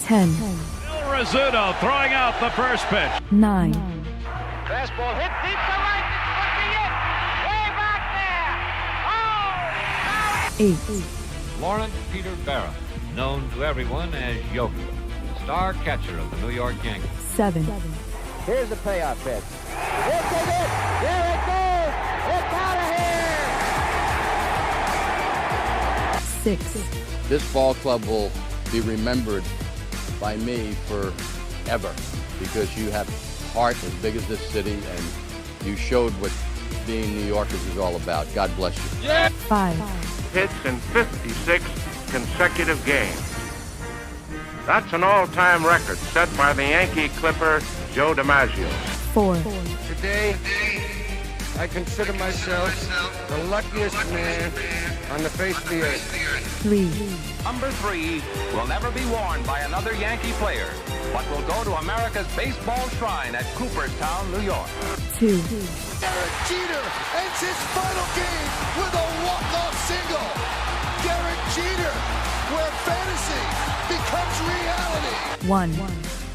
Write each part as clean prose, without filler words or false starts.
Ten. Bill Rizzuto throwing out the first pitch. 9. Fastball hit deep to right. This could be it. Way back there. Oh, 8. Lawrence Peter Barra, known to everyone as Yogi, star catcher of the New York Yankees. 7. here's the payoff pitch. This is it. There it goes. It's out of here. 6. This ball club will be remembered by me forever because you have heart as big as this city and you showed what being New Yorkers is all about. God bless you. Yeah. 5. Hits in 56 consecutive games. That's an all-time record set by the Yankee Clipper, Joe DiMaggio. 4. Today, I consider myself the luckiest man on the face of the earth. 3. Number 3 will never be worn by another Yankee player, but will go to America's baseball shrine at Cooperstown, New York. 2. Derek Jeter ends his final game with a walk-off single. Derek Jeter, where fantasy becomes reality. 1.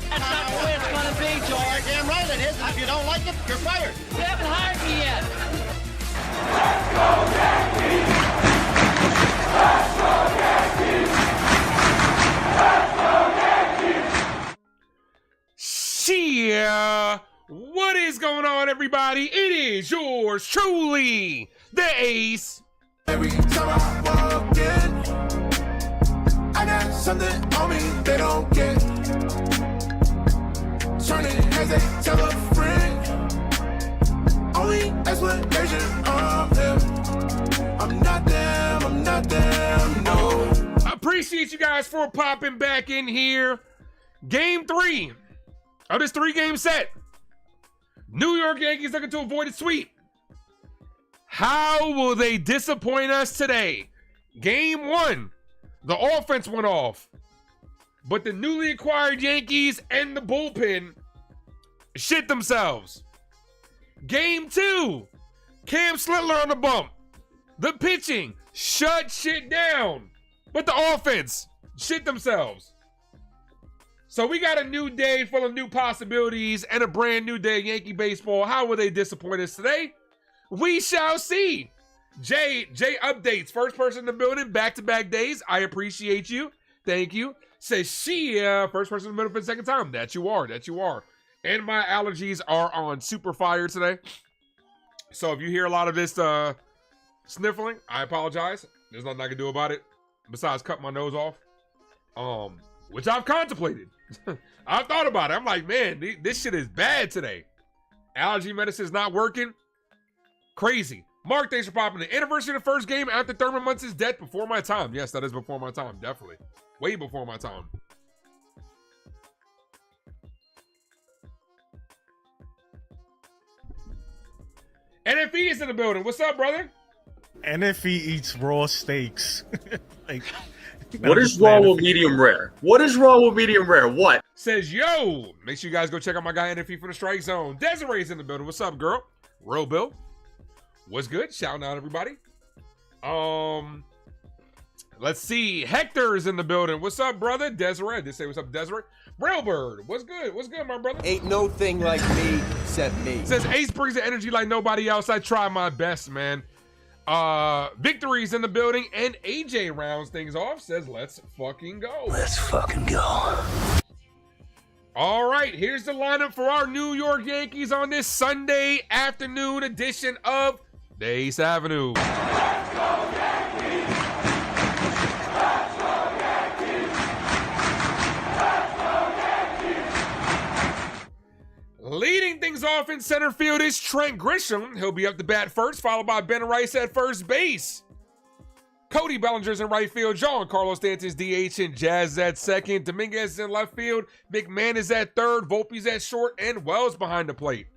That's not the way it's going to be, George. Damn right it is. If you don't like it, you're fired. You haven't hired me yet. Let's go Yankees! Let's go Yankees! Let's go Yankees! Chyeaaa! What is going on, everybody? It is yours truly, the Ace. Every time I walk in, I got something on me they don't get. Turning as they tell a friend, only explanation of them. I'm not them, no. I appreciate you guys for popping back in here. Game 3 of this 3-game set. New York Yankees looking to avoid a sweep. How will they disappoint us today? Game 1, the offense went off, but the newly acquired Yankees and the bullpen shit themselves. Game 2, Cam Slitler on the bump. The pitching shut shit down, but the offense shit themselves. So we got a new day full of new possibilities and a brand new day of Yankee baseball. How will they disappoint us today? We shall see. Jay updates. First person in the building, back-to-back days. I appreciate you. Thank you. Says Chyeaaa, first person in the building for the second time. That you are. And my allergies are on super fire today. So if you hear a lot of this sniffling, I apologize. There's nothing I can do about it besides cut my nose off. Which I've contemplated. I've thought about it. I'm like, man, this shit is bad today. Allergy medicine is not working. Crazy. Mark, thanks for popping the anniversary of the first game after Thurman Muntz's death. Before my time. Yes, that is before my time. Definitely. Way before my time. NFE is in the building. What's up, brother? NFE eats raw steaks. Like, what is wrong with medium rare? What is wrong with medium rare? What? Says, yo, make sure you guys go check out my guy NFE from the Strike Zone. Desiree's in the building. What's up, girl? Real Bill. What's good? Shouting out everybody. Let's see. Hector is in the building. What's up, brother? Desiree. I did say what's up, Desiree. Railbird. What's good? What's good, my brother? Ain't no thing like me except me. Says Ace brings the energy like nobody else. I try my best, man. Victory's in the building, and AJ rounds things off. Says, let's fucking go. Let's fucking go. All right, here's the lineup for our New York Yankees on this Sunday afternoon edition of Dace Avenue. Let's go Yankees! Let's go Yankees! Let's go Yankees! Leading things off in center field is Trent Grisham. He'll be up to bat first, followed by Ben Rice at first base. Cody Bellinger's in right field. Giancarlo Stanton's DH and Jazz at second. Dominguez is in left field. McMahon is at third. Volpe's at short. And Wells behind the plate.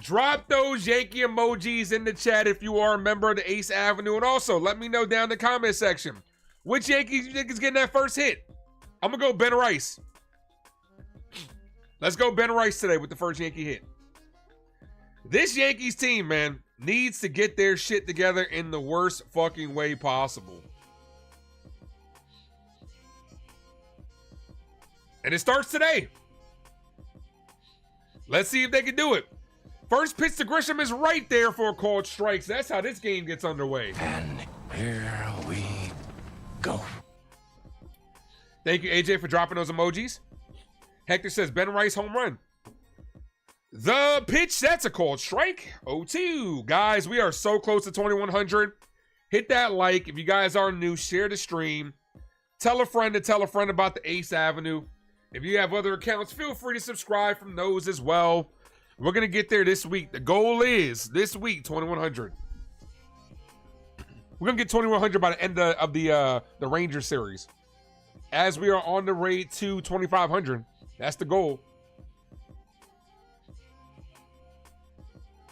Drop those Yankee emojis in the chat if you are a member of the Ace Avenue. And also, let me know down in the comment section which Yankees you think is getting that first hit. I'm going to go Ben Rice. Let's go Ben Rice today with the first Yankee hit. This Yankees team, man, needs to get their shit together in the worst fucking way possible. And it starts today. Let's see if they can do it. First pitch to Grisham is right there for a called strikes. That's how this game gets underway. And here we go. Thank you, AJ, for dropping those emojis. Hector says, Ben Rice home run. The pitch, that's a called strike. 0-2. Guys, we are so close to 2,100. Hit that like. If you guys are new, share the stream. Tell a friend to tell a friend about the Ace Avenue. If you have other accounts, feel free to subscribe from those as well. We're going to get there this week. The goal is, this week, 2,100. We're going to get 2,100 by the end of the Ranger series. As we are on the way to 2,500. That's the goal.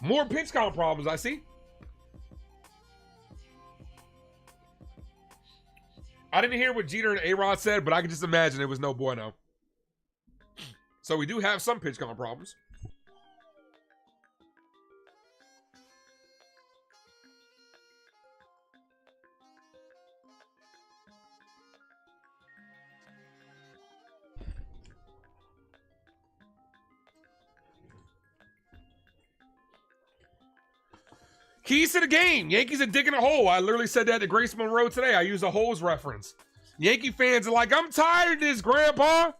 More pitch count problems, I see. I didn't hear what Jeter and A-Rod said, but I can just imagine it was no bueno. So we do have some pitch count problems. Keys to the game. Yankees are digging a hole. I literally said that to Grace Monroe today. I used a holes reference. Yankee fans are like, I'm tired of this, Grandpa.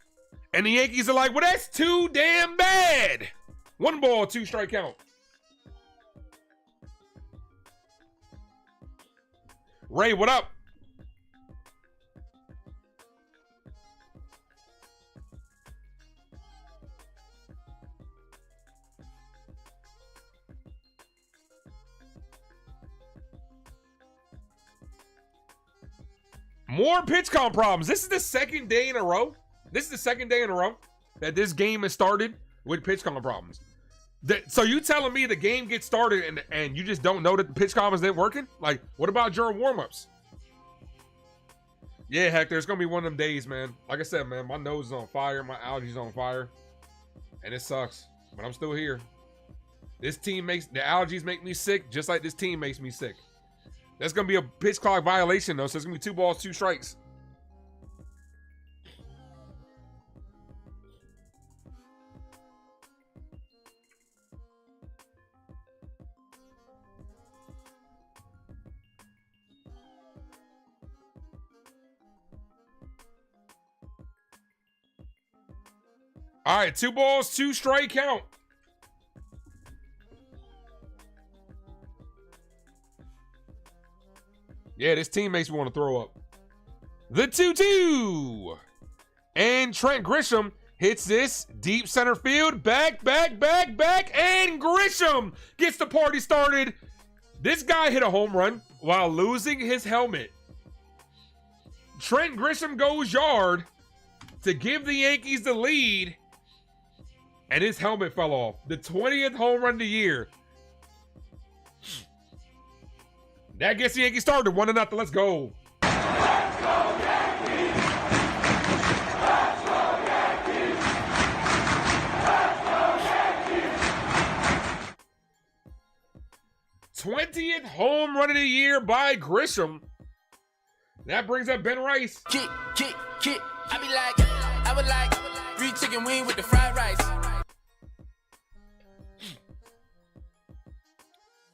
And the Yankees are like, well, that's too damn bad. 1 ball, 2 strike count. Ray, what up? More pitch count problems. This is the second day in a row. This is the second day in a row that this game has started with pitch count problems. So you telling me the game gets started and you just don't know that the pitch count isn't working? Like, what about your warm-ups? Yeah, Hector, it's going to be one of them days, man. Like I said, man, my nose is on fire. My allergies on fire. And it sucks. But I'm still here. This team the allergies make me sick just like this team makes me sick. That's going to be a pitch clock violation, though, so it's going to be 2 balls, 2 strikes. All right, 2 balls, 2 strike count. Yeah, this team makes me want to throw up. The 2-2. And Trent Grisham hits this deep center field. Back. And Grisham gets the party started. This guy hit a home run while losing his helmet. Trent Grisham goes yard to give the Yankees the lead. And his helmet fell off. The 20th home run of the year. That gets the Yankees started. 1-0. Let's go. Let's go, Yankees! Let's go, Yankees! Let's go, Yankees! 20th home run of the year by Grisham. That brings up Ben Rice. Kick. I would like 3 chicken wing with the fried rice.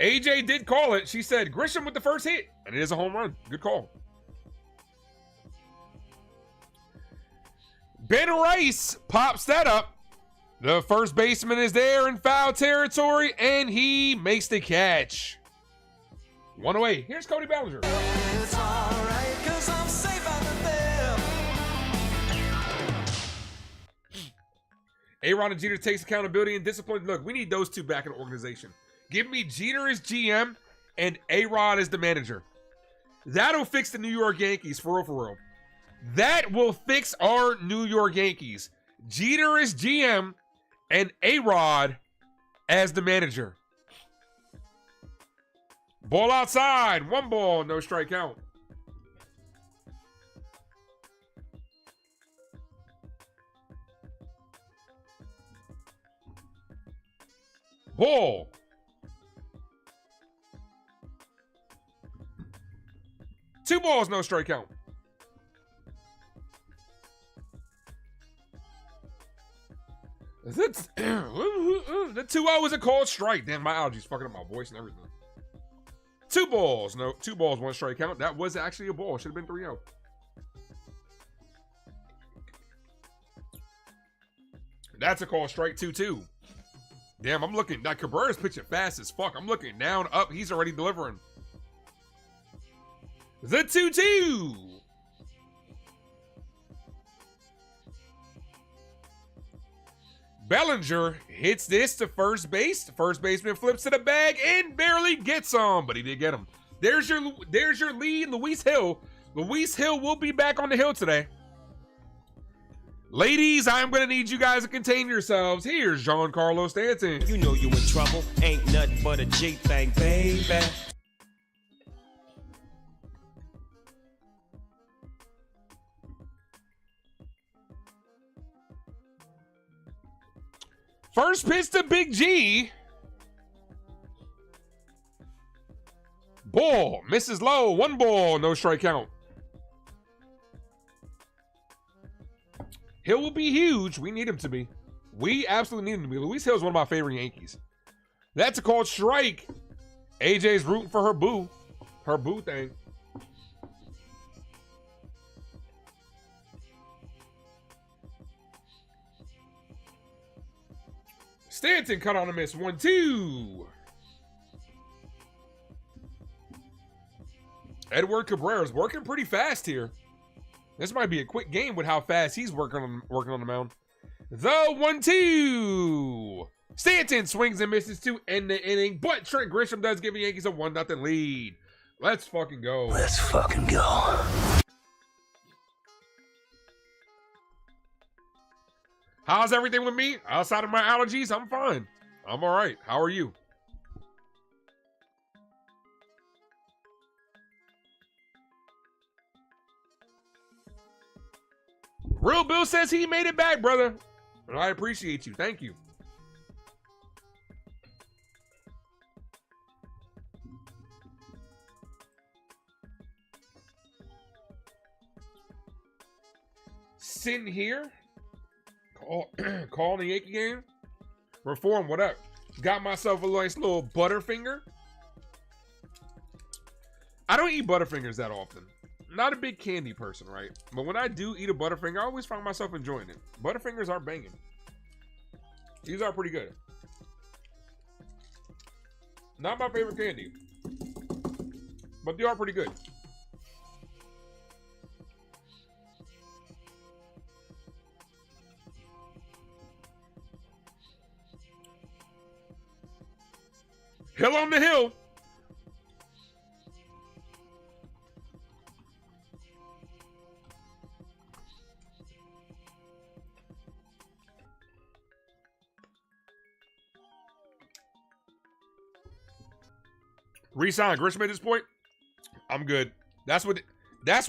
AJ did call it. She said Grisham with the first hit. And it is a home run. Good call. Ben Rice pops that up. The first baseman is there in foul territory, and he makes the catch. 1 away. Here's Cody Bellinger. It's all right, 'cause I'm safe out there. A-Rod and Jeter takes accountability and discipline. Look, we need those two back in the organization. Give me Jeter as GM and A-Rod as the manager. That'll fix the New York Yankees, for real. That will fix our New York Yankees. Jeter as GM and A-Rod as the manager. Ball outside. 1 ball, no strike count. Ball. Two balls, no strike count. The 2-0 was a called strike. Damn, my allergies fucking up my voice and everything. Two balls, 1 strike count. That was actually a ball. Should have been 3-0. That's a call strike 2-2. Damn, I'm looking. That Cabrera's pitching fast as fuck. I'm looking down, up. He's already delivering. The 2-2. Bellinger hits this to first base. The first baseman flips to the bag and barely gets him, but he did get him. There's your lead, Luis Hill. Luis Hill will be back on the hill today. Ladies, I'm going to need you guys to contain yourselves. Here's Giancarlo Stanton. You know you in trouble. Ain't nothing but a G thing, baby. First pitch to Big G. Ball. Misses low. 1 ball. No strike count. Hill will be huge. We need him to be. We absolutely need him to be. Luis Hill is one of my favorite Yankees. That's a called strike. AJ's rooting for her boo. Her boo thing. Stanton cut on a miss. 1-2. Edward Cabrera's working pretty fast here. This might be a quick game with how fast he's working on the mound. The 1-2. Stanton swings and misses to end the inning, but Trent Grisham does give the Yankees a 1-0 lead. Let's fucking go. Let's fucking go. How's everything with me? Outside of my allergies, I'm fine. I'm all right. How are you? Real Bill says he made it back, brother. And I appreciate you. Thank you. Sitting here. Call the Yankee game. Reform, what up? Got myself a nice little Butterfinger. I don't eat Butterfingers that often. Not a big candy person, right? But when I do eat a Butterfinger, I always find myself enjoying it. Butterfingers are banging. These are pretty good. Not my favorite candy. But they are pretty good. Hill on the hill. Resign Grisham at this point. I'm good. That's what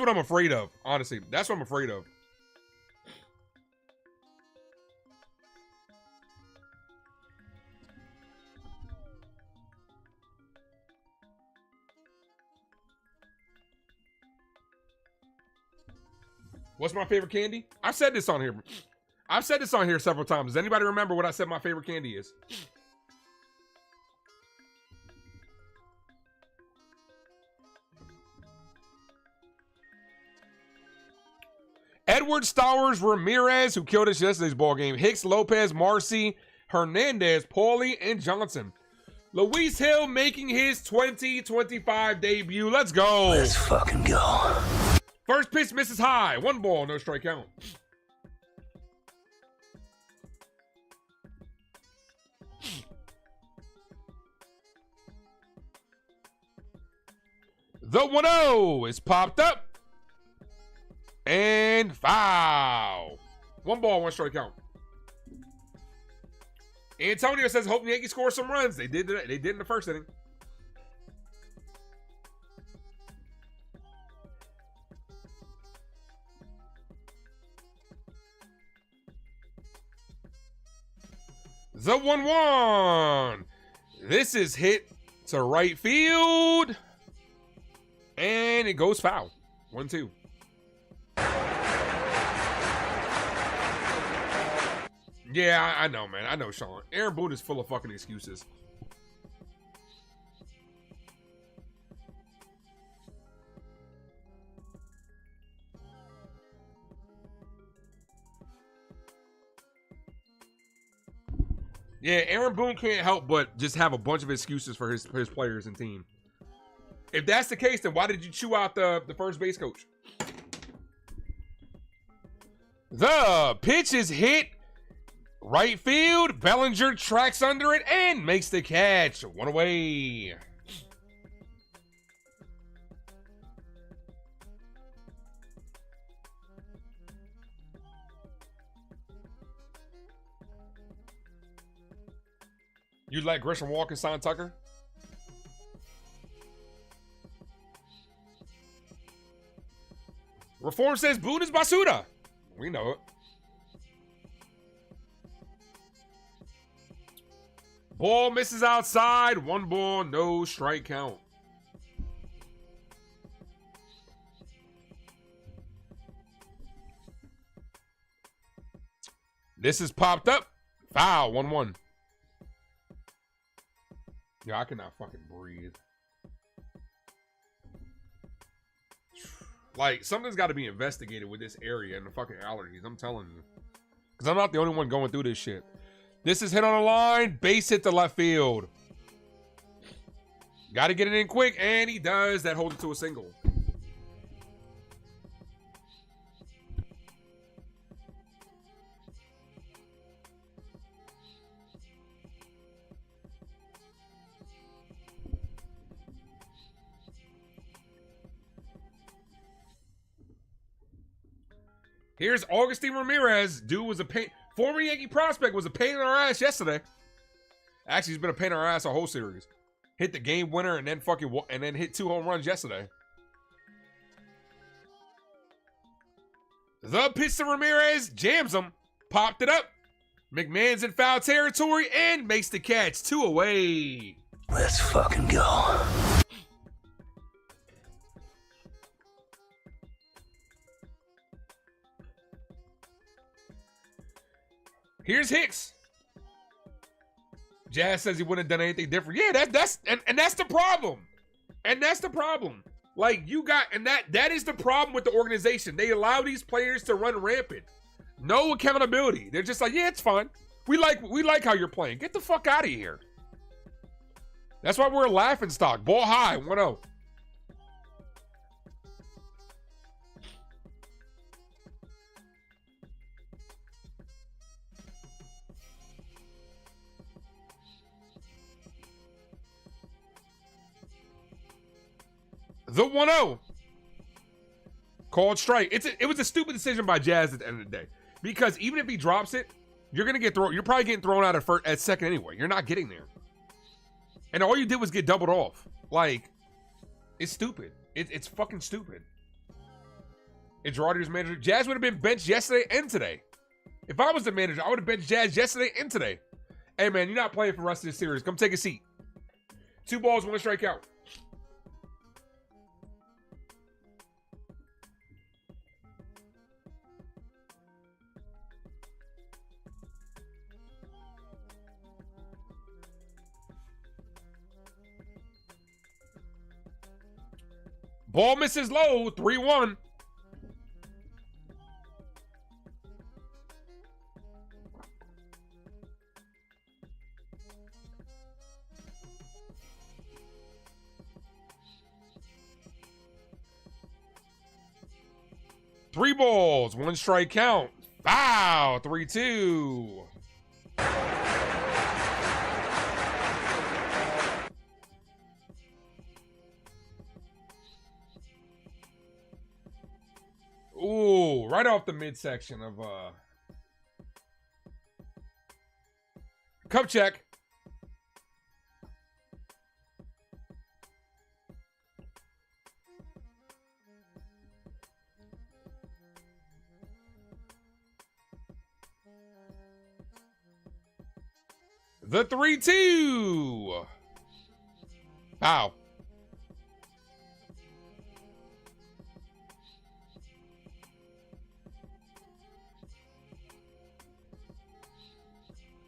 I'm afraid of. Honestly, that's what I'm afraid of. What's my favorite candy? I've said this on here. I've said this on here several times. Does anybody remember what I said my favorite candy is? Edward Stowers Ramirez, who killed us yesterday's ball game. Hicks, Lopez, Marcy, Hernandez, Paulie, and Johnson. Luis Hill making his 2025 debut. Let's go. Let's fucking go. First pitch misses high. 1 ball, no strike count. The 1-0 is popped up. And foul. 1 ball, 1 strike count. Antonio says, hope the Yankees score some runs. They did in the first inning. The 1-1. This is hit to right field. And it goes foul. 1-2. Yeah, I know, man. I know, Sean. Aaron Boone is full of fucking excuses. Yeah, Aaron Boone can't help but just have a bunch of excuses for his players and team. If that's the case, then why did you chew out the first base coach? The pitch is hit right field. Bellinger tracks under it and makes the catch. 1 away. You let Grisham walk and sign Tucker? Reform says Boone is Basuda. We know it. Ball misses outside. 1 ball, no strike count. This is popped up. Foul. 1-1. Yeah, I cannot fucking breathe. Like, something's got to be investigated with this area and the fucking allergies. I'm telling you. Because I'm not the only one going through this shit. This is hit on the line. Base hit to left field. Got to get it in quick. And he does. That holds it to a single. Here's Augustine Ramirez. Dude was a former Yankee prospect, was a pain in our ass yesterday. Actually, he's been a pain in our ass our whole series. Hit the game winner and then hit 2 home runs yesterday. The pitch to Ramirez jams him, popped it up. McMahon's in foul territory and makes the catch. 2 away. Let's fucking go. Here's Hicks. Jazz says he wouldn't have done anything different. Yeah, that's the problem. And that's the problem. Like, you got, and that is the problem with the organization. They allow these players to run rampant. No accountability. They're just like, yeah, it's fine. We like how you're playing. Get the fuck out of here. That's why we're a laughing stock. Ball high, 1-0. The 1-0. Called strike. It was a stupid decision by Jazz at the end of the day. Because even if he drops it, you're probably getting thrown out at second anyway. You're not getting there. And all you did was get doubled off. Like, it's stupid. It's fucking stupid. If Girardi was manager, Jazz would have been benched yesterday and today. If I was the manager, I would have benched Jazz yesterday and today. Hey man, you're not playing for the rest of this series. Come take a seat. 2 balls, 1 strikeout. Ball misses low, 3-1. Three balls, 1 strike count. Foul, 3-2. Ooh, right off the midsection of cup check. The 3-2. Foul.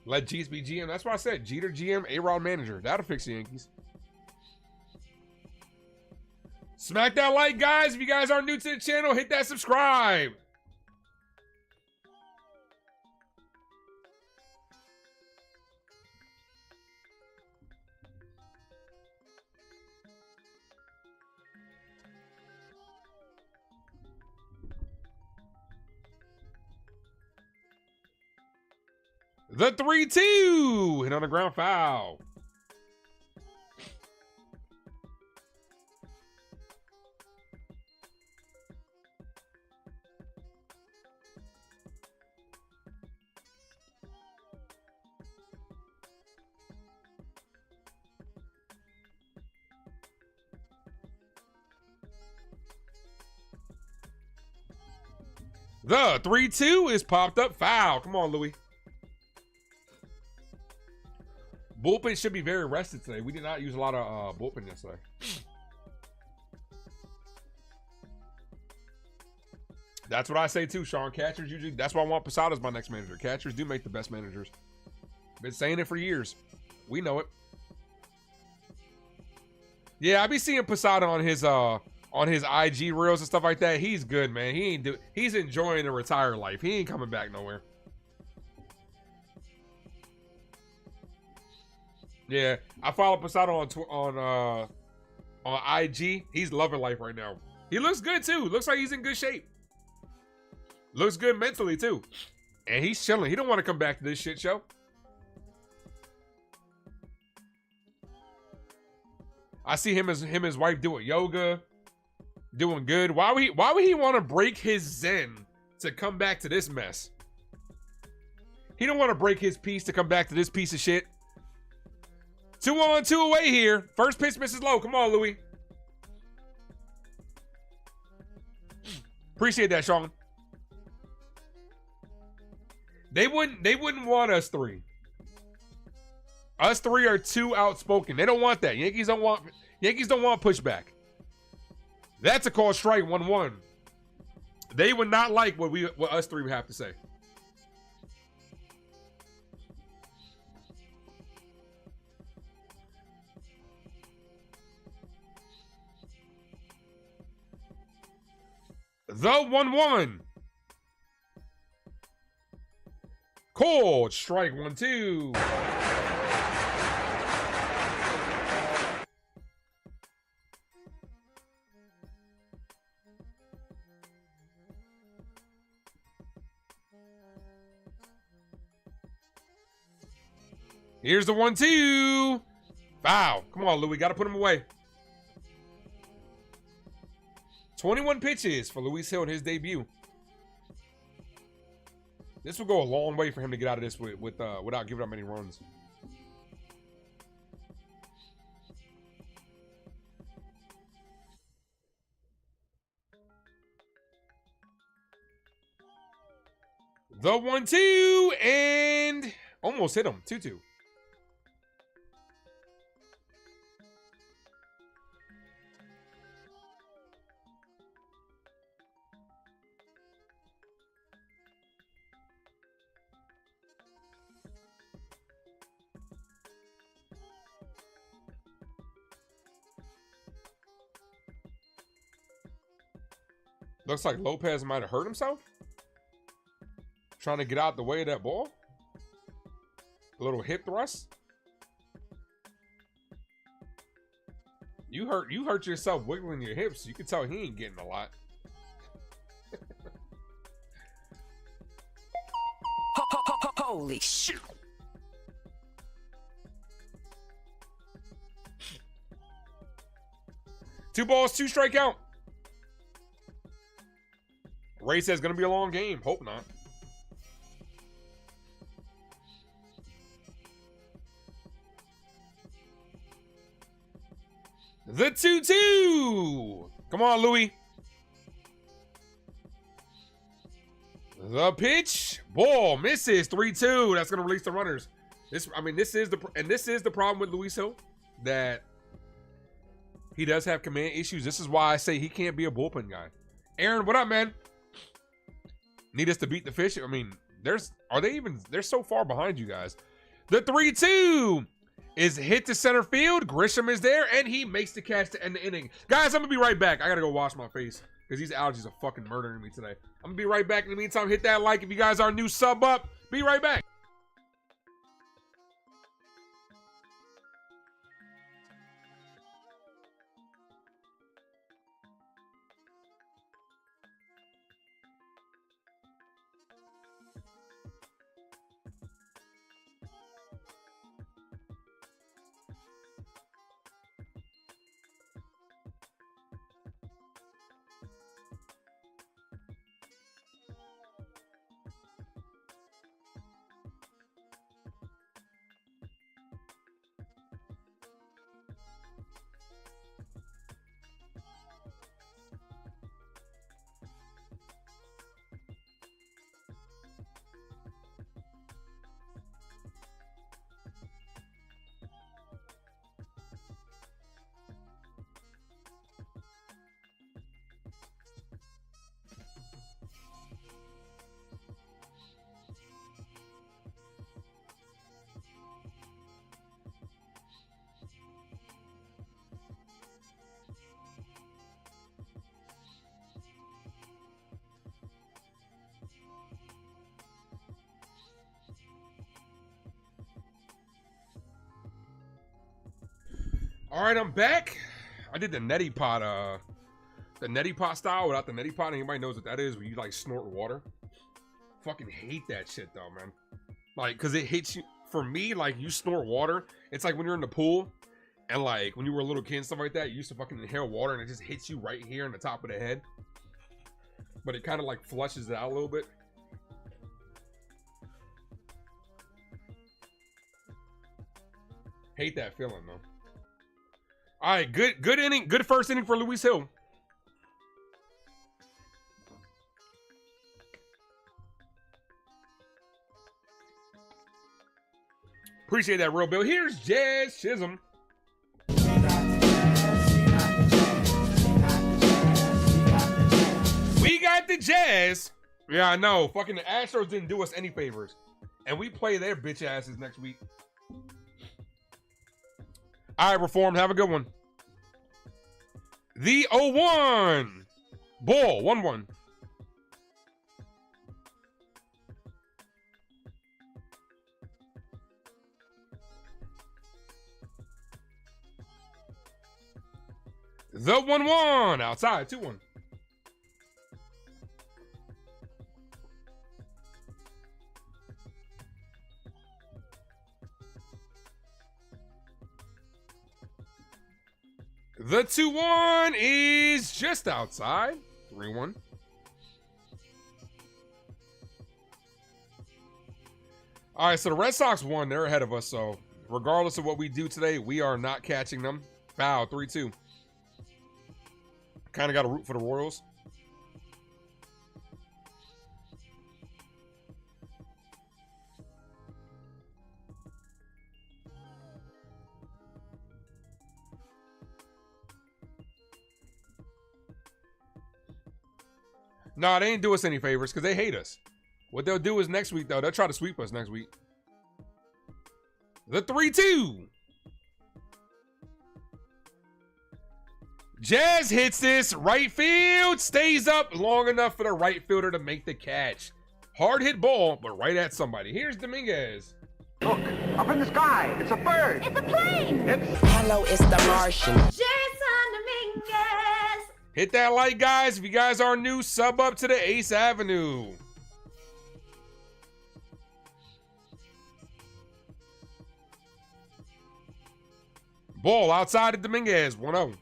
Let Jeets be GM. That's what I said. Jeter GM, A-Rod manager. That'll fix the Yankees. Smack that like, guys. If you guys are new to the channel, hit that subscribe. The 3-2. Hit on the ground, foul. The 3-2 is popped up, foul. Come on, Louis. Bullpen should be very rested today. We did not use a lot of bullpen yesterday. That's what I say too, Sean. Catchers usually, that's why I want Posada as my next manager. Catchers do make the best managers. Been saying it for years. We know it. Yeah, I be seeing Posada on his IG reels and stuff like that. He's good, man. He's enjoying the retired life. He ain't coming back nowhere. Yeah, I follow Posada on IG. He's loving life right now. He looks good too. Looks like he's in good shape. Looks good mentally too. And he's chilling. He don't want to come back to this shit show. I see him and his wife doing yoga, doing good. Why would he want to break his zen to come back to this mess? He don't want to break his peace to come back to this piece of shit. 2 on, 2 away here. First pitch misses low. Come on, Louis. Appreciate that, Sean. They wouldn't want us three. Us three are too outspoken. They don't want that. Yankees don't want pushback. That's a call strike 1-1. They would not like what us three would have to say. The 1-1. Cold strike 1-2. Here's the 1-2. Foul. Come on, Louis. Got to put him away. 21 pitches for Luis Hill in his debut. This will go a long way for him to get out of this without giving up any runs. The 1-2 and almost hit him. 2-2. Looks like Lopez might have hurt himself. Trying to get out the way of that ball. A little hip thrust. You hurt yourself wiggling your hips. You can tell he ain't getting a lot. Holy shit. Two balls, 2 strikeout. Ray says gonna be a long game. Hope not. The 2-2. Come on, Louis. The pitch. Ball misses. 3-2. That's gonna release the runners. This is the problem with Luis Hill, that he does have command issues. This is why I say he can't be a bullpen guy. Aaron, what up, man? Need us to beat the fish? I mean, they're so far behind you guys. The 3-2 is hit to center field. Grisham is there, and he makes the catch to end the inning. Guys, I'm gonna be right back. I gotta go wash my face because these allergies are fucking murdering me today. I'm gonna be right back. In the meantime, hit that like if you guys are new, sub up. Be right back. All right, I'm back. I did the neti pot style without the neti pot. Anybody knows what that is? Where you like snort water. Fucking hate that shit though, man. Like, cause it hits you. For me, like you snort water. It's like when you're in the pool, and like when you were a little kid and stuff like that, you used to fucking inhale water, and it just hits you right here in the top of the head. But it kind of like flushes it out a little bit. Hate that feeling though. All right, good inning, good first inning for Luis Hill. Appreciate that, Real Bill. Here's Jazz Chisholm. We got the Jazz. Yeah, I know. Fucking the Astros didn't do us any favors. And we play their bitch asses next week. All right, Reformed. Have a good one. The 0-1. Ball, 1-1. The 1-1. Outside, 2-1. The 2-1 is just outside. 3-1. All right, so the Red Sox won. They're ahead of us. So regardless of what we do today, we are not catching them. Foul, 3-2. Kind of got to root for the Royals. Nah, they ain't do us any favors because they hate us. What they'll do is next week, though, they'll try to sweep us next week. The 3-2. Jazz hits this. Right field. Stays up long enough for the right fielder to make the catch. Hard hit ball, but right at somebody. Here's Dominguez. Look, up in the sky. It's a bird. It's a plane. Hello, it's the Martian. Jason Dominguez. Hit that like, guys. If you guys are new, sub up to the Ace Avenue. Ball outside of Dominguez. 1-0.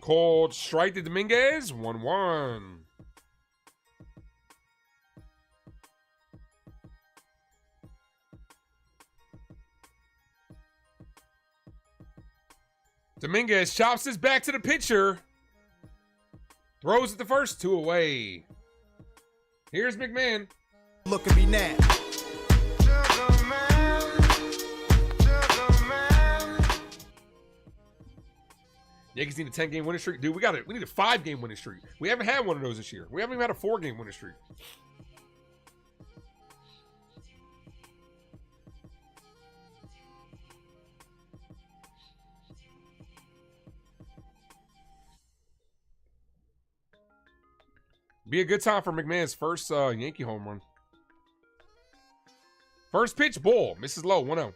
Called strike to Dominguez. 1-1. Dominguez chops this back to the pitcher. Throws at the first, 2 away. Here's McMahon. Look at me now. Yankees need a 10-game winning streak. Dude, we need a 5-game winning streak. We haven't had one of those this year. We haven't even had a 4-game winning streak. Be a good time for McMahon's first Yankee home run. First pitch, ball. Misses low, 1-0.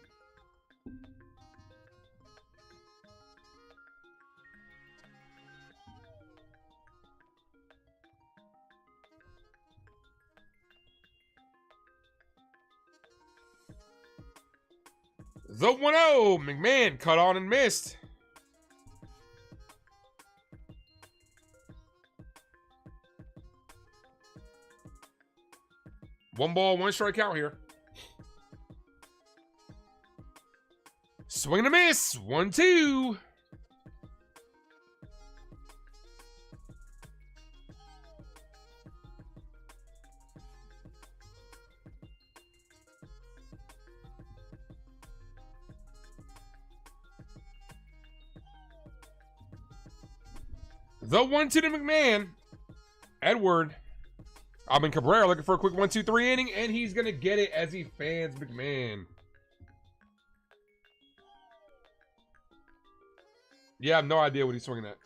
The 1-0. McMahon cut on and missed. One ball, 1 strikeout here. Swing and a miss. 1-2. The 1-2 to McMahon. Edward. Cabrera looking for a quick 1-2-3 inning, and he's going to get it as he fans McMahon. Yeah, I have no idea what he's swinging at.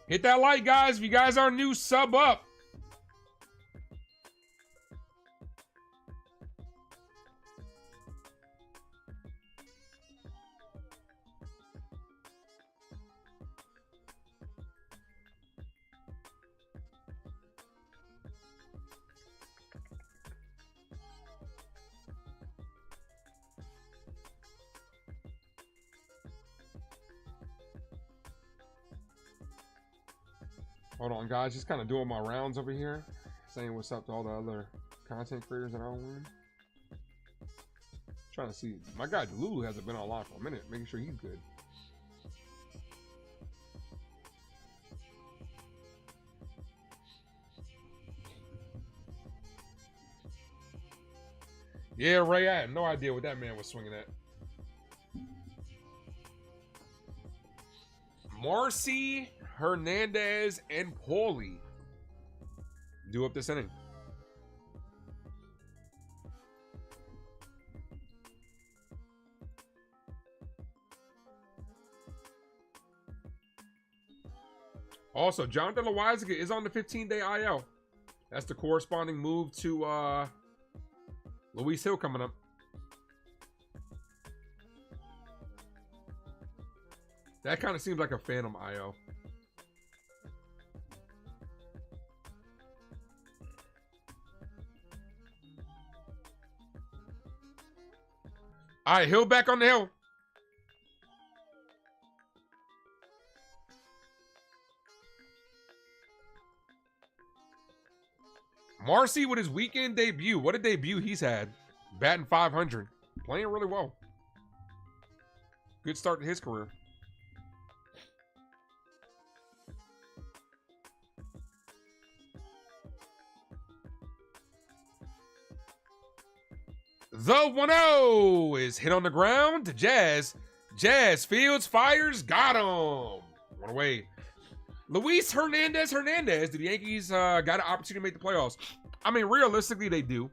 Hit that like, guys. If you guys are new, sub up. Hold on, guys. Just kind of doing my rounds over here. Saying what's up to all the other content creators that I own. Trying to see. My guy, Lulu, hasn't been online for a minute. Making sure he's good. Yeah, Ray, I had no idea what that man was swinging at. Marcy, Hernandez, and Paulie do up this inning. Also, Jonathan Loizaga is on the 15-day IL. That's the corresponding move to Luis Hill coming up. That kind of seems like a phantom IO. All right, Hill back on the hill. Marcy with his weekend debut. What a debut he's had. Batting .500. Playing really well. Good start to his career. The 1-0 is hit on the ground to Jazz. Jazz fields, fires, got him. One away. Luis Hernandez. The Yankees got an opportunity to make the playoffs. I mean, realistically, they do.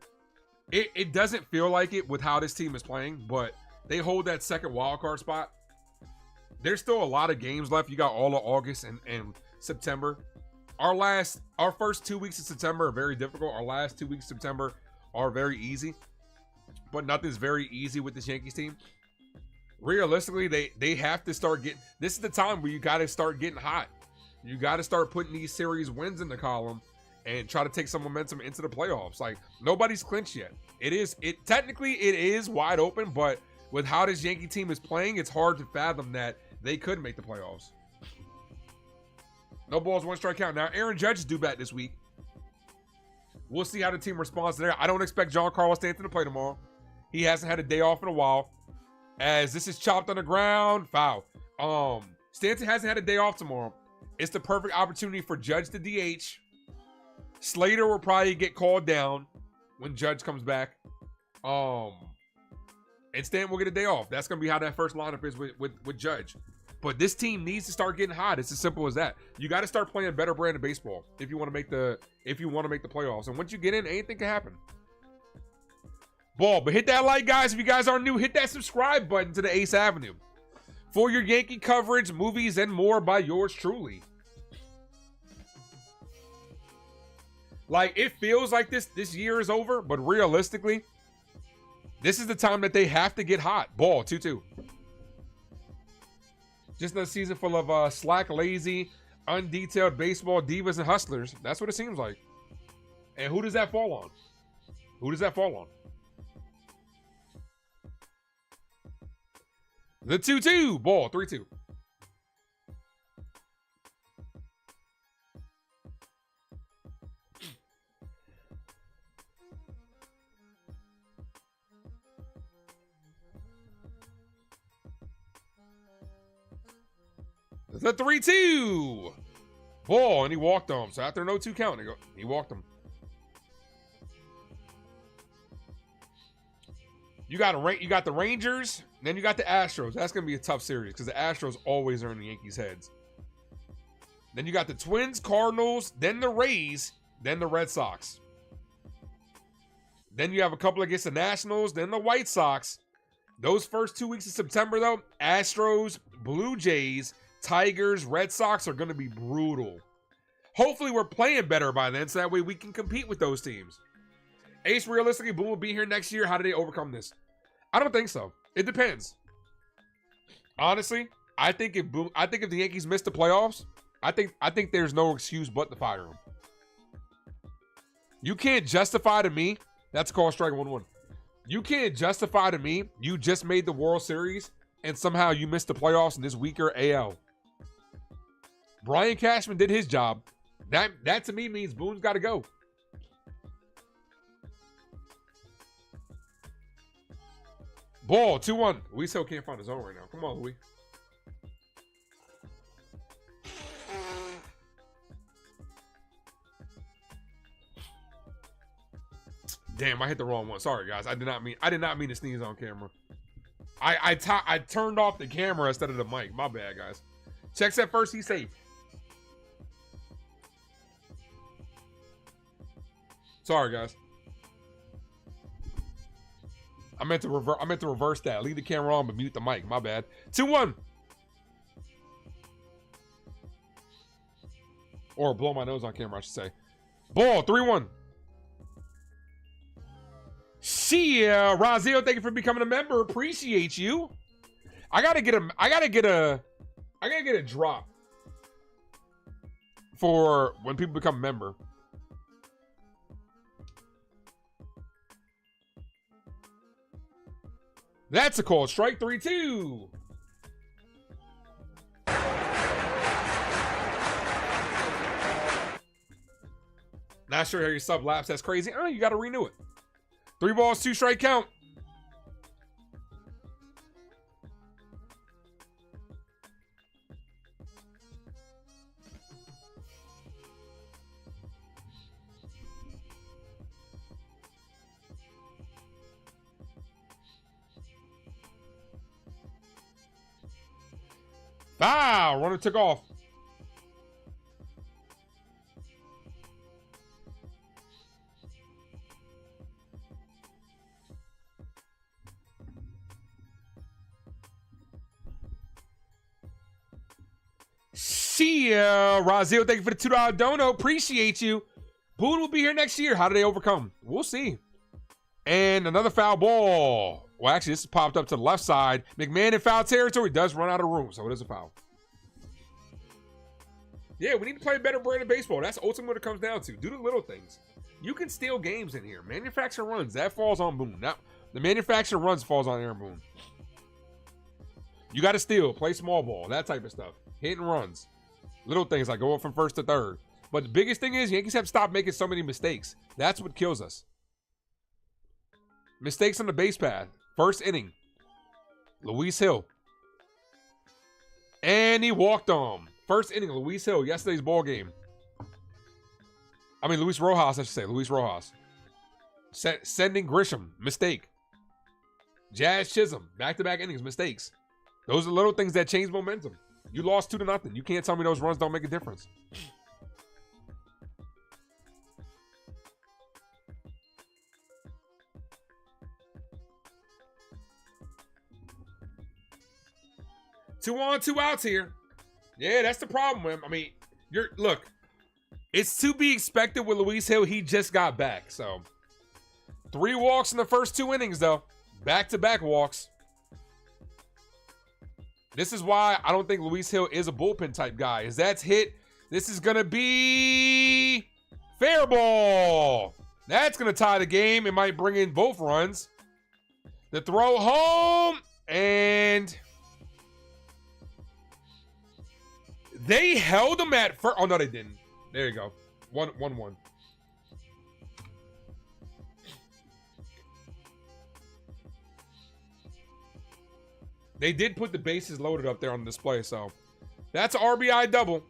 It doesn't feel like it with how this team is playing, but they hold that second wild card spot. There's still a lot of games left. You got all of August and September. Our first 2 weeks of September are very difficult. Our last 2 weeks of September are very easy. But nothing's very easy with this Yankees team. Realistically, they have to start getting... This is the time where you got to start getting hot. You got to start putting these series wins in the column and try to take some momentum into the playoffs. Like, nobody's clinched yet. Technically, it is wide open, but with how this Yankee team is playing, it's hard to fathom that they could make the playoffs. No balls, 1 strikeout. Now, Aaron Judge is due back this week. We'll see how the team responds to that. I don't expect Giancarlo Stanton to play tomorrow. He hasn't had a day off in a while. As this is chopped on the ground, foul. Stanton hasn't had a day off tomorrow. It's the perfect opportunity for Judge to DH. Slater will probably get called down when Judge comes back. And Stanton will get a day off. That's going to be how that first lineup is with Judge. But this team needs to start getting hot. It's as simple as that. You got to start playing a better brand of baseball if you want to make the playoffs. And once you get in, anything can happen. Ball, but hit that like, guys. If you guys aren't new, hit that subscribe button to the Ace Avenue for your Yankee coverage, movies, and more by yours truly. Like, it feels like this year is over, but realistically, this is the time that they have to get hot. Ball, 2-2. Just another season full of slack, lazy, undetailed baseball divas and hustlers. That's what it seems like. And who does that fall on? Who does that fall on? The 2-2. Ball, 3-2. The 3-2. Ball, and he walked him. So after an 0-2 count, he walked him. You got the Rangers, then you got the Astros. That's going to be a tough series because the Astros always are in the Yankees' heads. Then you got the Twins, Cardinals, then the Rays, then the Red Sox. Then you have a couple against the Nationals, then the White Sox. Those first 2 weeks of September, though, Astros, Blue Jays, Tigers, Red Sox are going to be brutal. Hopefully we're playing better by then so that way we can compete with those teams. Ace, realistically, Boone will be here next year. How do they overcome this? I don't think so. It depends. Honestly, I think if the Yankees miss the playoffs, I think there's no excuse but to fire him. You can't justify to me, that's called strike 1-1. You can't justify to me you just made the World Series and somehow you missed the playoffs in this weaker AL. Brian Cashman did his job. That to me means Boone's got to go. Ball, 2-1. Louis still can't find his own right now. Come on, Louis. Damn, I hit the wrong one. Sorry, guys. I did not mean to sneeze on camera. I turned off the camera instead of the mic. My bad, guys. Checks at first. He's safe. Sorry, guys. I meant to reverse that. Leave the camera on, but mute the mic. My bad. 2-1. Or blow my nose on camera, I should say. Ball, 3-1. Chyeaaa, Razio, thank you for becoming a member. Appreciate you. I gotta get a drop for when people become a member. That's a call. Strike 3-2. Not sure how your sub laps. That's crazy. Oh, you got to renew it. 3 balls, 2 strike count. Wow, runner took off. Chyeaaa, Razio, thank you for the $2 dono. Appreciate you. Boone will be here next year. How do they overcome? We'll see. And another foul ball. Well, actually, this popped up to the left side. McMahon in foul territory does run out of room, so it is a foul. Yeah, we need to play a better brand of baseball. That's ultimately what it comes down to. Do the little things. You can steal games in here. Manufacture runs. That falls on Boone. Now, the manufacture runs falls on Aaron Boone. You got to steal. Play small ball. That type of stuff. Hit and runs. Little things like going from first to third. But the biggest thing is Yankees have stopped making so many mistakes. That's what kills us. Mistakes on the base path. First inning. Luis Hill. And he walked on. First inning, Luis Hill, yesterday's ball game. I mean, Luis Rojas, I should say. Luis Rojas. Sending Grisham, mistake. Jazz Chisholm, back-to-back innings, mistakes. Those are little things that change momentum. You lost 2-0. You can't tell me those runs don't make a difference. Two on, two outs here. Yeah, that's the problem, man. I mean, look, it's to be expected with Luis Hill. He just got back, so 3 walks in the first 2 innings, though. Back-to-back walks. This is why I don't think Luis Hill is a bullpen type guy. As that's hit, this is gonna be fair ball. That's gonna tie the game. It might bring in both runs. The throw home, and they held him at first. Oh, no, they didn't. There you go. 1-1. They did put the bases loaded up there on display, so that's an RBI double.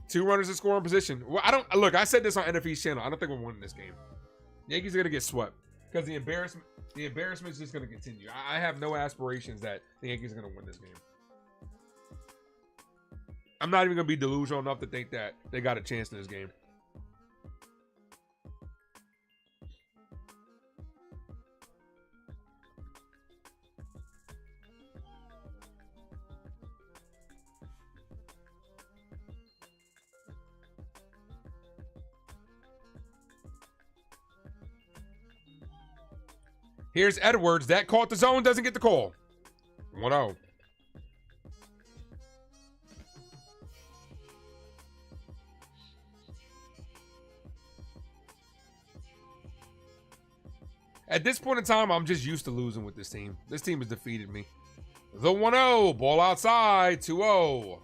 2 runners in scoring position. Well, I said this on NFE's channel. I don't think we're winning this game. Yankees are gonna get swept because the embarrassment is just gonna continue. I have no aspirations that the Yankees are gonna win this game. I'm not even gonna be delusional enough to think that they got a chance in this game. Here's Edwards. That caught the zone. Doesn't get the call. 1-0. At this point in time, I'm just used to losing with this team. This team has defeated me. The 1-0. Ball outside. 2-0.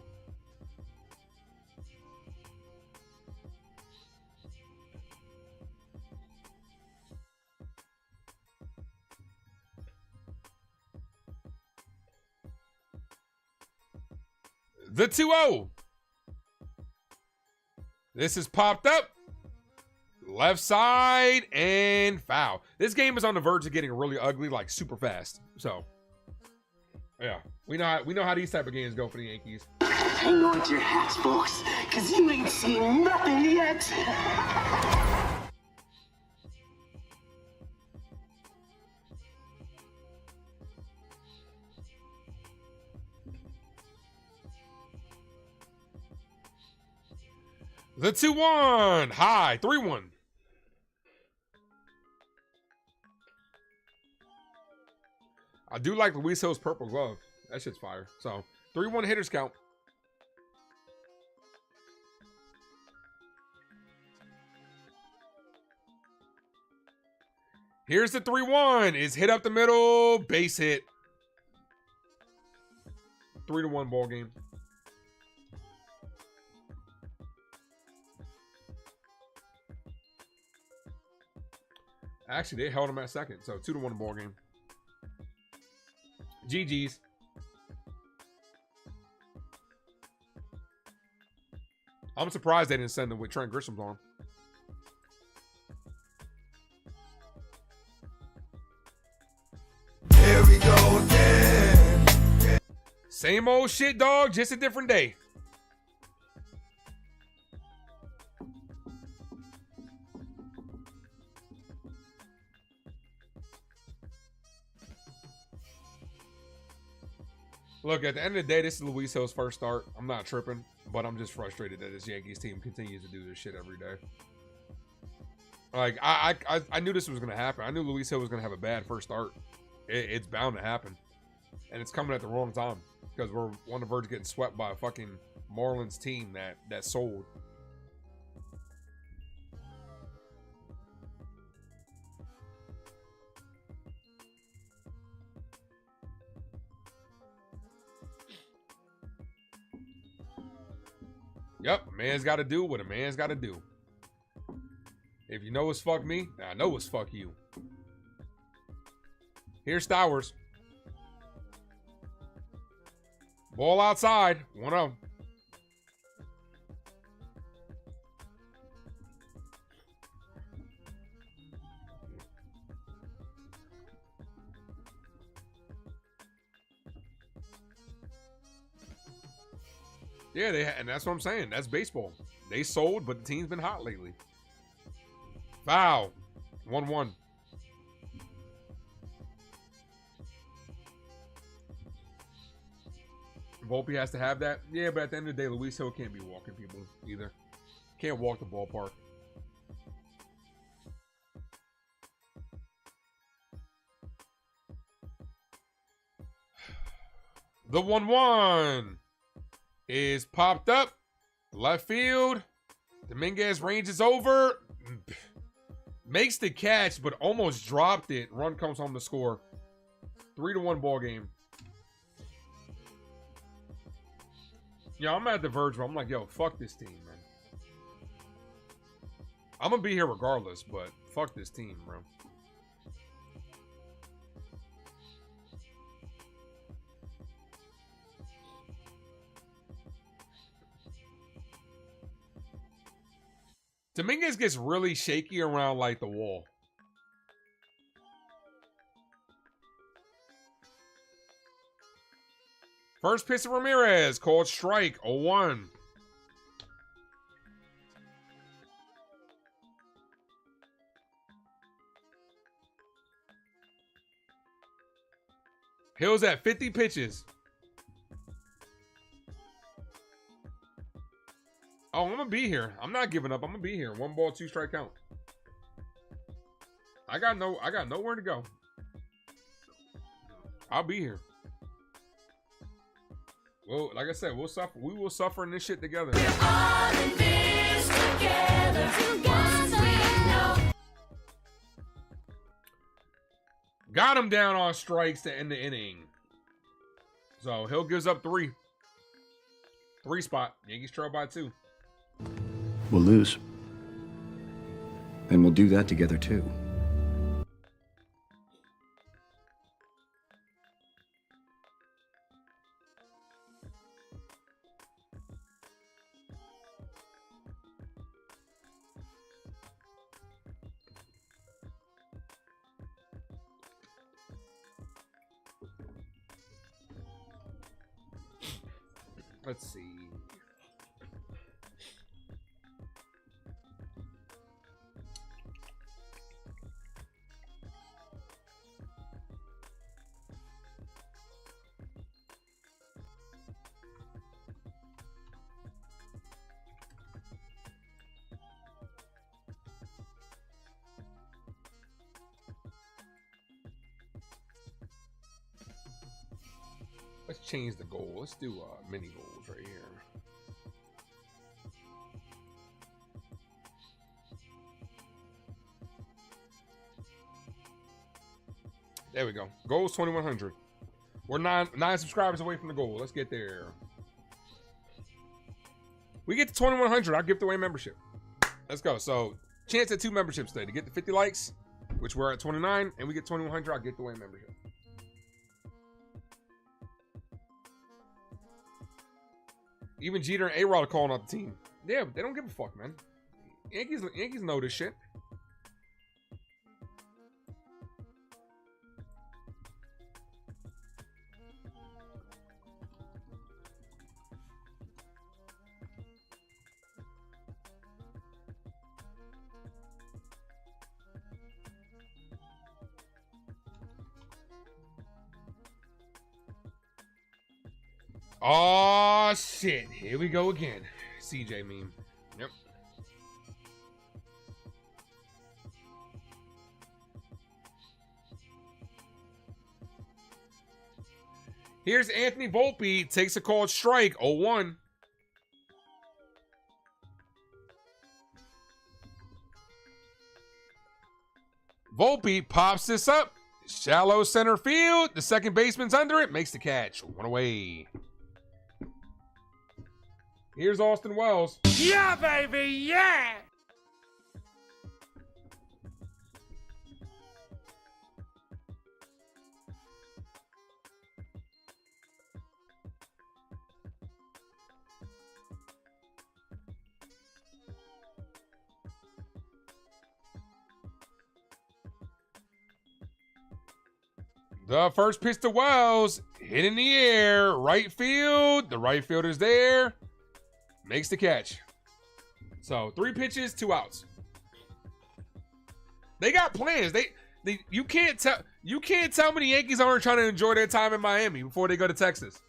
The 2-0. This is popped up. Left side and foul. This game is on the verge of getting really ugly, like super fast. So, yeah, we know how these type of games go for the Yankees. Hang on to your hats, folks, because you ain't seen nothing yet. The 2-1. High. 3-1. I do like Luis Hill's purple glove. That shit's fire. So, 3-1 hitters count. Here's the 3-1. Is hit up the middle. Base hit. 3-1 ball game. Actually, they held him at second. So, 2-1 ball game. GG's. I'm surprised they didn't send him with Trent Grisham's on. Here we go again. Same old shit, dog. Just a different day. Look, at the end of the day, this is Luis Hill's first start. I'm not tripping, but I'm just frustrated that this Yankees team continues to do this shit every day. Like, I knew this was going to happen. I knew Luis Hill was going to have a bad first start. It's bound to happen. And it's coming at the wrong time because we're on the verge of getting swept by a fucking Marlins team that sold. Yep, a man's got to do what a man's got to do. If you know it's fuck me, I know it's fuck you. Here's Stowers. Ball outside. 1-0. Yeah, and that's what I'm saying. That's baseball. They sold, but the team's been hot lately. Foul. 1-1. Volpe has to have that. Yeah, but at the end of the day, Luis Hill can't be walking people either. Can't walk the ballpark. The 1-1 is popped up. Left field. Dominguez ranges over. Makes the catch, but almost dropped it. Run comes home to score. 3-1 ball game. Yeah, I'm at the verge where I'm like, yo, fuck this team, man. I'm going to be here regardless, but fuck this team, bro. Dominguez gets really shaky around, like, the wall. First pitch to Ramirez, called strike, 0-1. Hill's at 50 pitches. Oh, I'm gonna be here. I'm not giving up. I'm gonna be here. 1 ball, 2 strike count. I got nowhere to go. I'll be here. Well, like I said, we'll suffer. We will suffer in this shit together. We're all in this together. Once we know. Got him down on strikes to end the inning. So Hill gives up 3. 3 spot. Yankees trail by 2. We'll lose. And we'll do that together too. Let's see. Let's change the goal. Let's do mini goals right here. There we go. Goals 2100. We're nine subscribers away from the goal. Let's get there. We get to 2100. I'll give away membership. Let's go. So chance at 2 memberships today to get the 50 likes, which we're at 29, and we get 2100. I'll get away membership. Even Jeter and A-Rod are calling out the team. Yeah, but they don't give a fuck, man. Yankees know this shit. Oh shit, here we go again. CJ meme. Yep. Here's Anthony Volpe, takes a called strike, 0-1. Volpe pops this up. Shallow center field. The second baseman's under it, makes the catch. 1 away. Here's Austin Wells. Yeah, baby, yeah! The first pitch to Wells, hit in the air, right field. The right fielder's there, makes the catch. So 3 pitches, 2 outs. They got plans. You can't tell me the Yankees aren't trying to enjoy their time in Miami before they go to Texas.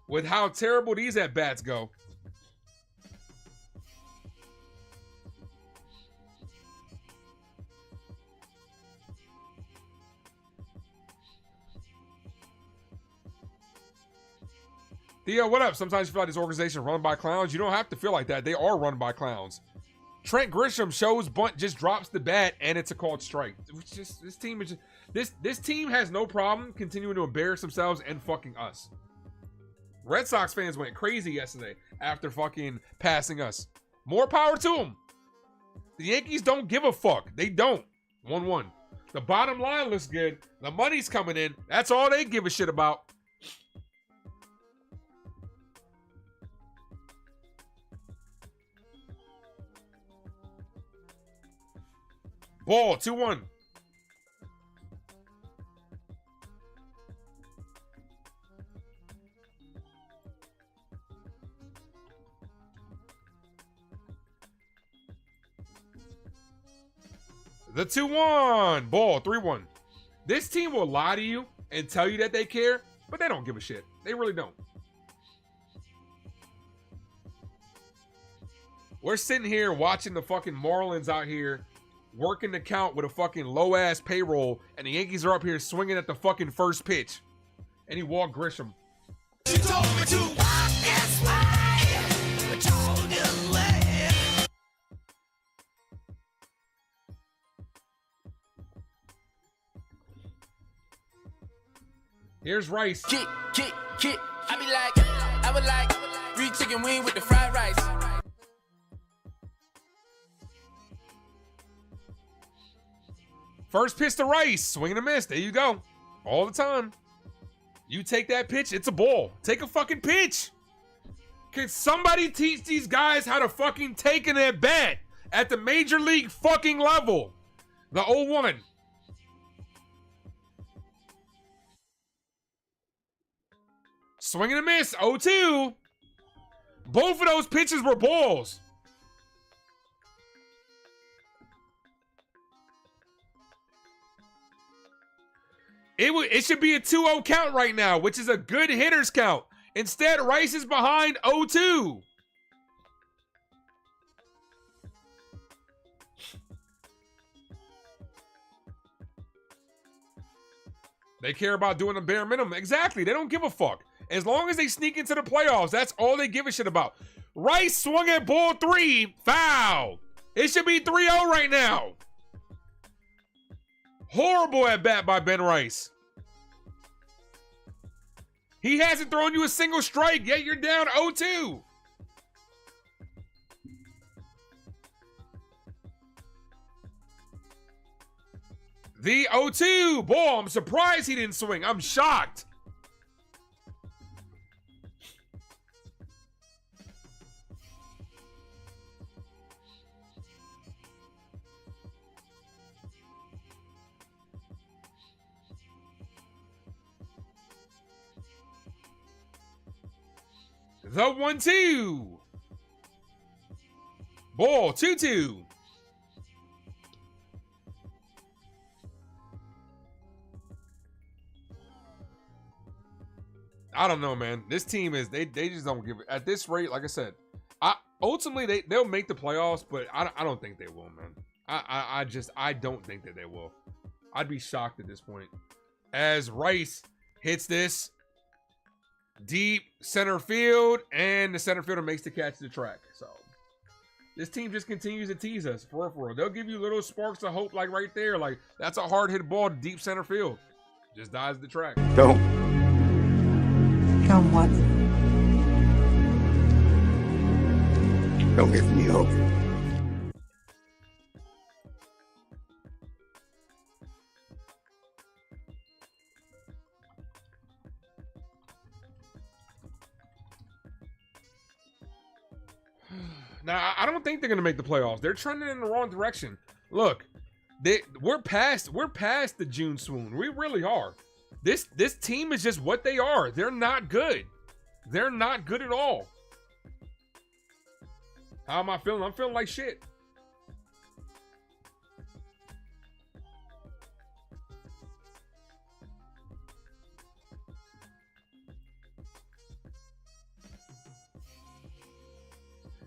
With how terrible these at bats go. Theo, what up? Sometimes you feel like this organization is run by clowns. You don't have to feel like that. They are run by clowns. Trent Grisham shows bunt, just drops the bat, and it's a called strike. This team has no problem continuing to embarrass themselves and fucking us. Red Sox fans went crazy yesterday after fucking passing us. More power to them. The Yankees don't give a fuck. They don't. 1-1. The bottom line looks good. The money's coming in. That's all they give a shit about. Ball, 2-1. The 2-1. Ball, 3-1. This team will lie to you and tell you that they care, but they don't give a shit. They really don't. We're sitting here watching the fucking Marlins out here working the count with a fucking low-ass payroll, and the Yankees are up here swinging at the fucking first pitch. And he walked Grisham. She told me to walk this way. I told you to live. Here's Rice. Kick. I would like green chicken wing with the fried rice. First pitch to Rice. Swing and a miss. There you go. All the time. You take that pitch, it's a ball. Take a fucking pitch. Can somebody teach these guys how to fucking take an at bat at the major league fucking level? The 0-1. Swing and a miss. 0-2. Both of those pitches were balls. It should be a 2-0 count right now, which is a good hitter's count. Instead, Rice is behind 0-2. They care about doing the bare minimum. Exactly. They don't give a fuck. As long as they sneak into the playoffs, that's all they give a shit about. Rice swung at ball 3. Foul. It should be 3-0 right now. Horrible at bat by Ben Rice. He hasn't thrown you a single strike, yet you're down 0-2. The 0-2 ball. I'm surprised he didn't swing. I'm shocked. The 1-2. Ball, 2-2. I don't know, man. This team is they just don't give it at this rate. Like I said, ultimately they'll make the playoffs, but I don't think they will, man. I don't think that they will. I'd be shocked at this point. As Rice hits this deep center field, and the center fielder makes the catch to the track. So this team just continues to tease us for real. They'll give you little sparks of hope, like right there, like that's a hard hit ball to deep center field. Just dies at the track. Don't. Come what? Don't give me hope. Now, I don't think they're gonna make the playoffs. They're trending in the wrong direction. Look, we're past the June swoon. We really are. This team is just what they are. They're not good. They're not good at all. How am I feeling? I'm feeling like shit.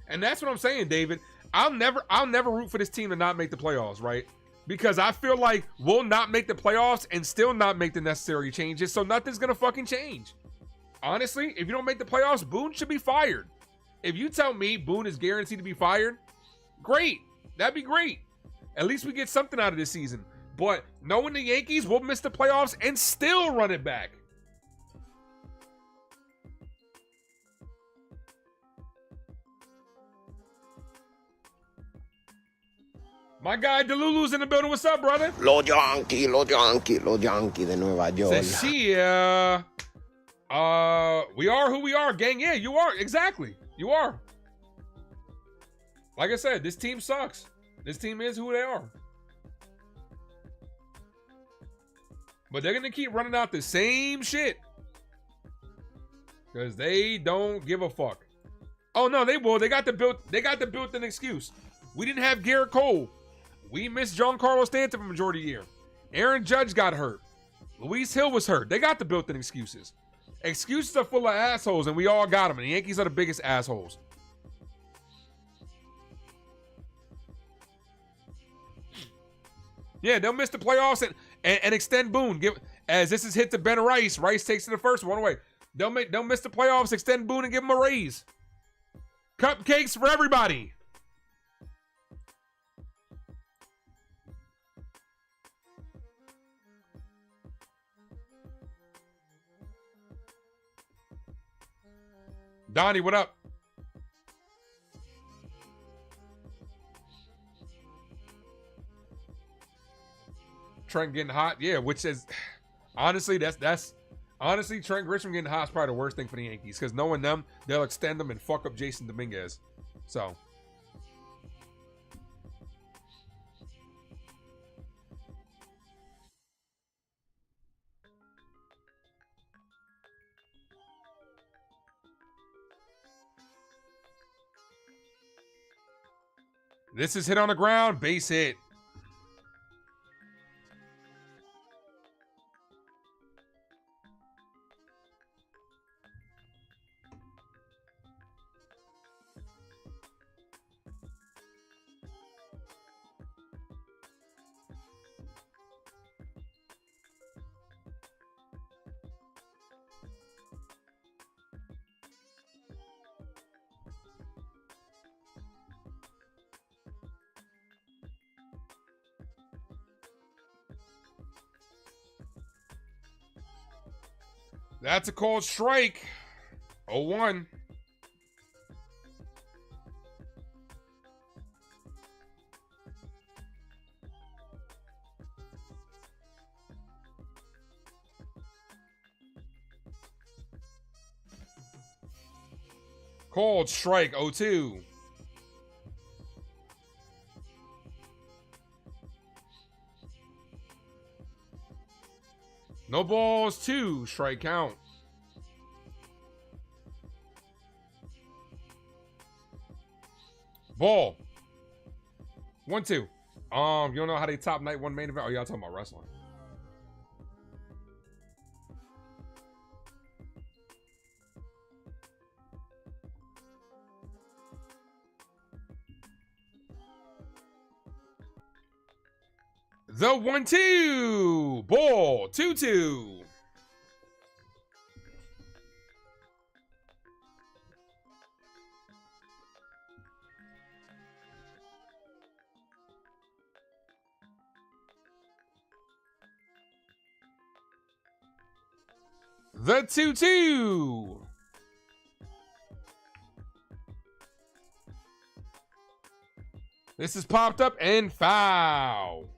And that's what I'm saying, David. I'll never root for this team to not make the playoffs, right? Because I feel like we'll not make the playoffs and still not make the necessary changes, so nothing's gonna fucking change. Honestly, if you don't make the playoffs, Boone should be fired. If you tell me Boone is guaranteed to be fired, great. That'd be great. At least we get something out of this season. But knowing the Yankees, we'll miss the playoffs and still run it back. My guy Delulu's in the building. What's up, brother? Lo Yankee de Nueva York. Says she, we are who we are, gang. Yeah, you are. Exactly. You are. Like I said, this team sucks. This team is who they are. But they're going to keep running out the same shit. Because they don't give a fuck. Oh, no, they will. They got the built-in excuse. We didn't have Garrett Cole. We missed Giancarlo Stanton for the majority of the year. Aaron Judge got hurt. Luis Hill was hurt. They got the built-in excuses. Excuses are full of assholes, and we all got them. And the Yankees are the biggest assholes. Yeah, they'll miss the playoffs and extend Boone. As this is hit to Ben Rice. Rice takes to the first one away. They'll miss the playoffs, extend Boone, and give him a raise. Cupcakes for everybody. Donnie, what up? Trent getting hot, yeah. Which is honestly, that's honestly Trent Grisham getting hot is probably the worst thing for the Yankees because knowing them, they'll extend them and fuck up Jason Dominguez. So. This is hit on the ground, base hit. That's a called strike. 0-1. Called strike 0-2. No balls, 2. Strike count. Ball. 1-2. You don't know how they top night one main event? Oh, y'all talking about wrestling. The 1-2. Ball. 2-2. The 2-2. This is popped up and foul.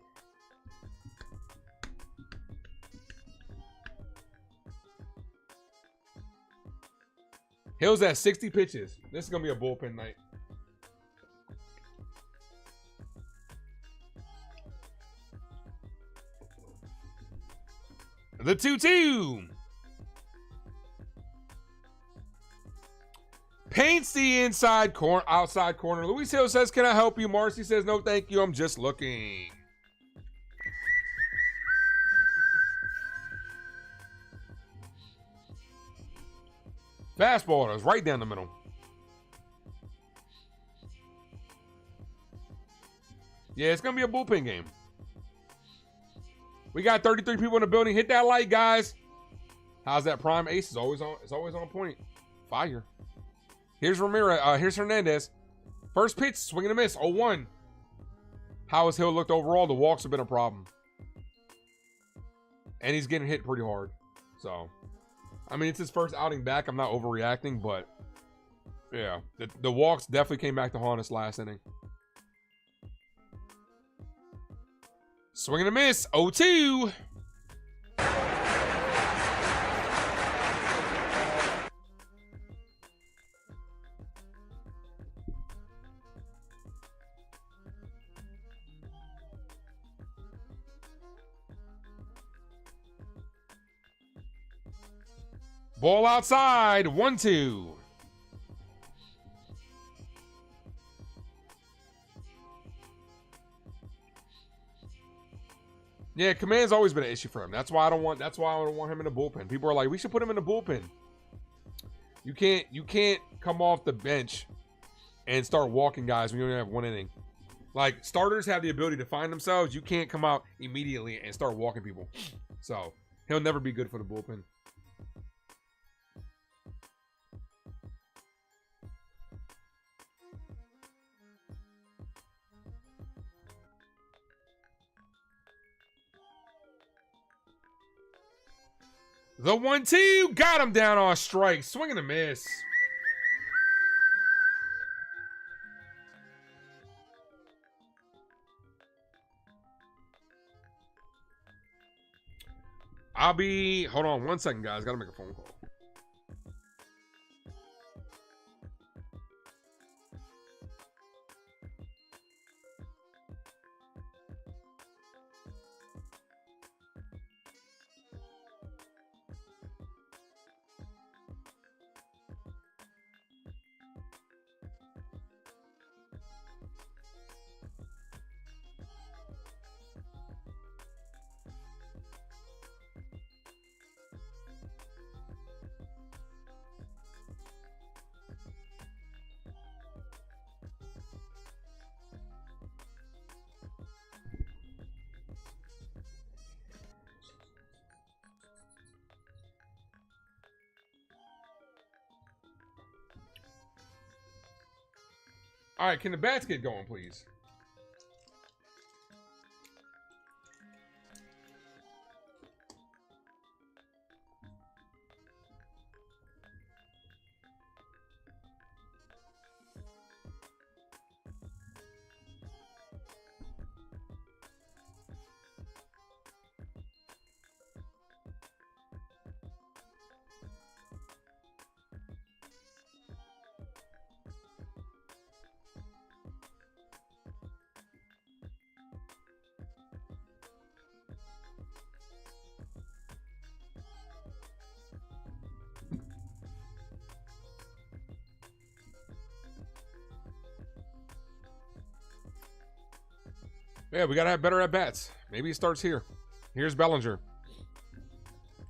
Hill's at 60 pitches. This is going to be a bullpen night. The 2-2. Paints the inside corner, outside corner. Luis Hill says, "Can I help you?" Marcy says, "No, thank you. I'm just looking." Fastball is right down the middle. Yeah, it's going to be a bullpen game. We got 33 people in the building. Hit that like, guys. How's that prime ace? Is always on. It's always on point. Fire. Here's Ramirez. Here's Hernandez. First pitch, swing and a miss. 0-1. How has Hill looked overall? The walks have been a problem. And he's getting hit pretty hard. So, I mean, it's his first outing back. I'm not overreacting, but yeah, the walks definitely came back to haunt us last inning. Swing and a miss. 0-2. Ball outside. 1-2. Yeah, command's always been an issue for him. That's why I don't want him in the bullpen. People are like, we should put him in the bullpen. You can't come off the bench and start walking guys when you only have one inning. Like, starters have the ability to find themselves. You can't come out immediately and start walking people. So he'll never be good for the bullpen. The 1-2 got him down on a strike. Swing and a miss. Hold on 1 second, guys. Gotta make a phone call. All right, can the bats get going, please? Yeah, we gotta have better at bats. Maybe it starts here. Here's Bellinger.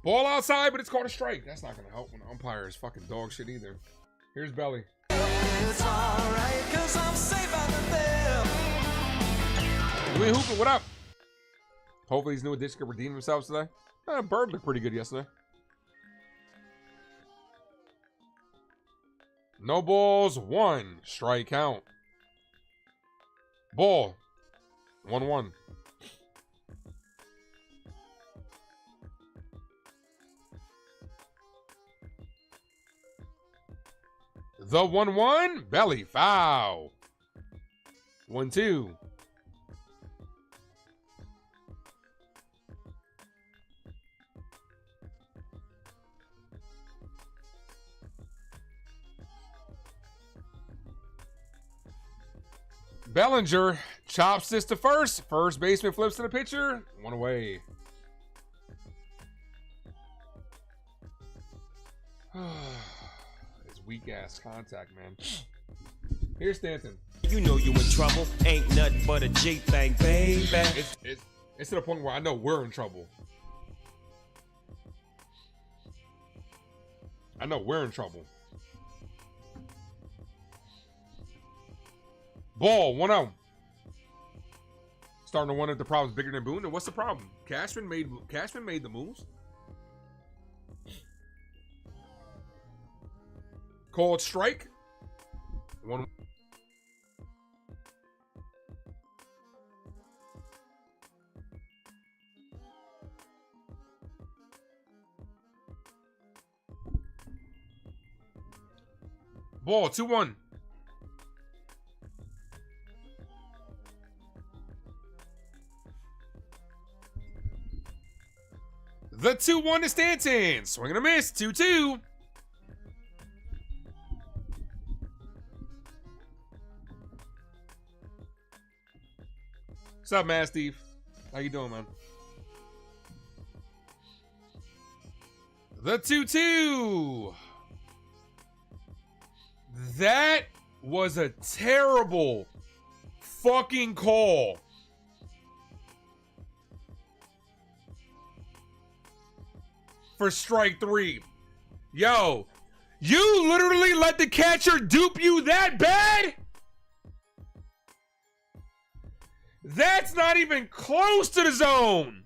Ball outside, but it's called a strike. That's not gonna help when the umpire is fucking dog shit either. Here's Belly. It's all right, 'cause I'm safe out there. Louis Hooper, what up? Hopefully these new additions can redeem themselves today. Bird looked pretty good yesterday. No balls, 1 strike count. Ball. 1-1. The 1-1. Belly foul. 1-2. Bellinger chops this to first. First baseman flips to the pitcher. One away. It's weak ass contact, man. Here's Stanton. You know you in trouble. Ain't nothing but a G thing, baby. It's to the point where I know we're in trouble. I know we're in trouble. Ball, 1-0. Starting to wonder if the problem's bigger than Boone. And what's the problem? Cashman made the moves. Called strike. 1. Ball, 2-1. The 2-1 to Stanton. Swing and a miss. 2-2. What's up, man, Steve? How you doing, man? The 2-2. That was a terrible fucking call. For strike 3. Yo, you literally let the catcher dupe you that bad? That's not even close to the zone.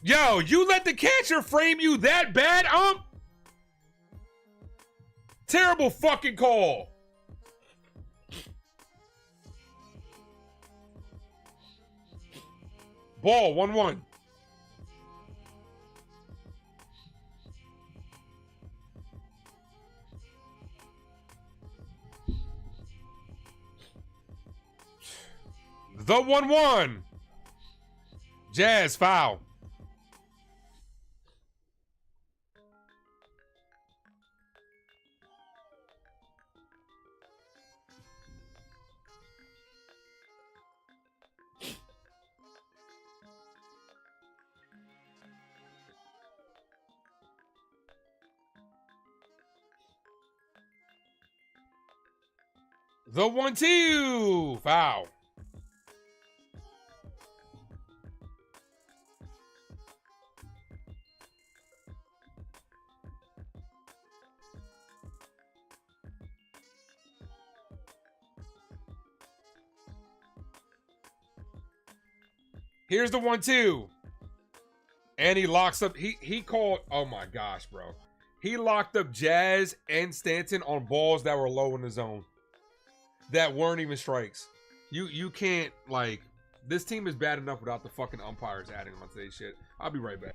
Yo, you let the catcher frame you that bad, Terrible fucking call. Ball, 1-1. The 1-1. Jazz foul. The 1-2. Foul. Here's the 1-2. And he locks up. He called. Oh my gosh, bro. He locked up Jazz and Stanton on balls that were low in the zone. That weren't even strikes. You can't, like, this team is bad enough without the fucking umpires adding on today's shit. I'll be right back.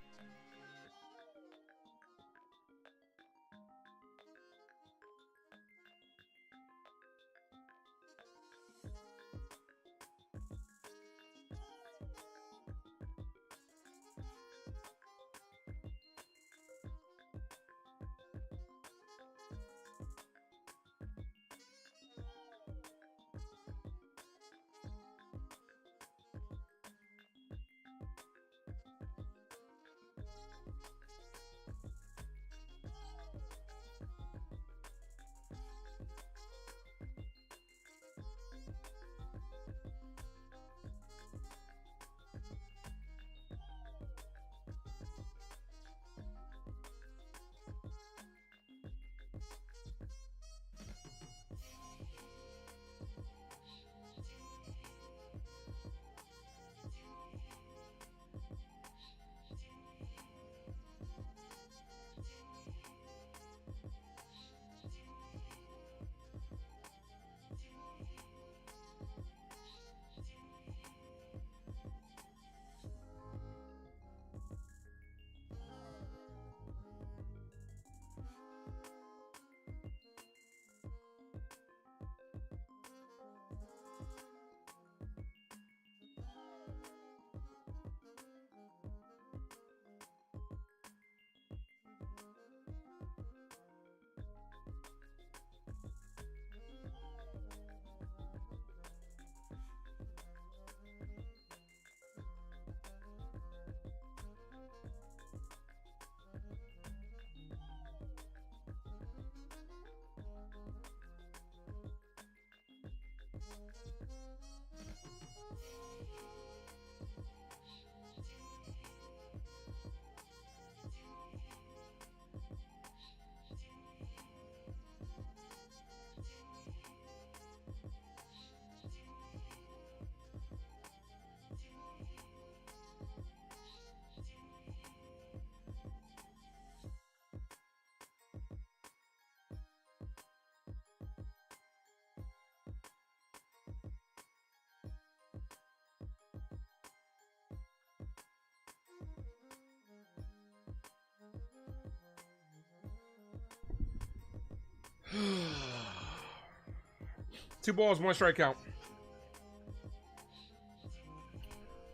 2 balls, 1 strike count.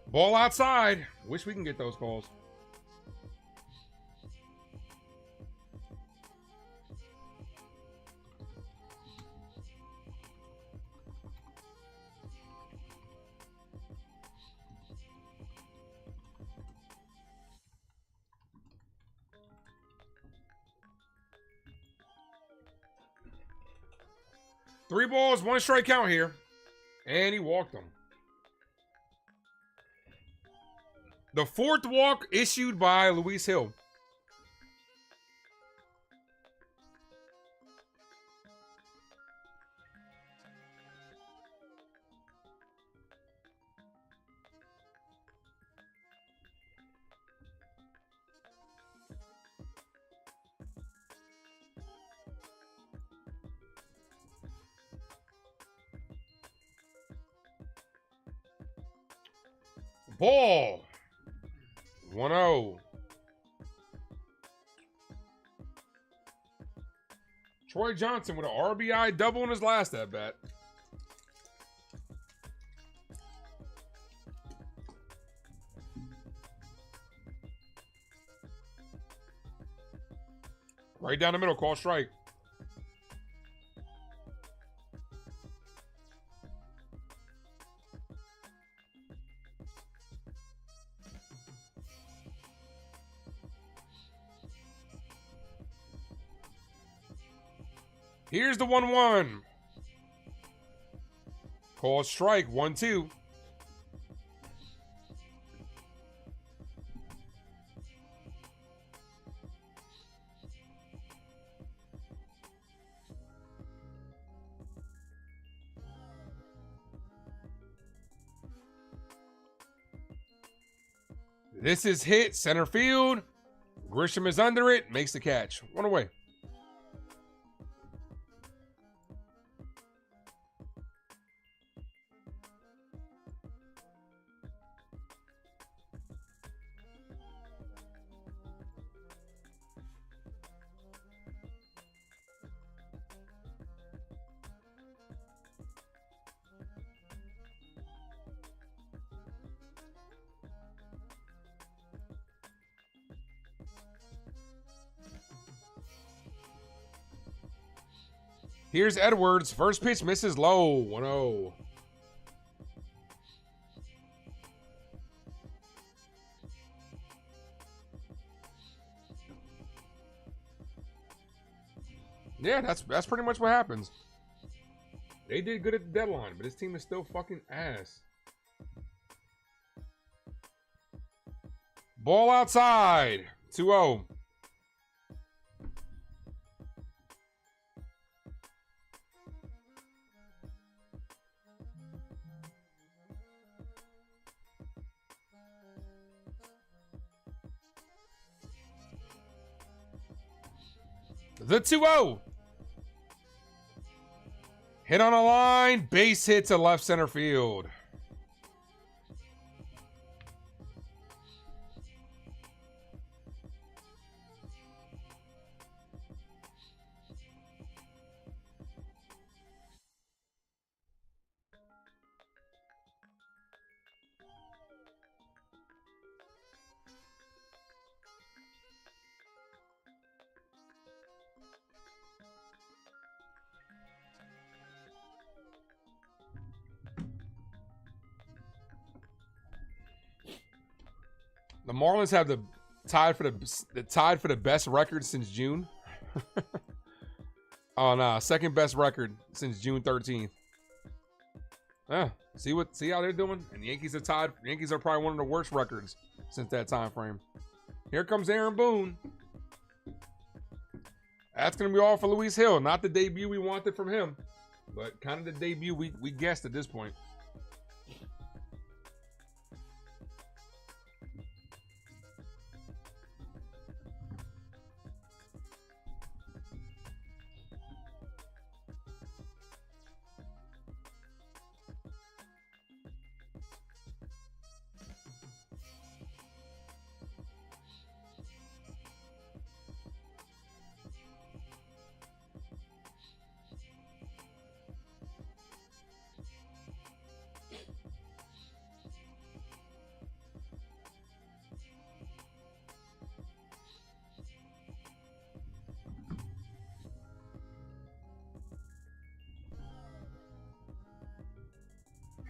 Ball outside. Wish we can get those calls. Three balls, 1 strike count here. And he walked him. The 4th walk issued by Luis Hill. Ball. 1-0. Troy Johnson with an RBI double in his last at bat. Right down the middle, call strike. Here's the 1-1. Call strike, 1-2. This is hit, center field. Grisham is under it, makes the catch. 1 away. Here's Edwards. First pitch misses low. 1-0. Yeah, that's pretty much what happens. They did good at the deadline, but this team is still fucking ass. Ball outside. 2-0. The 2-0. Hit on a line. Base hit to left center field. The Marlins have the tied for the best record since June. Oh no, second best record since June 13th. Yeah, see how they're doing? And the Yankees are tied. The Yankees are probably one of the worst records since that time frame. Here comes Aaron Boone. That's gonna be all for Luis Hill. Not the debut we wanted from him, but kind of the debut we guessed at this point.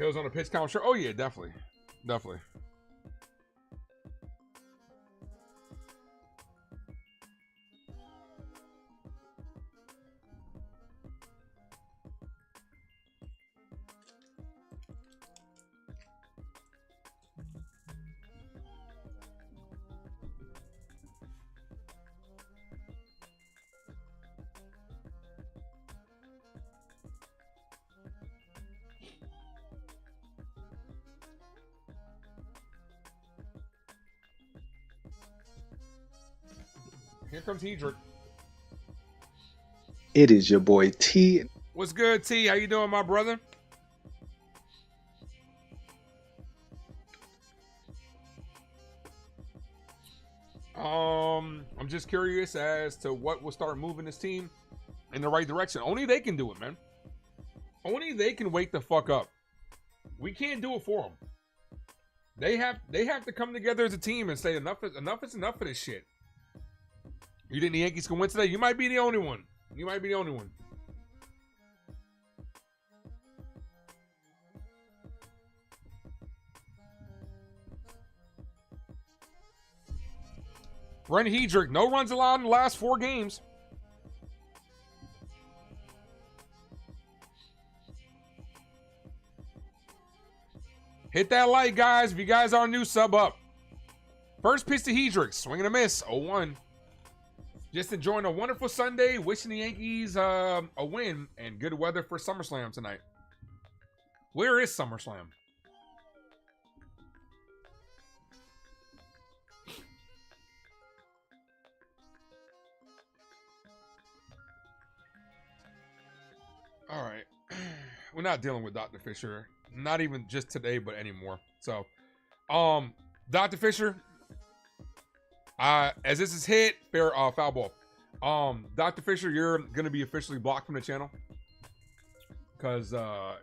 Hills on the pitch count, sure. Oh yeah, definitely. Definitely. Here comes Hedrick. It is your boy T. What's good, T? How you doing, my brother? I'm just curious as to what will start moving this team in the right direction. Only they can do it, man. Only they can wake the fuck up. We can't do it for them. They have to come together as a team and say enough is enough of this shit. You think the Yankees can win today? You might be the only one. You might be the only one. Brent Hedrick, no runs allowed in the last 4 games. Hit that like, guys. If you guys are new, sub up. First pitch to Hedrick. Swing and a miss. 0-1. Just enjoying a wonderful Sunday. Wishing the Yankees a win and good weather for SummerSlam tonight. Where is SummerSlam? All right. We're not dealing with Dr. Fisher. Not even just today, but anymore. So, Dr. Fisher, as this is hit, fair foul ball. Dr. Fisher, you're gonna be officially blocked from the channel because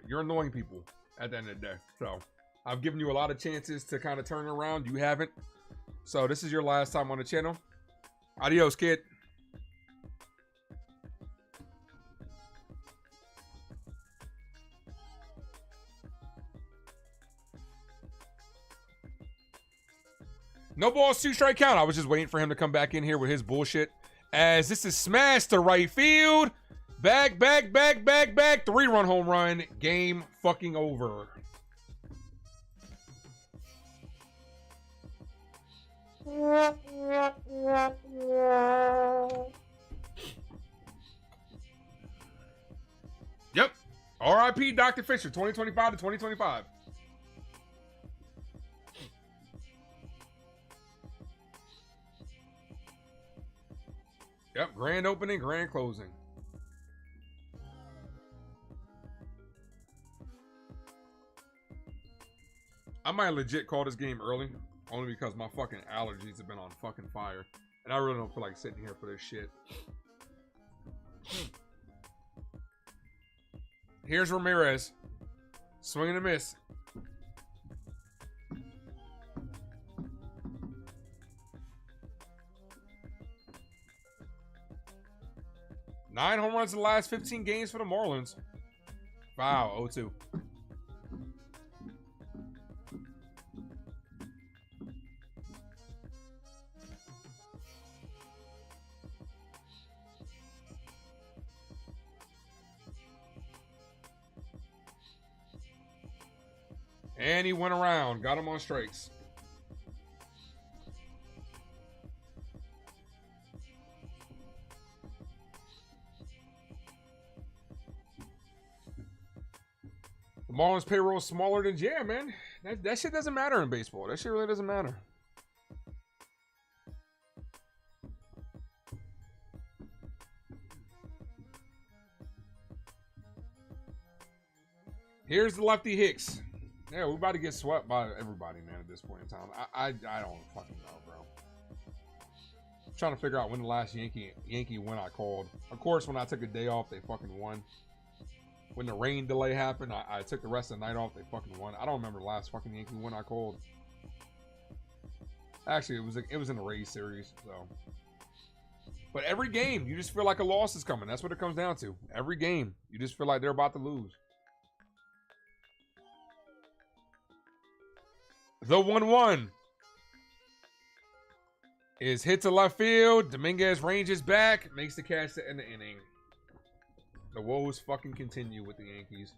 you're annoying people at the end of the day. So, I've given you a lot of chances to kind of turn it around. You haven't. So, this is your last time on the channel. Adios, kid. No balls, 2 strike count. I was just waiting for him to come back in here with his bullshit. As this is smashed to right field. Back. 3-run home run. Game fucking over. Yep. RIP Dr. Fisher, 2025 to 2025. Yep, grand opening, grand closing. I might legit call this game early, only because my fucking allergies have been on fucking fire. And I really don't feel like sitting here for this shit. Here's Ramirez. Swing and a miss. Nine home runs in the last 15 games for the Marlins. Wow, 0-2. And he went around, got him on strikes. The Marlins payroll is smaller than, yeah, man. That shit doesn't matter in baseball. That shit really doesn't matter. Here's the lefty Hicks. Yeah, we're about to get swept by everybody, man, at this point in time. I don't fucking know, bro. I'm trying to figure out when the last Yankee win I called. Of course, when I took a day off, they fucking won. When the rain delay happened, I took the rest of the night off. They fucking won. I don't remember the last fucking Yankee win I called. Actually, it was in the Rays series. So, but every game, you just feel like a loss is coming. That's what it comes down to. Every game, you just feel like they're about to lose. The 1-1 is hit to left field. Dominguez ranges back, makes the catch to end the inning. The woes fucking continue with the Yankees.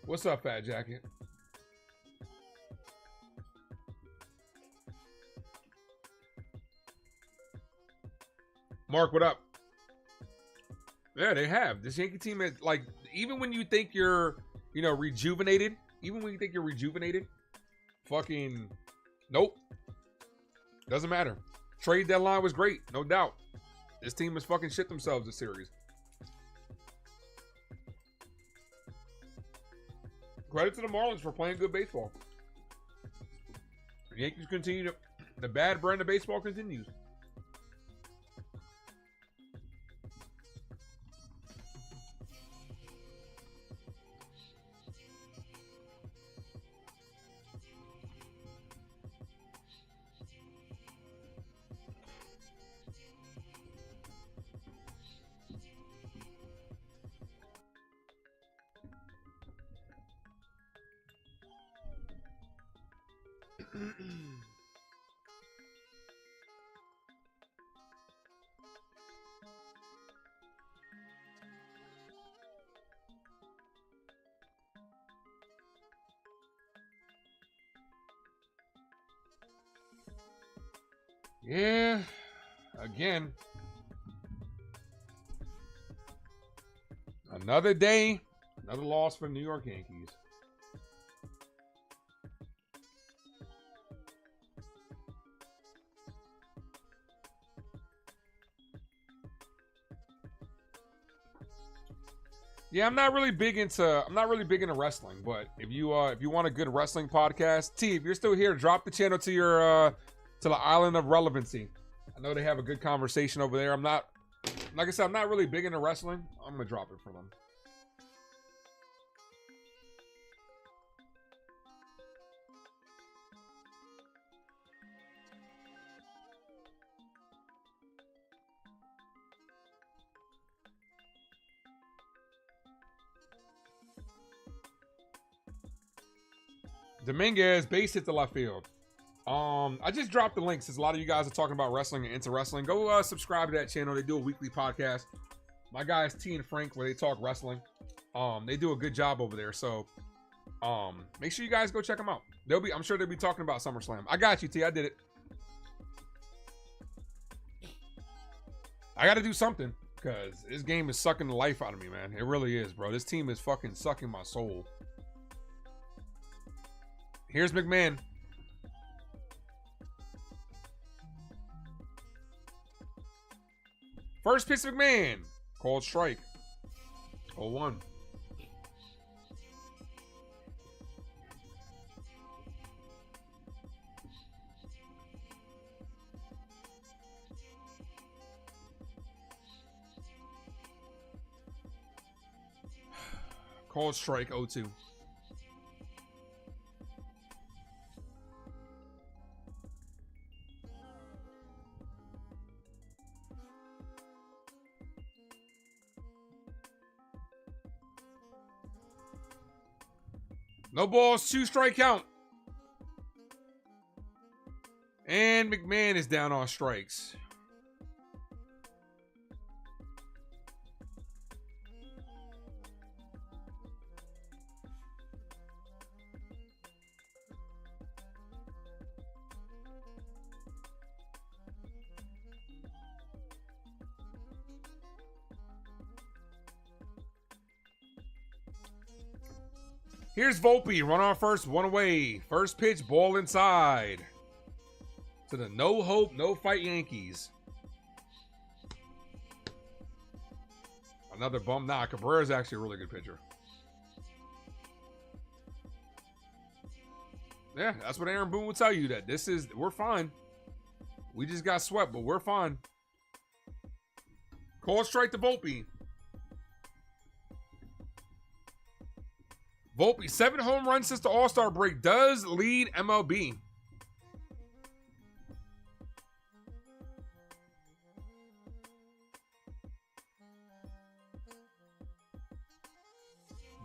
What's up, Fat Jacket? Mark, what up? Yeah, they have. This Yankee team is like, even when you think you're, rejuvenated, fucking, nope. Doesn't matter. Trade deadline was great, no doubt. This team has fucking shit themselves this series. Credit to the Marlins for playing good baseball. The Yankees continue to, the bad brand of baseball continues. Yeah, again, another day, another loss for the New York Yankees. Yeah, I'm not really big into wrestling, but if you want a good wrestling podcast, T, if you're still here, drop the channel to your to the Island of Relevancy. I know they have a good conversation over there. I'm not, like I said, I'm not really big into wrestling. I'm gonna drop it for them. Dominguez base hit to left field. I just dropped the link since a lot of you guys are talking about wrestling and into wrestling. Go subscribe to that channel. They do a weekly podcast. My guys T and Frank, where they talk wrestling. They do a good job over there. So make sure you guys go check them out. I'm sure they'll be talking about SummerSlam. I got you, T. I did it. I got to do something because this game is sucking the life out of me, man. It really is, bro. This team is fucking sucking my soul. Here's McMahon. First pitch, McMahon. Called strike. 0-1. Called strike, 0-2. No balls, 2 strike count. And McMahon is down on strikes. Here's Volpe, run on first, 1 away. First pitch, ball inside. To the no hope, no fight Yankees. Another bum. Nah, Cabrera's actually a really good pitcher. Yeah, that's what Aaron Boone will tell you, that we're fine. We just got swept, but we're fine. Call strike to Volpe. Volpe, 7 home runs since the All-Star break. Does lead MLB.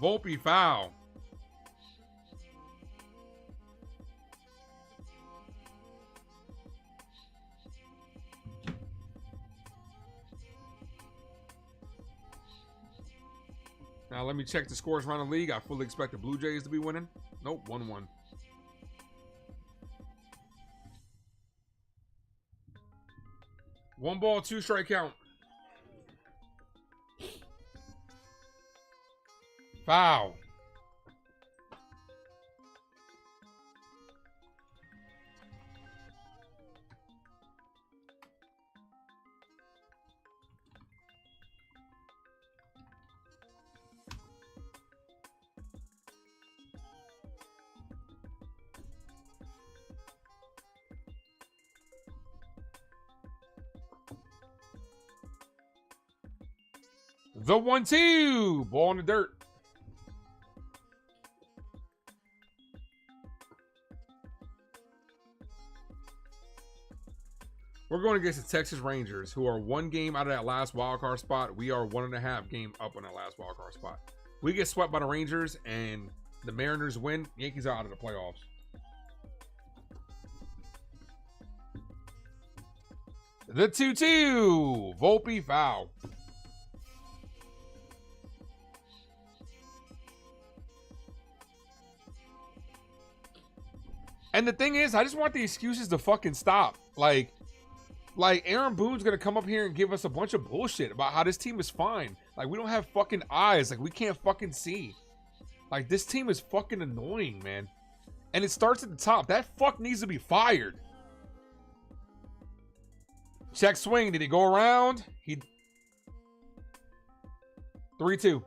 Volpe foul. Now let me check the scores around the league. I fully expect the Blue Jays to be winning. Nope, 1-1. One ball, 2 strike count. Foul. The 1-2. Ball in the dirt. We're going against the Texas Rangers, who are 1 game out of that last wild card spot. We are 1.5 game up on that last wild card spot. We get swept by the Rangers and the Mariners win. Yankees are out of the playoffs. The 2-2. Volpe foul. And the thing is, I just want the excuses to fucking stop. Like Aaron Boone's gonna come up here and give us a bunch of bullshit about how this team is fine. Like, we don't have fucking eyes. Like, we can't fucking see. Like, this team is fucking annoying, man. And it starts at the top. That fuck needs to be fired. Check swing. Did he go around? 3-2.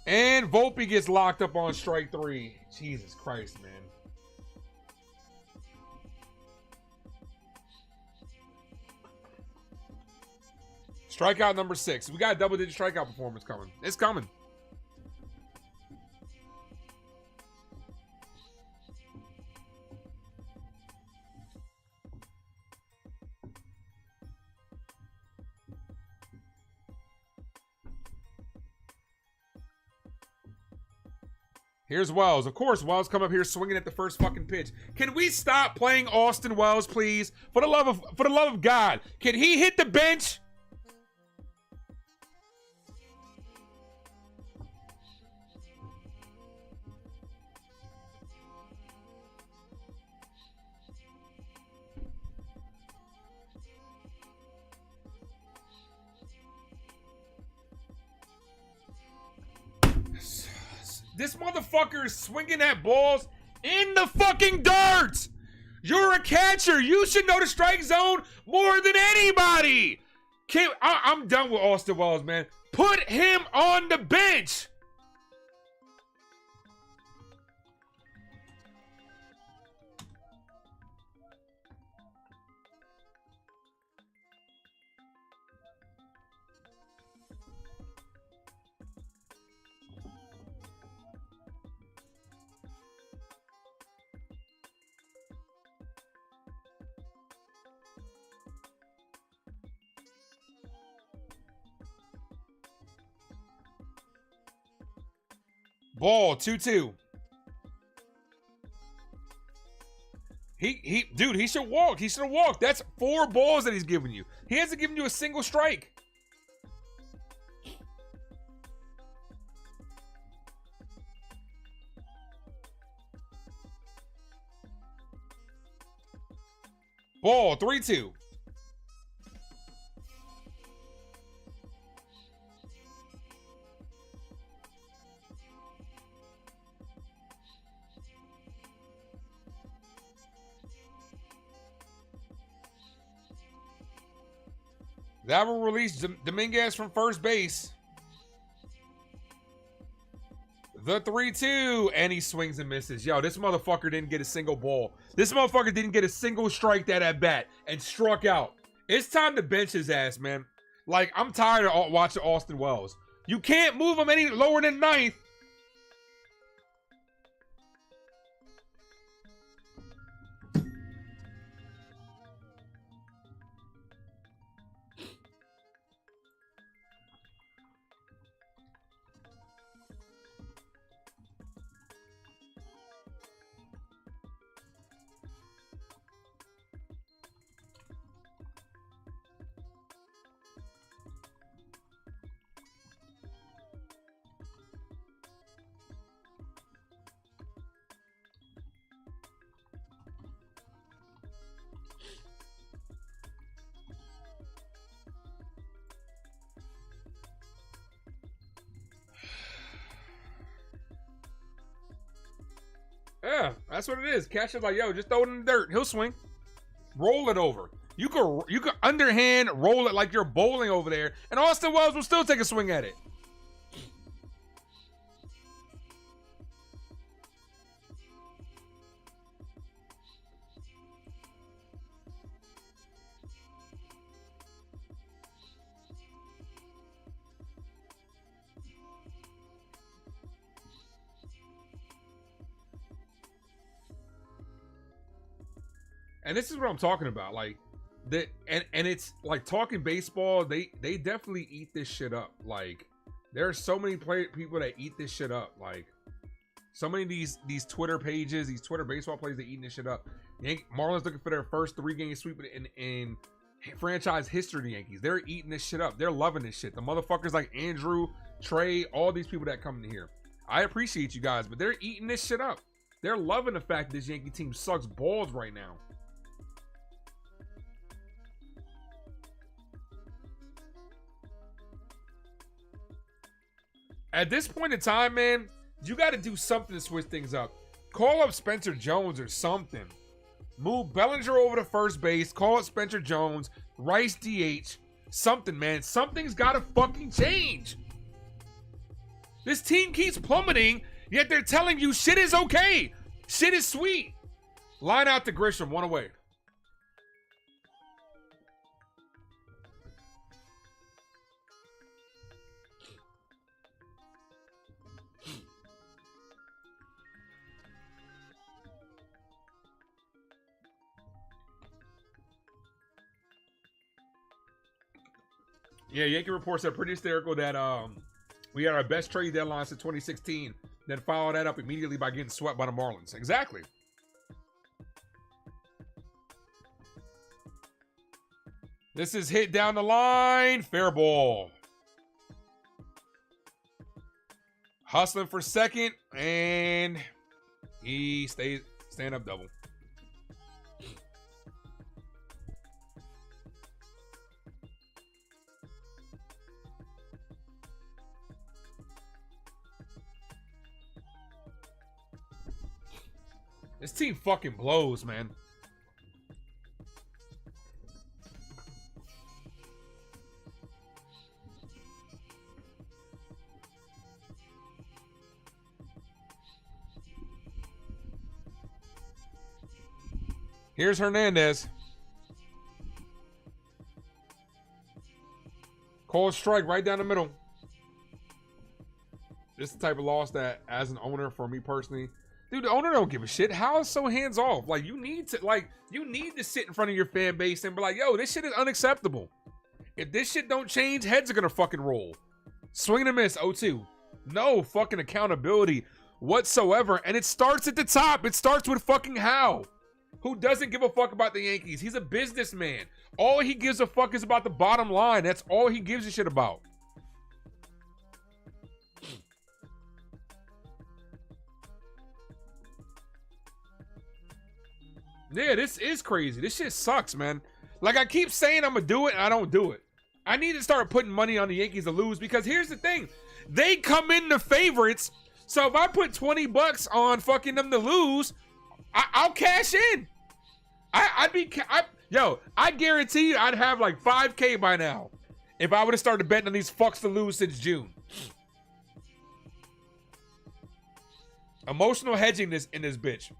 And Volpe gets locked up on strike 3. Jesus Christ, man. Strikeout number 6. We got a double-digit strikeout performance coming. It's coming. Here's Wells. Of course, Wells come up here swinging at the first fucking pitch. Can we stop playing Austin Wells, please? For the love of God, can he hit the bench? This motherfucker is swinging at balls in the fucking dirt. You're a catcher. You should know the strike zone more than anybody. I'm done with Austin Wells, man. Put him on the bench. Ball, 2-2. Dude, he should walk. He should have walked. That's 4 balls that he's giving you. He hasn't given you a single strike. Ball, 3-2. That will release Dominguez from first base. The 3-2, and he swings and misses. Yo, this motherfucker didn't get a single ball. This motherfucker didn't get a single strike that at bat and struck out. It's time to bench his ass, man. Like, I'm tired of watching Austin Wells. You can't move him any lower than ninth. Yeah, that's what it is. Catcher's like, yo, just throw it in the dirt. He'll swing. Roll it over. You could underhand roll it like you're bowling over there, and Austin Wells will still take a swing at it. And this is what I'm talking about. Like, and it's like talking baseball. They definitely eat this shit up. Like, there are so many people that eat this shit up. Like, so many of these Twitter pages, these Twitter baseball players, they eating this shit up. Marlins looking for their first 3-game sweep in franchise history. The Yankees, they're eating this shit up. They're loving this shit. The motherfuckers like Andrew, Trey, all these people that come in here. I appreciate you guys, but they're eating this shit up. They're loving the fact that this Yankee team sucks balls right now. At this point in time, man, you got to do something to switch things up. Call up Spencer Jones or something. Move Bellinger over to first base. Call up Spencer Jones. Rice DH. Something, man. Something's got to fucking change. This team keeps plummeting, yet they're telling you shit is okay. Shit is sweet. Line out to Grisham. One away. Yeah, Yankee reports are pretty hysterical that we had our best trade deadline since 2016, then followed that up immediately by getting swept by the Marlins. Exactly. This is hit down the line. Fair ball. Hustling for second, and he stays stand up double. This team fucking blows, man. Here's Hernandez. Cold strike right down the middle. This is the type of loss that, as an owner, for me personally, dude, the owner don't give a shit. How is so hands off? Like, you need to sit in front of your fan base and be like, yo, this shit is unacceptable. If this shit don't change, heads are gonna fucking roll. Swing and a miss, 0-2. No fucking accountability whatsoever. And it starts at the top. It starts with fucking Howe, who doesn't give a fuck about the Yankees. He's a businessman. All he gives a fuck is about the bottom line. That's all he gives a shit about. Yeah, this is crazy. This shit sucks, man. Like, I keep saying I'm going to do it, and I don't do it. I need to start putting money on the Yankees to lose, because here's the thing. They come in the favorites, so if I put $20 on fucking them to lose, I'll cash in. I guarantee you I'd have like 5K by now if I would have started betting on these fucks to lose since June. Emotional hedging this in this bitch.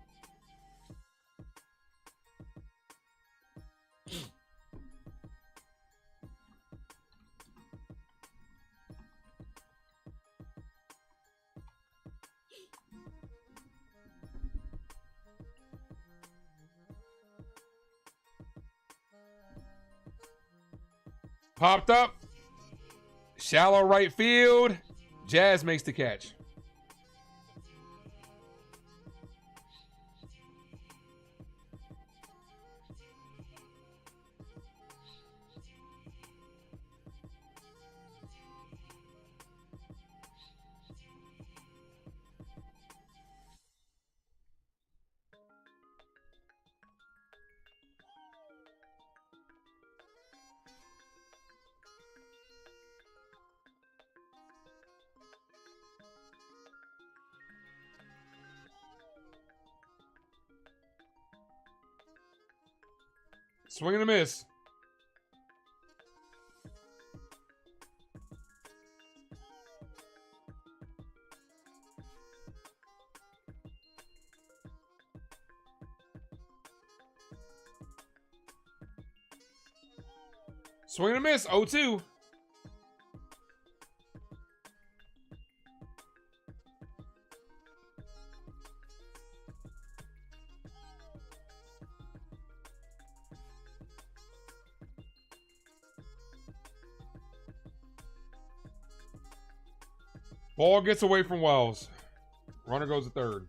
Popped up. Shallow right field. Jazz makes the catch. Swing and a miss. Swing and a miss. 0-2. Ball gets away from Wells. Runner goes to third.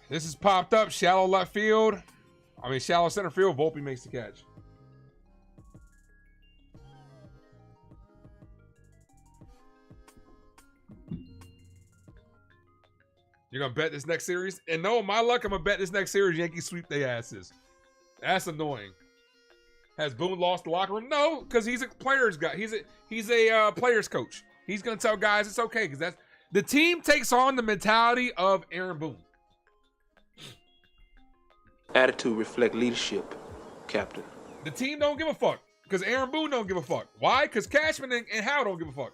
This is popped up. Shallow left field. Shallow center field. Volpe makes the catch. You're going to bet this next series? And no, my luck, I'm going to bet this next series Yankees sweep their asses. That's annoying. Has Boone lost the locker room? No, because he's a player's guy. He's a player's coach. He's going to tell guys it's okay because that's the team takes on the mentality of Aaron Boone. Attitude reflect leadership, Captain. The team don't give a fuck because Aaron Boone don't give a fuck. Why? Because Cashman and Howe don't give a fuck.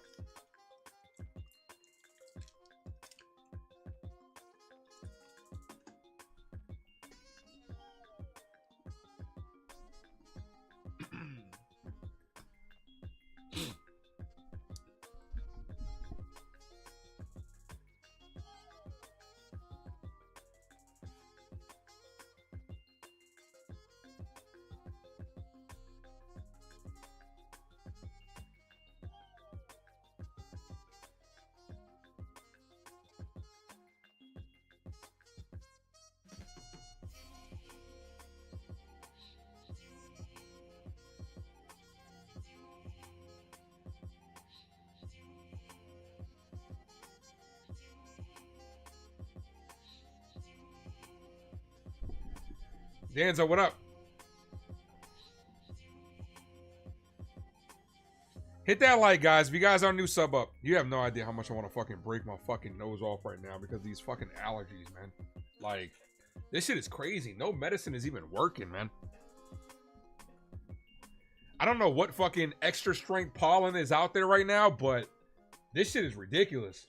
Danzo, what up? Hit that like, guys. If you guys are new, sub up. You have no idea how much I want to fucking break my fucking nose off right now because of these fucking allergies, man. Like, this shit is crazy. No medicine is even working, man. I don't know what fucking extra strength pollen is out there right now, but this shit is ridiculous.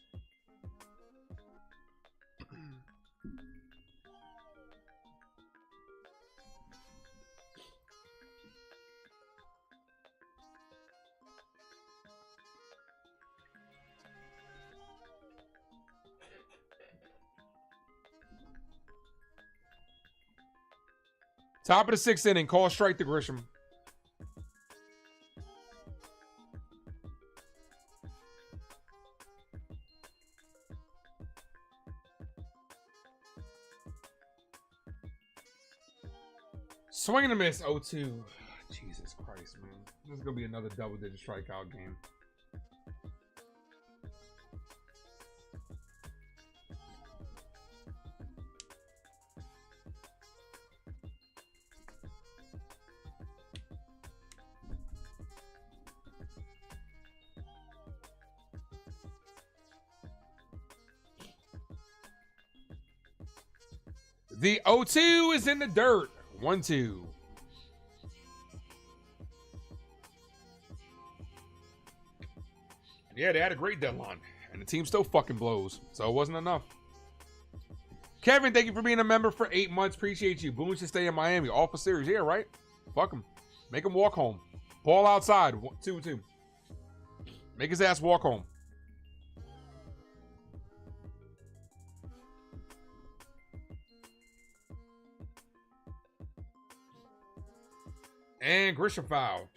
Top of the sixth inning. Call strike to Grisham. Swing and a miss. 0-2. Jesus Christ, man. This is going to be another double-digit strikeout game. The 0-2 is in the dirt. 1-2. Yeah, they had a great deadline. And the team still fucking blows. So it wasn't enough. Kevin, thank you for being a member for 8 months. Appreciate you. Boone should stay in Miami. All for series. Yeah, right? Fuck him. Make him walk home. Ball outside. 2-2. Make his ass walk home. And Grisham foul.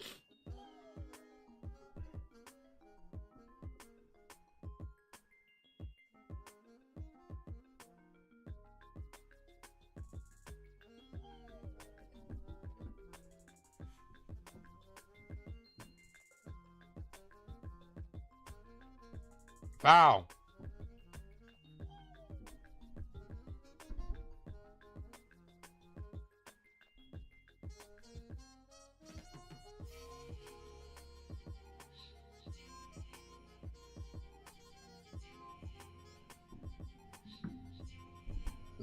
Foul.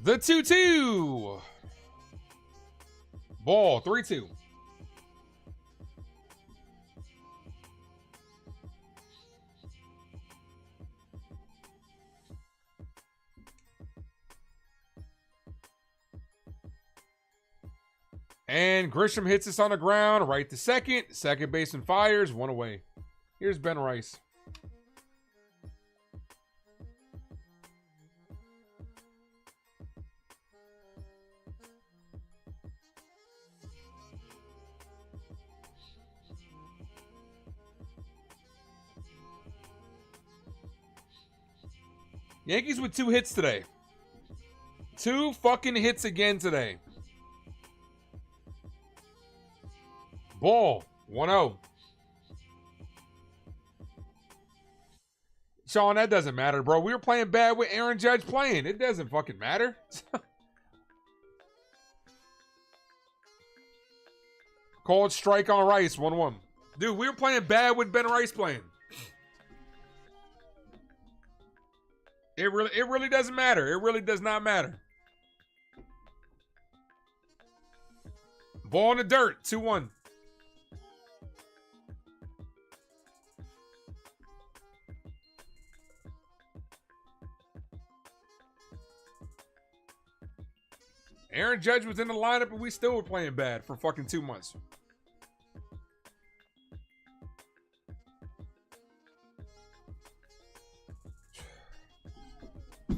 The 2-2. Ball, 3-2. And Grisham hits us on the ground, right to second. Second baseman fires, one away. Here's Ben Rice. Yankees with 2 hits today. 2 fucking hits again today. Ball, 1-0. Sean, that doesn't matter, bro. We were playing bad with Aaron Judge playing. It doesn't fucking matter. Called strike on Rice, 1-1. Dude, we were playing bad with Ben Rice playing. It really doesn't matter. It really does not matter. Ball in the dirt, 2-1. Aaron Judge was in the lineup and we still were playing bad for fucking 2 months.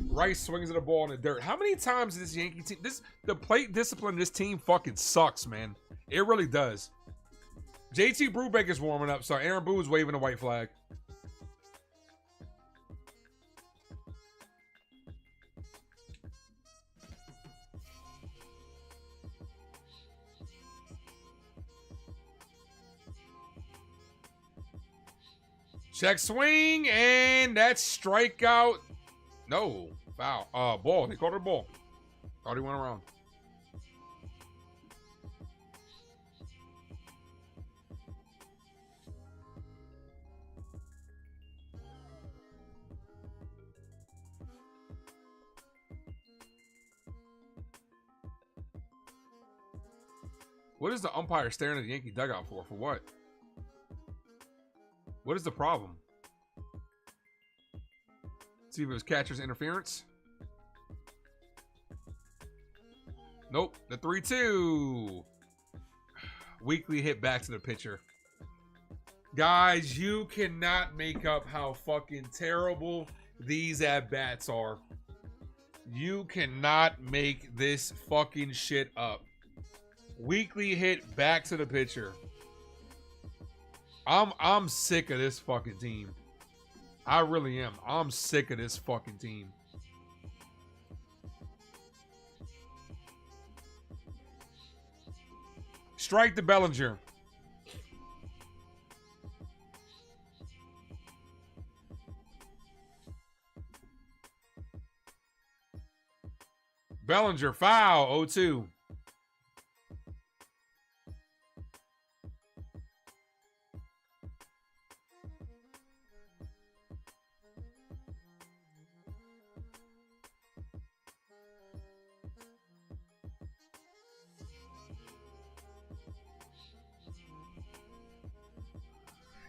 Rice swings at the ball in the dirt. How many times this Yankee team, the plate discipline of this team fucking sucks, man. It really does. JT Brubaker's warming up, so Aaron Boone's waving a white flag. Check swing, and that's strikeout. No, foul. Ball. They called it a ball. Thought he went around. What is the umpire staring at the Yankee dugout for? For what? What is the problem? See if it was catcher's interference. Nope. The 3-2. Weekly hit back to the pitcher. Guys, you cannot make up how fucking terrible these at-bats are. You cannot make this fucking shit up. Weekly hit back to the pitcher. I'm sick of this fucking team. I really am. I'm sick of this fucking team. Strike to Bellinger. Bellinger foul, 0-2.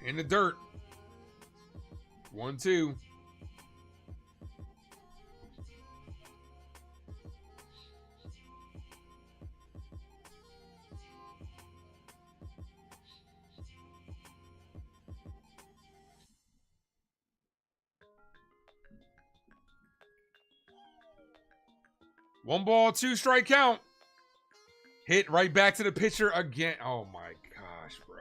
In the dirt. 1-2. One ball, 2 strike count. Hit right back to the pitcher again. Oh my gosh, bro.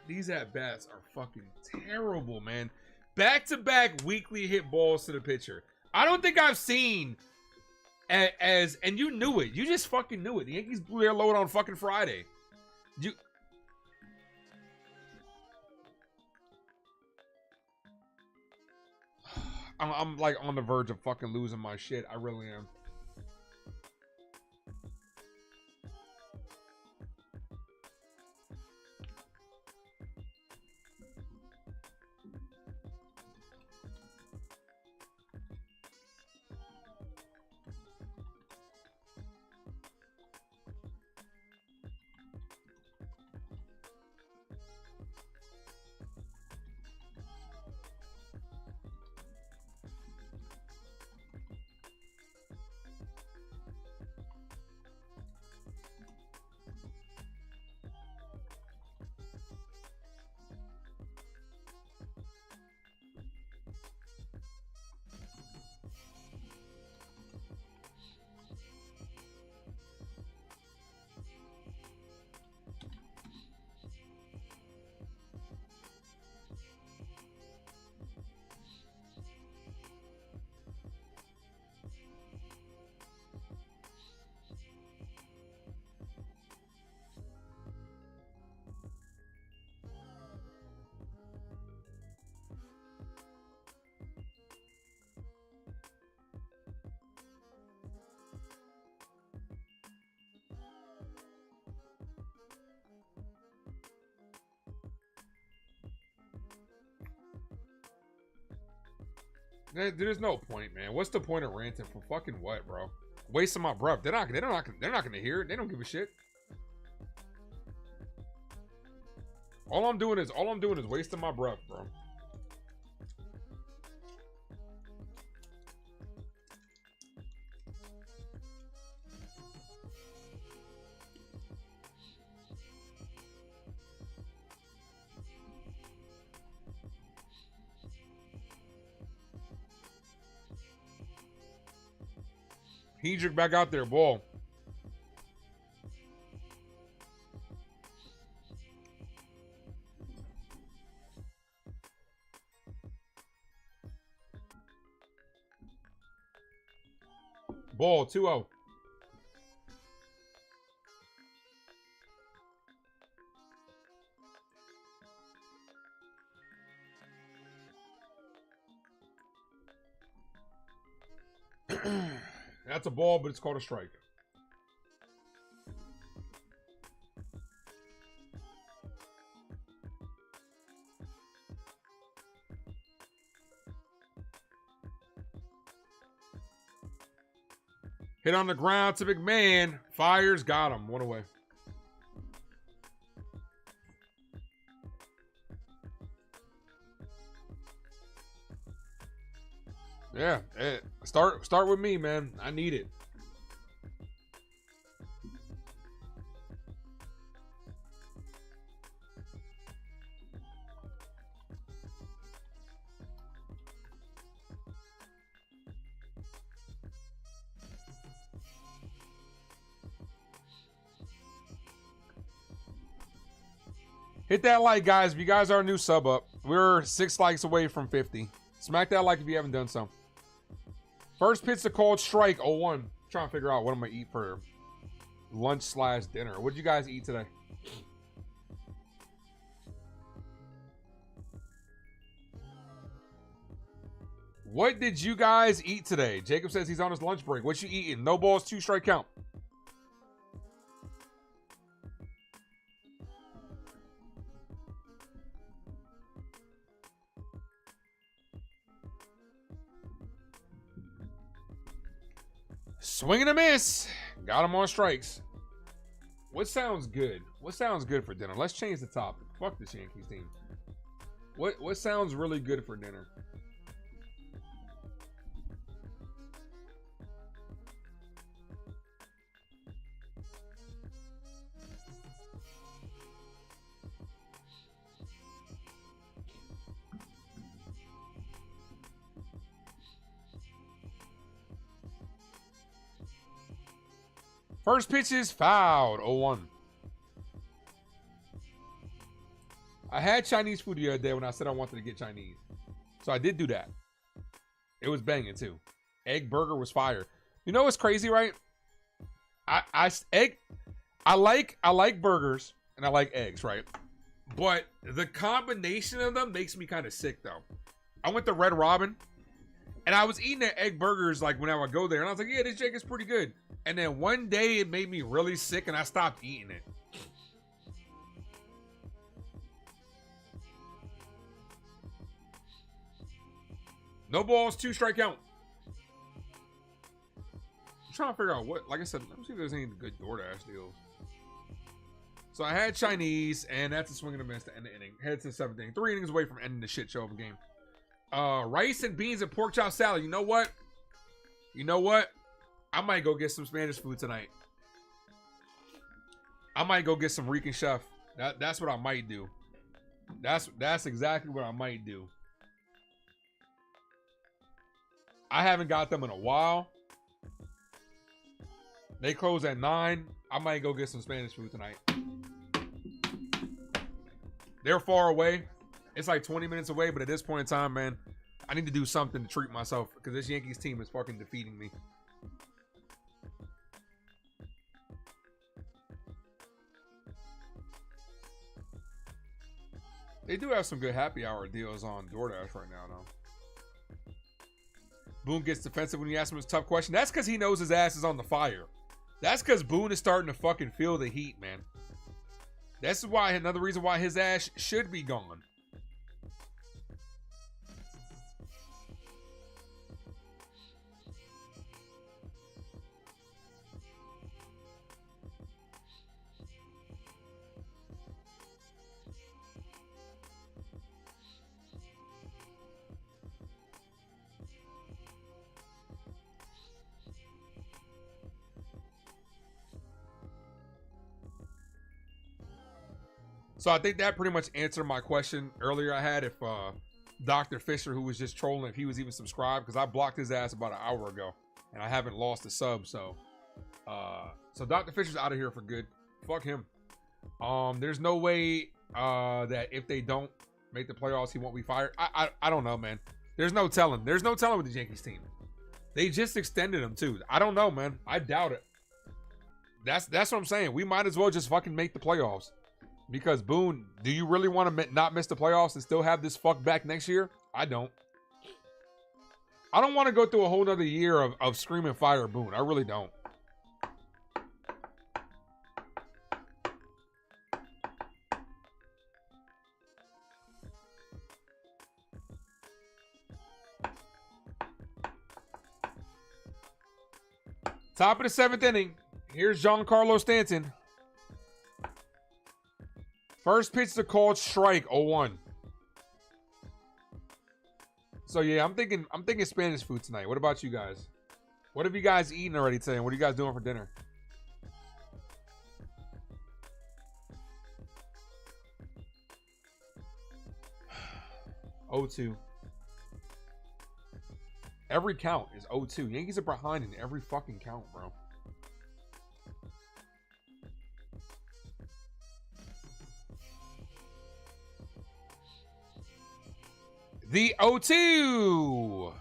These at-bats are fucking terrible, man. Back-to-back weekly hit balls to the pitcher. I don't think I've seen and you knew it. You just fucking knew it. The Yankees blew their load on fucking Friday. I'm like on the verge of fucking losing my shit. I really am. There's no point, man. What's the point of ranting for fucking what, bro? Wasting my breath. They're not gonna hear it. They don't give a shit. All I'm doing is wasting my breath, bro. Hedrick back out there, ball. Ball, 2-0. That's a ball, but it's called a strike. Hit on the ground to McMahon. Fires, got him. 1 away. Yeah, start with me, man. I need it. Hit that like, guys. If you guys are a new sub up, we're 6 likes away from 50. Smack that like if you haven't done so. First pitch to called strike, 0-1. Trying to figure out what I'm going to eat for lunch/dinner. What did you guys eat today? What did you guys eat today? Jacob says he's on his lunch break. What you eating? No balls, 2 strike count. Swing and a miss. Got him on strikes. What sounds good? What sounds good for dinner? Let's change the topic. Fuck this Yankees team. What sounds really good for dinner? First pitch is fouled. 0-1. I had Chinese food the other day when I said I wanted to get Chinese. So I did do that. It was banging too. Egg burger was fire. You know what's crazy, right? I like burgers and I like eggs, right? But the combination of them makes me kind of sick though. I went to Red Robin and I was eating their egg burgers like when I would go there and I was like, yeah, this chicken is pretty good. And then one day it made me really sick and I stopped eating it. No balls, 2 strike count. I'm trying to figure out what, like I said, let me see if there's any good DoorDash deals. So I had Chinese, and that's a swing and a miss to end the inning. Head to the 7th inning. 3 innings away from ending the shit show of a game. Rice and beans and pork chop salad. You know what? You know what? I might go get some Spanish food tonight. I might go get some Rican Chef. That's what I might do. That's exactly what I might do. I haven't got them in a while. They close at 9. I might go get some Spanish food tonight. They're far away. It's like 20 minutes away, but at this point in time, man, I need to do something to treat myself because this Yankees team is fucking defeating me. They do have some good happy hour deals on DoorDash right now, though. Boone gets defensive when you ask him this tough question. That's because he knows his ass is on the fire. That's because Boone is starting to fucking feel the heat, man. That's why, another reason why his ass should be gone. So I think that pretty much answered my question earlier I had if Dr. Fisher, who was just trolling, if he was even subscribed, because I blocked his ass about an hour ago and I haven't lost a sub. So Dr. Fisher's out of here for good. Fuck him. There's no way that if they don't make the playoffs, he won't be fired. I don't know, man. There's no telling. There's no telling with the Yankees team. They just extended him too. I don't know, man. I doubt it. That's what I'm saying. We might as well just fucking make the playoffs. Because Boone, do you really want to not miss the playoffs and still have this fuck back next year? I don't. I don't want to go through a whole nother year of screaming fire Boone. I really don't. Top of the 7th inning. Here's Giancarlo Stanton. First pitch is a called strike, 0-1. So yeah, I'm thinking Spanish food tonight. What about you guys? What have you guys eaten already today? And what are you guys doing for dinner? O2. Every count is 0-2. Yankees are behind in every fucking count, bro. The 0-2.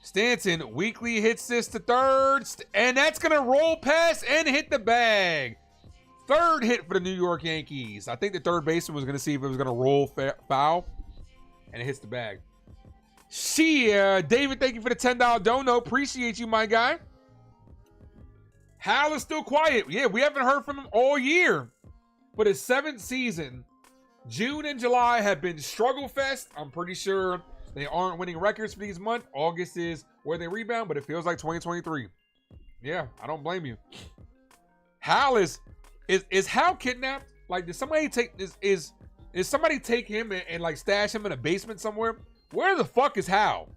Stanton weakly hits this to third, and that's going to roll past and hit the bag. Third hit for the New York Yankees. I think the third baseman was going to see if it was going to roll foul, and it hits the bag. Chyeaaa, David, thank you for the $10 dono. Appreciate you, my guy. Hal is still quiet. Yeah, we haven't heard from him all year. But his 7th season, June and July have been struggle fest. I'm pretty sure they aren't winning records for these months. August is where they rebound, but it feels like 2023. Yeah, I don't blame you. Hal is Hal kidnapped? Like, did somebody take is somebody take him and like stash him in a basement somewhere? Where the fuck is Hal?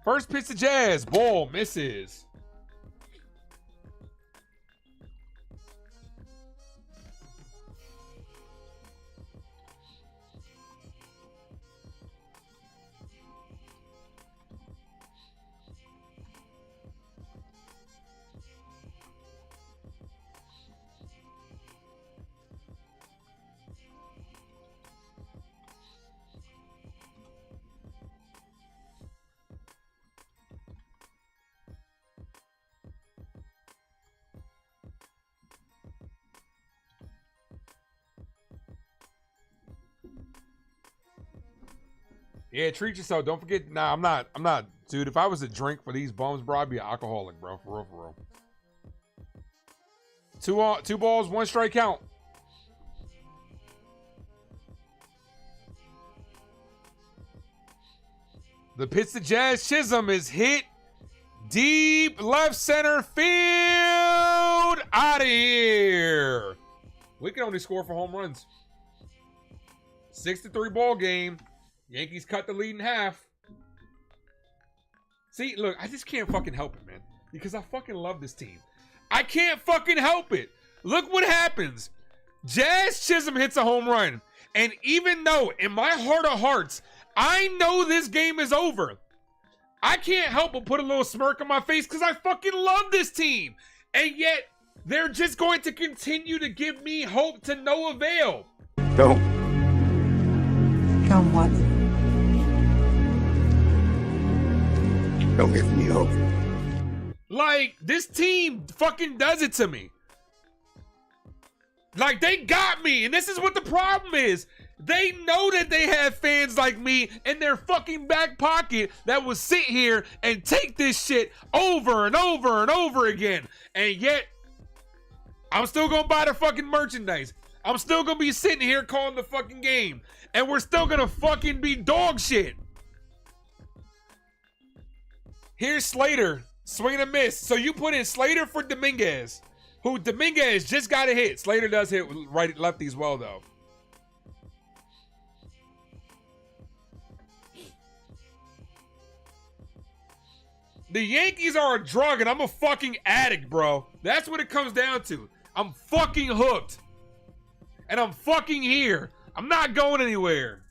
First pitch to Jazz. Ball misses. Yeah, treat yourself. Don't forget. Nah, I'm not. Dude, if I was to drink for these bums, bro, I'd be an alcoholic, bro. For real. Two balls, one strike count. The pitch to Jazz Chisholm is hit deep left center field. Out of here. We can only score for home runs. 6-3 ball game. Yankees cut the lead in half. See, look, I just can't fucking help it, man. Because I fucking love this team. I can't fucking help it. Look what happens. Jazz Chisholm hits a home run. And even though in my heart of hearts, I know this game is over, I can't help but put a little smirk on my face because I fucking love this team. And yet, they're just going to continue to give me hope to no avail. Don't what? Don't give me hope. Like, this team fucking does it to me. Like, they got me. And this is what the problem is. They know that they have fans like me in their fucking back pocket that will sit here and take this shit over and over and over again. And yet, I'm still gonna buy the fucking merchandise. I'm still gonna be sitting here calling the fucking game. And we're still gonna fucking be dog shit. Here's Slater. Swing and a miss. So you put in Slater for Dominguez. Who Dominguez just got a hit. Slater does hit right lefties well though. The Yankees are a drug and I'm a fucking addict, bro. That's what it comes down to. I'm fucking hooked. And I'm fucking here. I'm not going anywhere.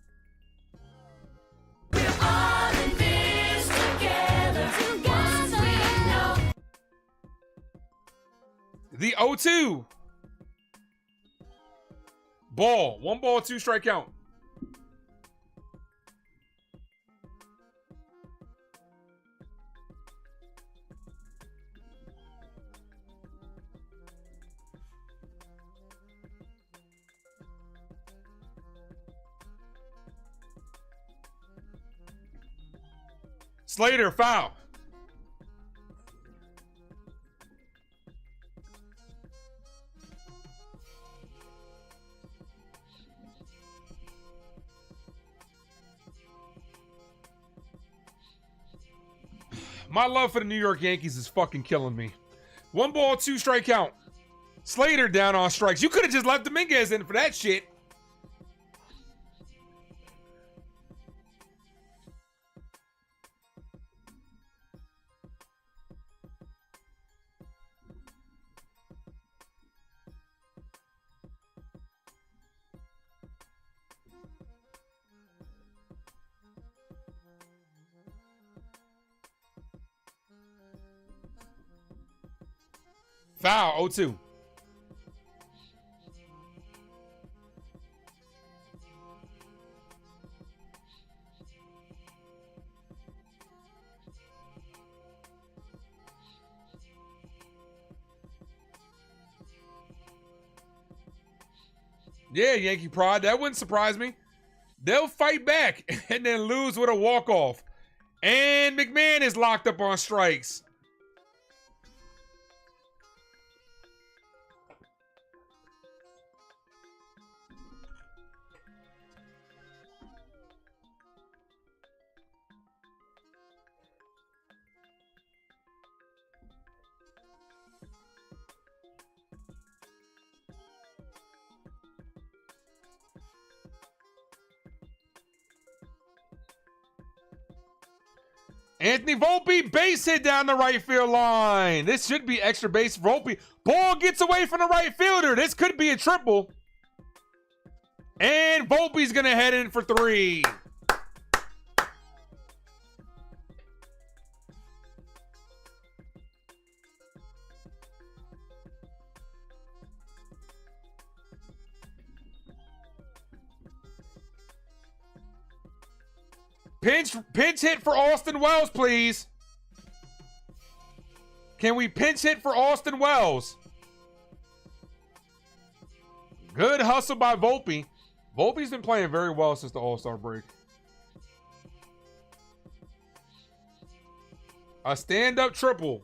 We're all in this together. Once we know. The 0-2. Ball. 1 ball, 2 strike count. Slater, foul. My love for the New York Yankees is fucking killing me. 1 ball, 2 strike count. Slater down on strikes. You could have just left Dominguez in for that shit. Foul, 0-2. Yeah, Yankee pride. That wouldn't surprise me. They'll fight back and then lose with a walk-off. And McMahon is locked up on strikes. Anthony Volpe, base hit down the right field line. This should be extra base. Volpe, ball gets away from the right fielder. This could be a triple. And Volpe's going to head in for 3. Pinch hit for Austin Wells, please. Can we pinch hit for Austin Wells? Good hustle by Volpe. Volpe's been playing very well since the All-Star break. A stand-up triple.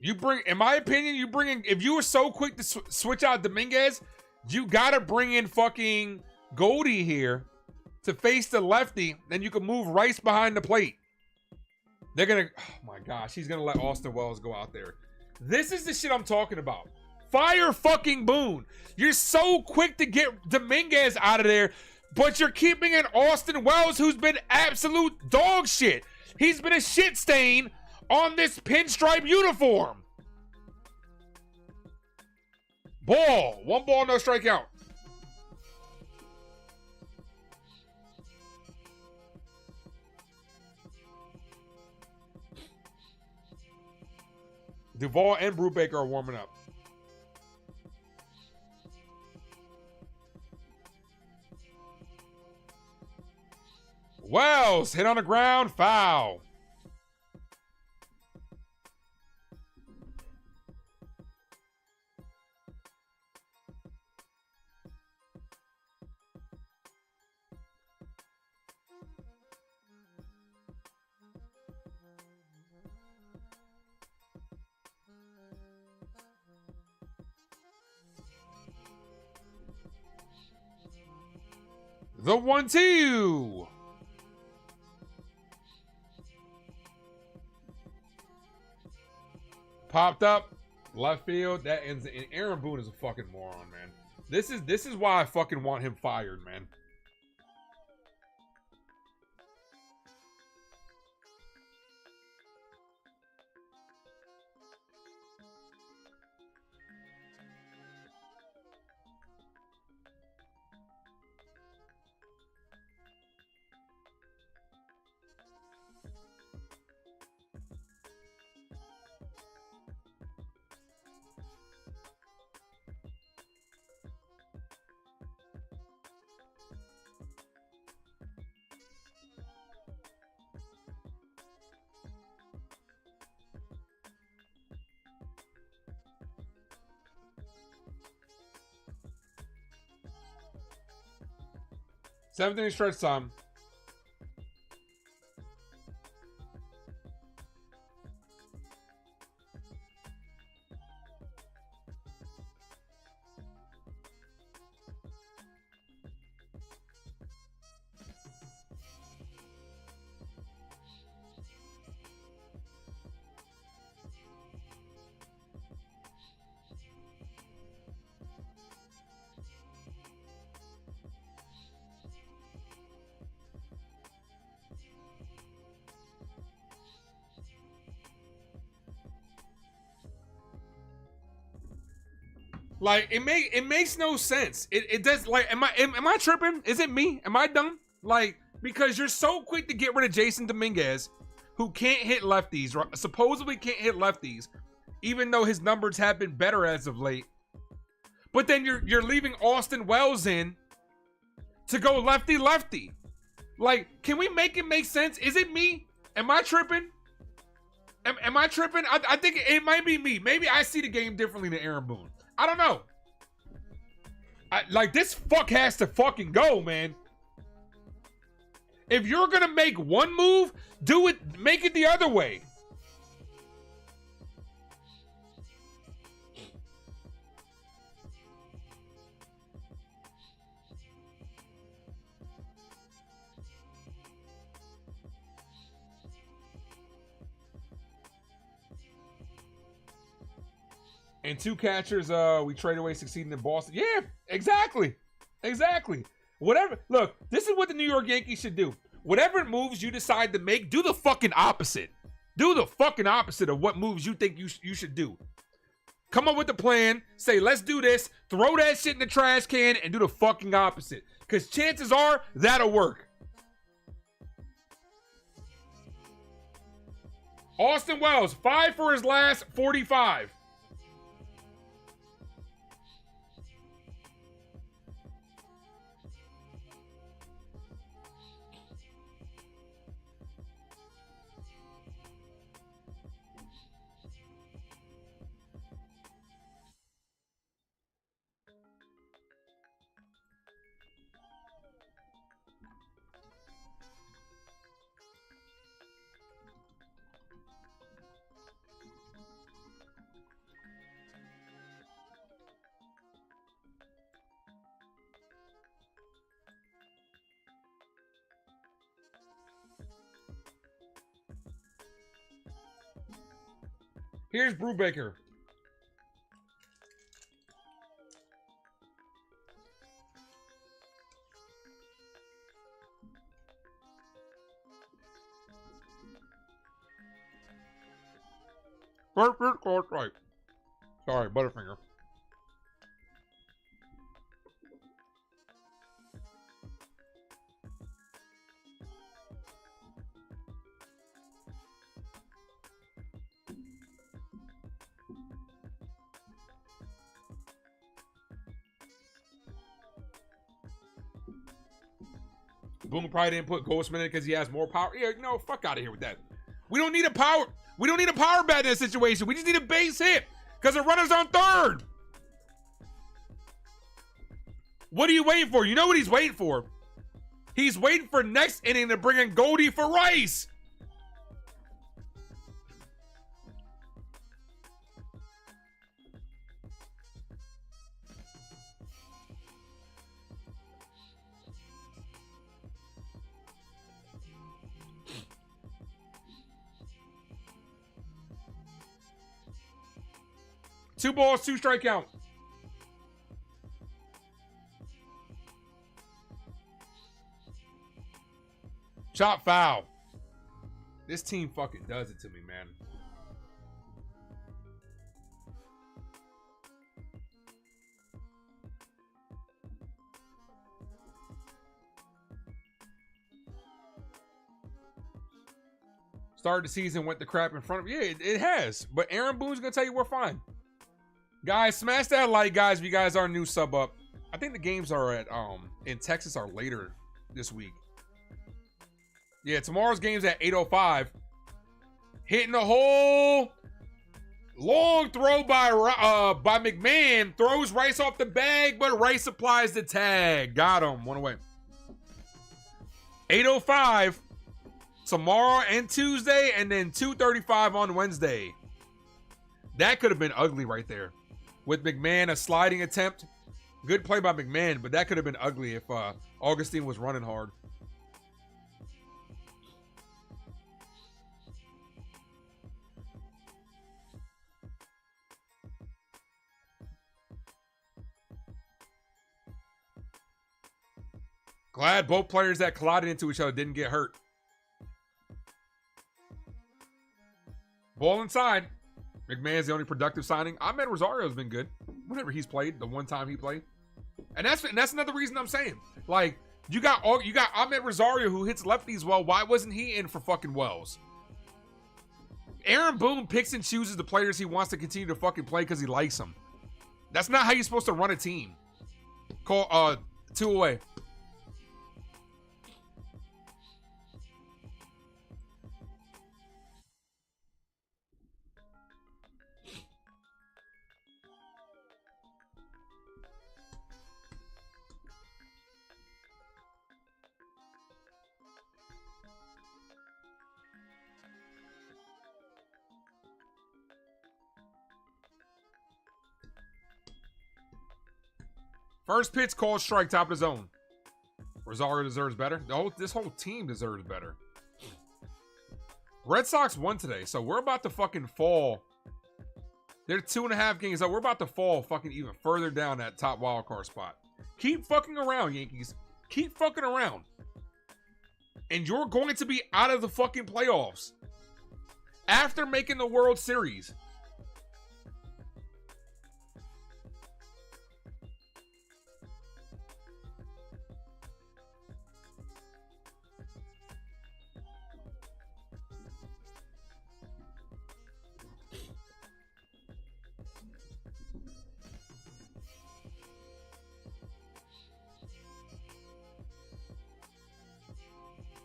You bring, in my opinion, you bring in, if you were so quick to switch out Dominguez, you got to bring in fucking Goldie here to face the lefty. Then you can move Rice behind the plate. They're going to, oh my gosh, he's going to let Austin Wells go out there. This is the shit I'm talking about. Fire fucking Boone. You're so quick to get Dominguez out of there, but you're keeping in Austin Wells, who's been absolute dog shit. He's been a shit stain on this pinstripe uniform. Ball. 1 ball, no strikeout. Duvall and Brubaker are warming up. Wells hit on the ground, foul. The 1-2. Popped up, left field. That ends. And Aaron Boone is a fucking moron, man. This is why I fucking want him fired, man. Seventh inning stretch time. Like it makes no sense. It does. Like, am I tripping? Is it me? Am I dumb? Like, because you're so quick to get rid of Jason Dominguez, who can't hit lefties, right? Supposedly can't hit lefties, even though his numbers have been better as of late. But then you're leaving Austin Wells in to go lefty. Like, can we make it make sense? Is it me? Am I tripping? Am I tripping? I think it might be me. Maybe I see the game differently than Aaron Boone. I don't know. Like, this fuck has to fucking go, man. If you're gonna make one move, do it. Make it the other way. And 2 catchers we traded away succeeding in Boston. Yeah, exactly. Exactly. Whatever. Look, this is what the New York Yankees should do. Whatever moves you decide to make, do the fucking opposite. Do the fucking opposite of what moves you think you should do. Come up with a plan. Say, let's do this. Throw that shit in the trash can and do the fucking opposite. Because chances are that'll work. Austin Wells, 5 for his last 45. Here's Brubaker. Right. Sorry, Butterfinger. Boom probably didn't put Ghostman in because he has more power. Yeah, no, fuck out of here with that. We don't need a power. We don't need a power bat in this situation. We just need a base hit because the runner's on third. What are you waiting for? You know what he's waiting for? He's waiting for next inning to bring in Goldie for Rice. Two balls, 2 strike count. Chop foul. This team fucking does it to me, man. Started the season, went the crap in front of you. Yeah, it has. But Aaron Boone's going to tell you we're fine. Guys, smash that like, guys, if you guys are new, sub up. I think the games are at in Texas are later this week. Yeah, tomorrow's game's at 8:05. Hitting the hole. Long throw by McMahon. Throws Rice off the bag, but Rice applies the tag. Got him. 1 away. 8:05 tomorrow and Tuesday, and then 2:35 on Wednesday. That could have been ugly right there. With McMahon, a sliding attempt. Good play by McMahon, but that could have been ugly if Augustine was running hard. Glad both players that collided into each other didn't get hurt. Ball inside. McMahon's the only productive signing. Ahmed Rosario's been good whenever he's played. The one time he played, and that's another reason I'm saying, like, you got Ahmed Rosario who hits lefties well. Why wasn't he in for fucking Wells? Aaron Boone picks and chooses the players he wants to continue to fucking play because he likes them. That's not how you're supposed to run a team. Call 2 away. First pitch called strike, top of the zone. Rosario deserves better. This whole team deserves better. Red Sox won today, so we're about to fucking fall. They're 2.5 games up. We're about to fall fucking even further down that top wild card spot. Keep fucking around, Yankees. Keep fucking around. And you're going to be out of the fucking playoffs after making the World Series.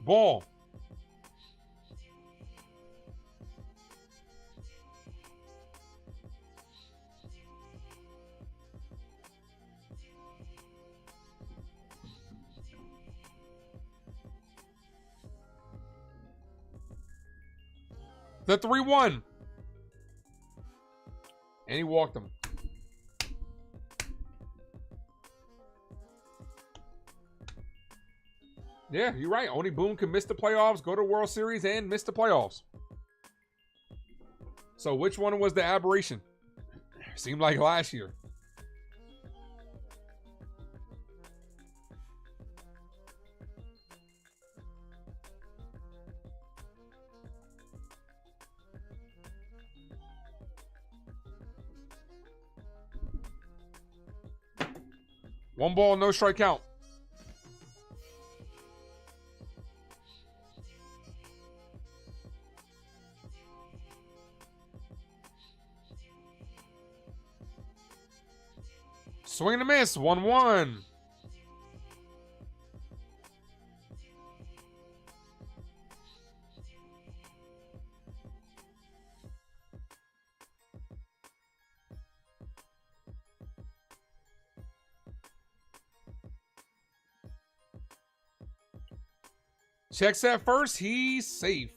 Ball. The 3-1. And he walked him. Yeah, you're right. Only Boone can miss the playoffs, go to World Series, and miss the playoffs. So which one was the aberration? Seemed like last year. One ball, no strike count. Swing and a miss, 1-1. Checks at first, he's safe.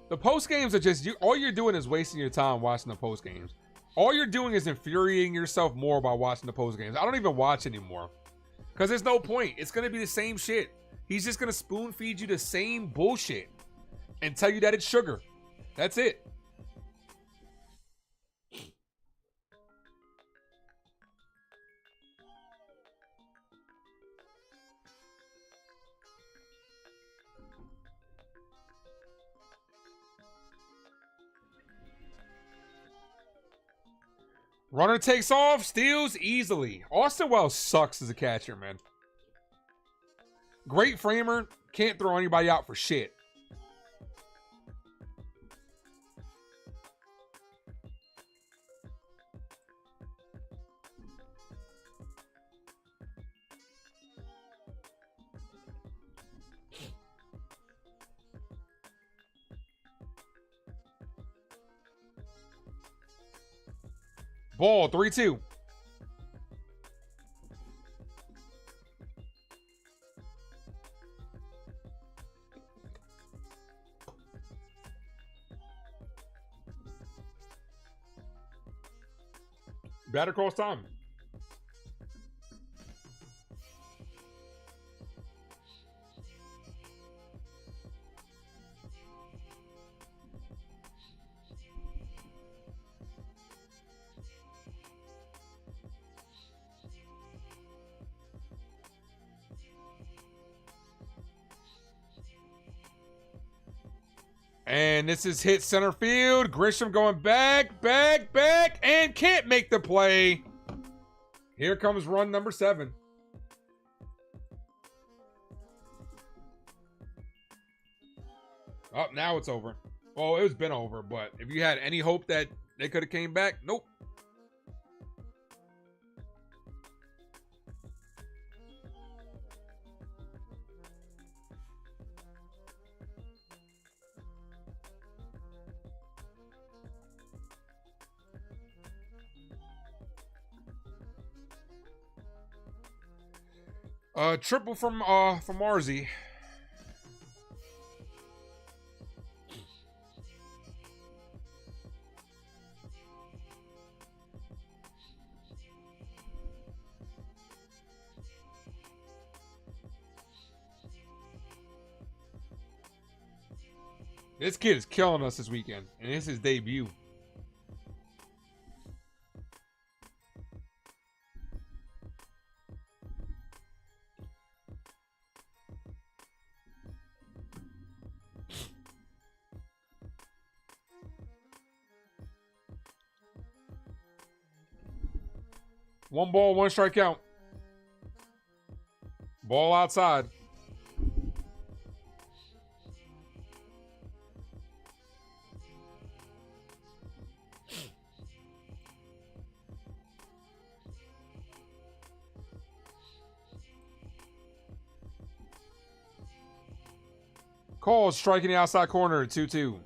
The post games are just all you're doing is wasting your time watching the post games. All you're doing is infuriating yourself more by watching the post games. I don't even watch anymore because there's no point. It's gonna be the same shit. He's just gonna spoon feed you the same bullshit and tell you that it's sugar. That's it. Runner takes off, steals easily. Austin Wells sucks as a catcher, man. Great framer, can't throw anybody out for shit. Ball, 3-2. Batter cross time. And this is hit center field. Grisham going back, and can't make the play. Here comes run number 7. Oh, now it's over. Well, it's been over, but if you had any hope that they could have came back, nope. Triple from Arzy. This kid is killing us this weekend, and it's his debut. One ball, one strike count. Ball outside. Cole striking the outside corner, 2-2.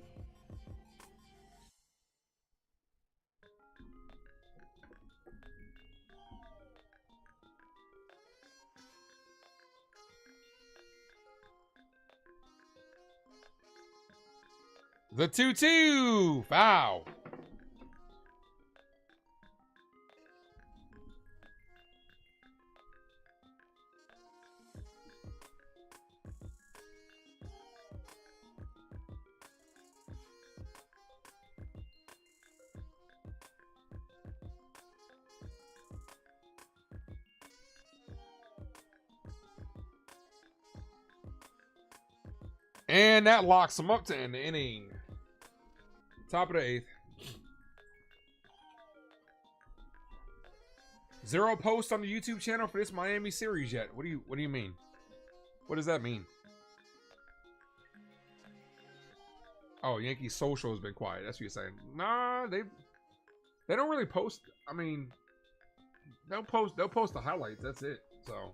The 2-2. Foul. And that locks him up to end the inning. Top of the 8th. 0 posts on the YouTube channel for this Miami series yet. What do you mean? What does that mean? Oh, Yankee social has been quiet. That's what you're saying. Nah, they don't really post. I mean, they'll post the highlights. That's it. So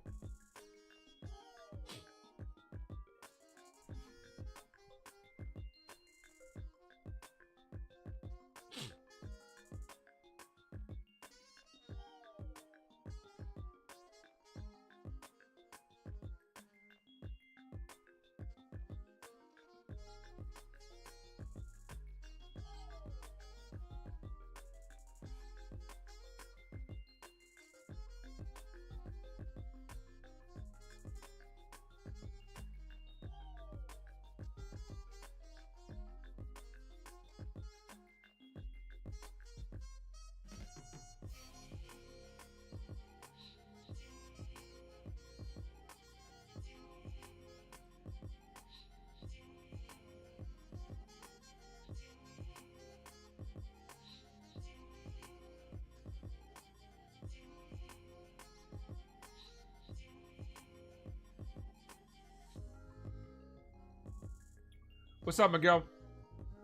what's up, Miguel?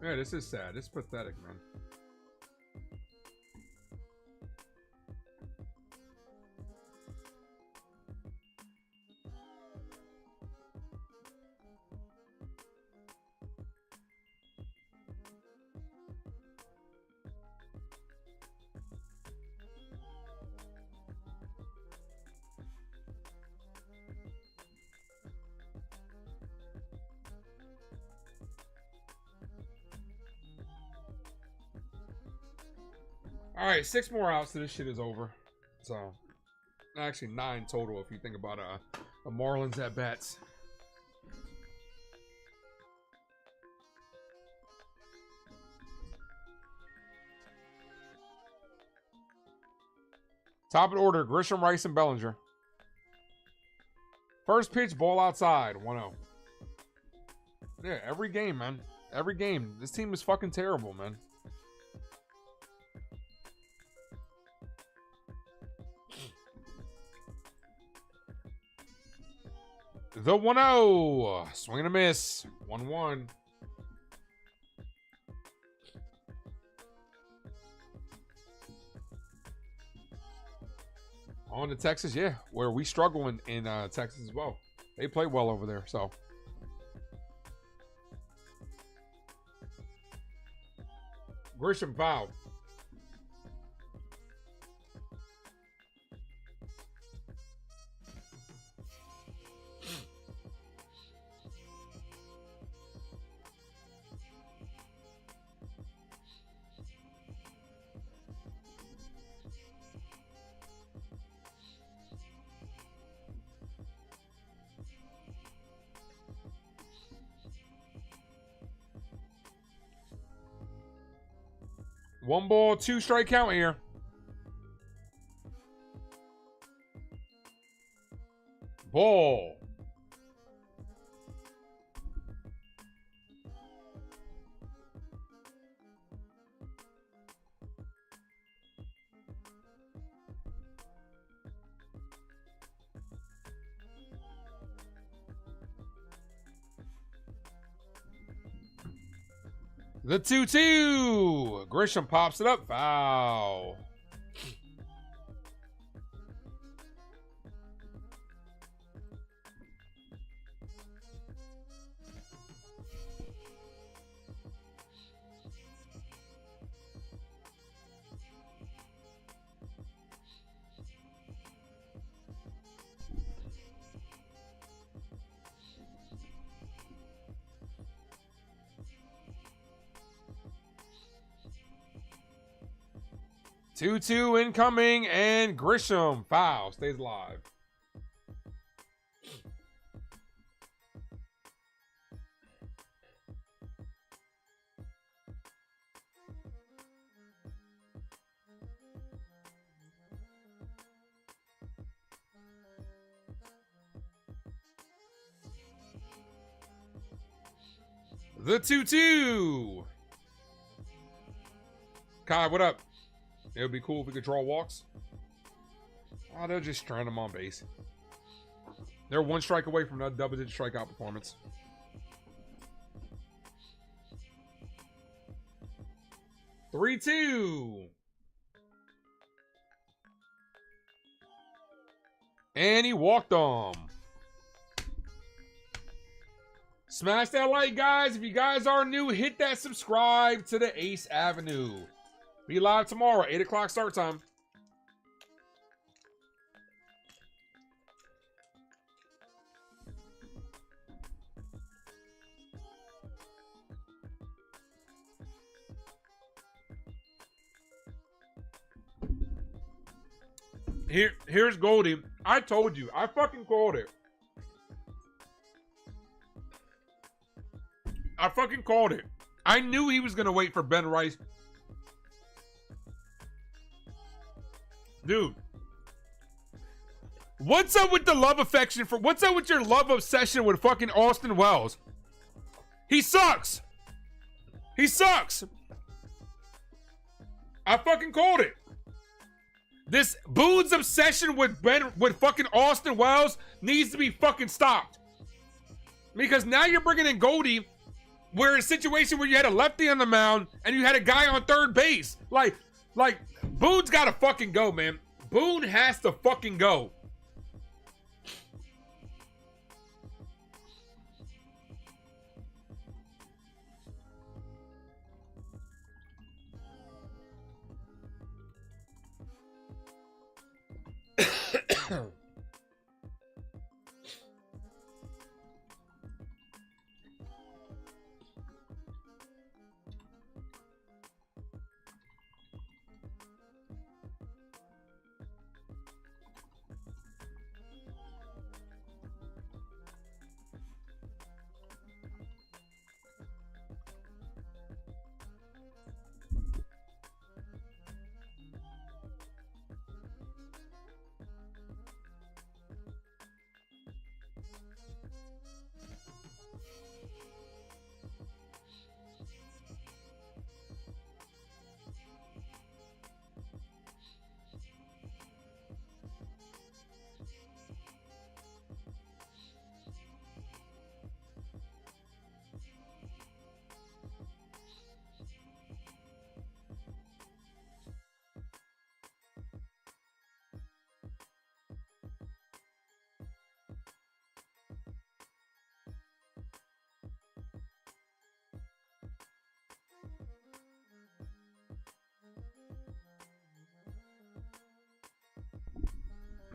Yeah, this is sad. This is pathetic, man. All right, 6 more outs, so this shit is over. So, actually 9 total if you think about the Marlins at bats. Top of the order: Grisham, Rice, and Bellinger. First pitch, ball outside, 1-0. Yeah, every game, man. Every game. This team is fucking terrible, man. The 1-0. Swing and a miss. 1-1. On to Texas, yeah. Where we struggle in Texas as well. They play well over there, so. Grisham foul. 1 ball, 2 strike count here. Ball. The 2-2. Grisham pops it up. Foul. Two incoming, and Grisham foul, stays alive. The 2-2. Kai, what up? It would be cool if we could draw walks. Oh, they'll just strand them on base. They're 1 strike away from a double-digit strikeout performance. Three-two. And he walked them. Smash that like, guys. If you guys are new, hit that subscribe to the Ace Avenue. Be live tomorrow, 8 o'clock start time. Here's Goldie. I told you. I fucking called it. I fucking called it. I knew he was going to wait for Ben Rice. Dude, what's up with the love affection for? What's up with your love obsession with fucking Austin Wells? He sucks. He sucks. I fucking called it. This Boone's obsession with fucking Austin Wells needs to be fucking stopped. Because now you're bringing in Goldie, where a situation where you had a lefty on the mound and you had a guy on third base, like. Boone's gotta fucking go, man. Boone has to fucking go.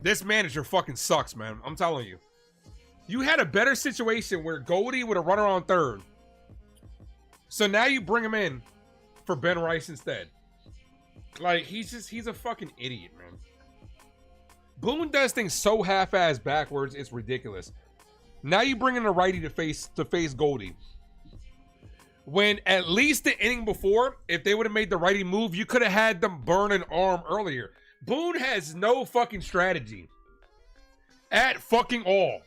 This manager fucking sucks, man. I'm telling you. You had a better situation where Goldie would have run on third. So now you bring him in for Ben Rice instead. Like, he's a fucking idiot, man. Boone does things so half-assed backwards, it's ridiculous. Now you bring in a righty to face Goldie. When at least the inning before, if they would have made the righty move, you could have had them burn an arm earlier. Boone has no fucking strategy at fucking all.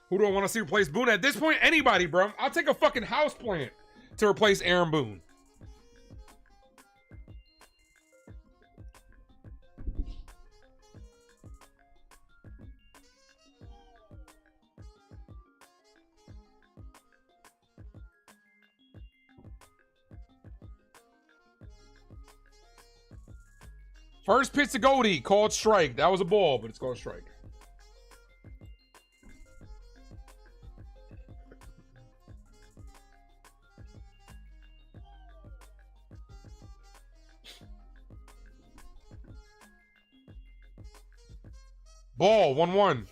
Who do I want to see replace Boone? At this point, anybody, bro. I'll take a fucking house plant to replace Aaron Boone. First pitch to Goldie, called strike. That was a ball, but it's called strike. Ball, 1-1.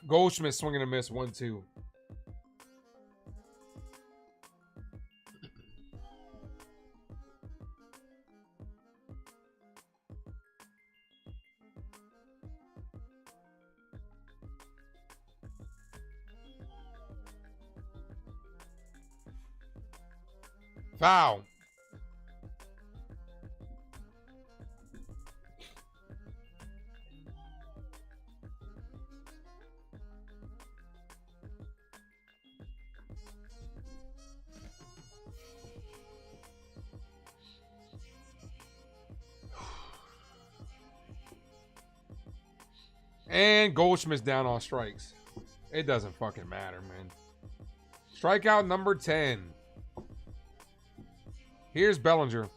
Goldschmidt swinging a miss, 1-2. Foul. And Goldschmidt's down on strikes. It doesn't fucking matter, man. Strikeout number 10. Here's Bellinger.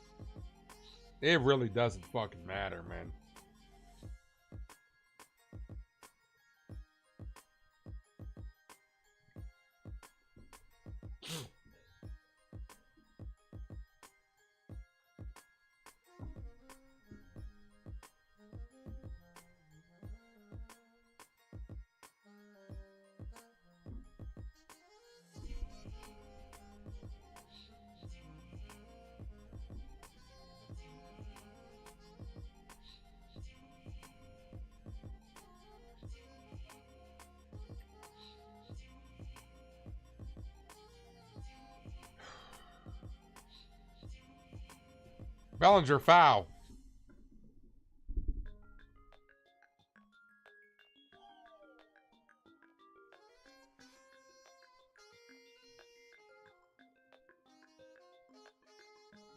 It really doesn't fucking matter, man. Bellinger foul.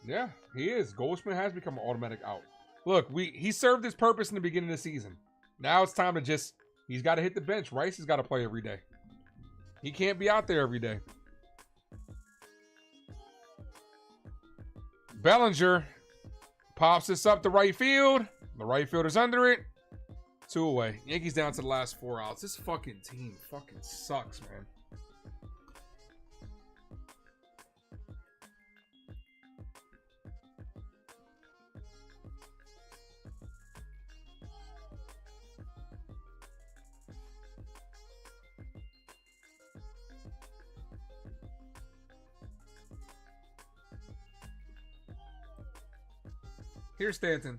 Yeah, he is. Goldschmidt has become an automatic out. Look, he served his purpose in the beginning of the season. Now it's time to he's got to hit the bench. Rice has got to play every day. He can't be out there every day. Bellinger pops this up to right field. The right fielder's under it. 2 away. Yankees down to the last 4 outs. This fucking team fucking sucks, man. Here's Stanton.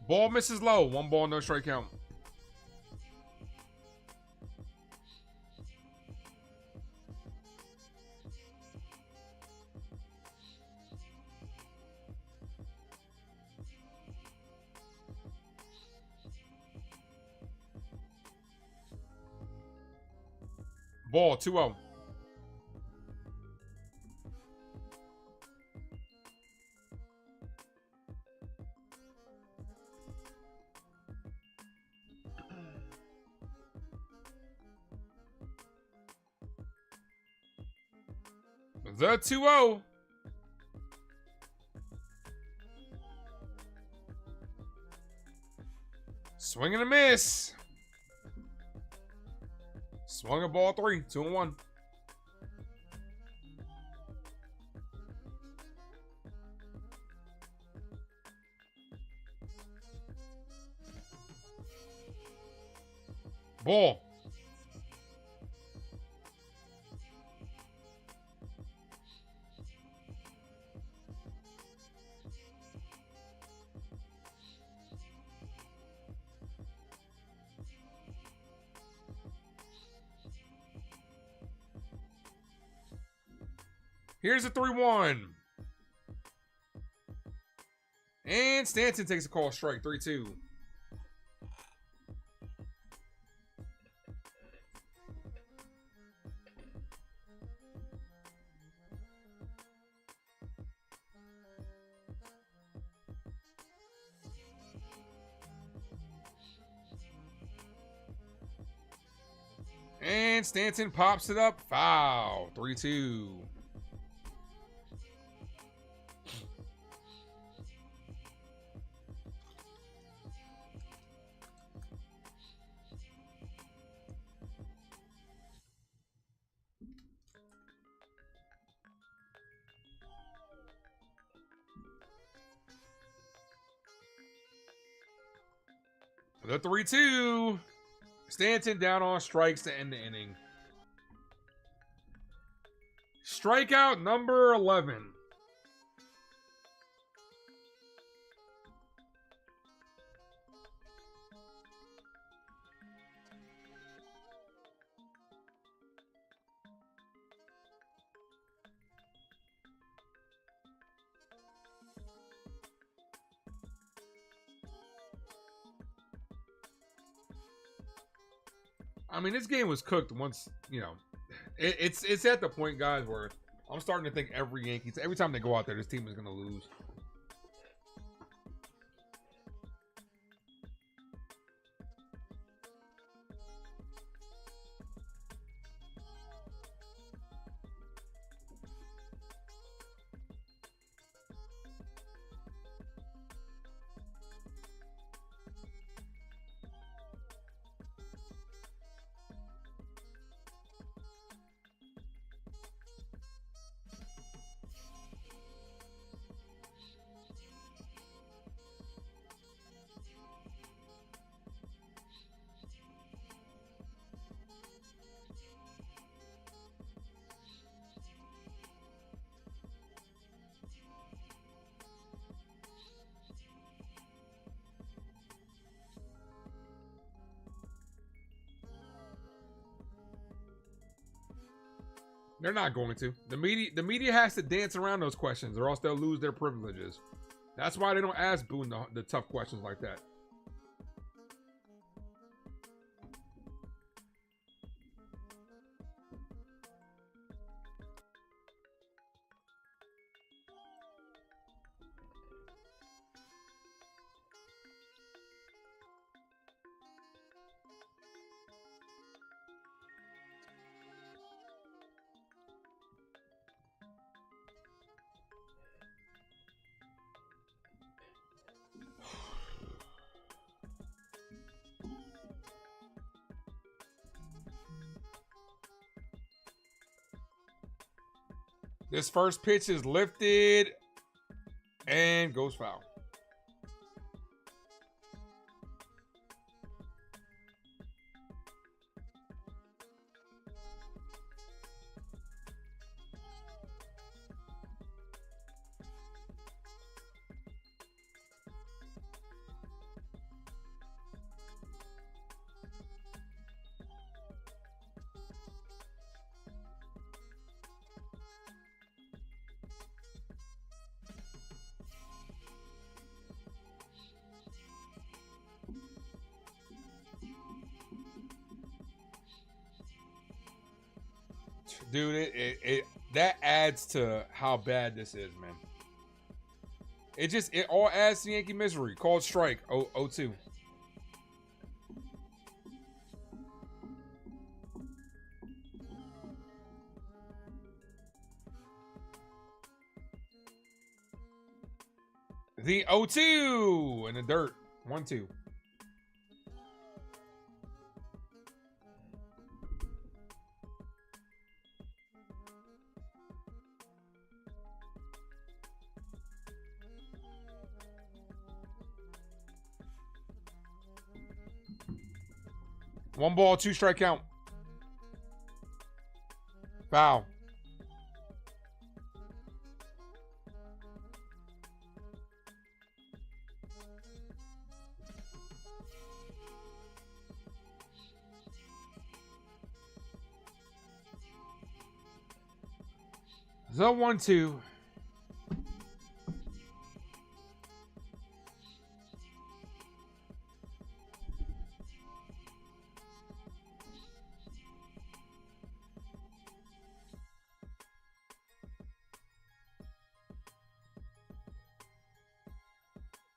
Ball misses low. 1 ball, no strike count. Ball, 2-0. The 2-0. Swing and a miss. Swung a ball 3, 2-1. Ball. Here's a 3-1. And Stanton takes a call strike, 3-2. And Stanton pops it up. Foul. 3-2. The 3-2. Stanton down on strikes to end the inning. Strikeout number 11. I mean, this game was cooked once, you know. It's at the point, guys, where I'm starting to think every time they go out there, this team is going to lose. They're not going to. The media has to dance around those questions, or else they'll lose their privileges. That's why they don't ask Boone the tough questions like that. This first pitch is lifted and goes foul. Dude, that adds to how bad this is, man. It all adds to Yankee misery. Called strike, 0-2. The 0-2 in the dirt. 1-2. One ball, 2 strike count. Foul. The 1-2.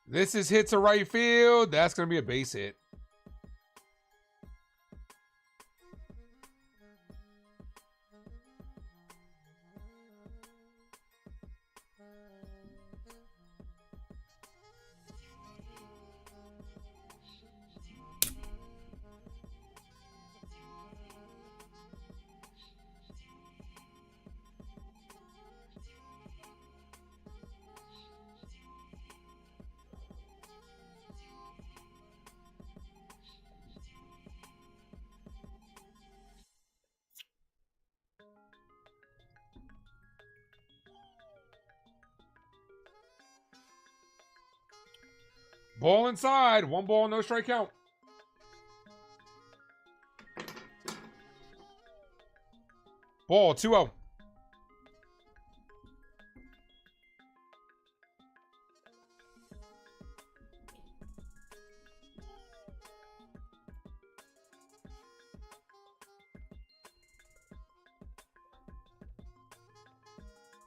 This is hit to right field. That's going to be a base hit. Ball inside. 1 ball, no strike count. Ball, 2-0.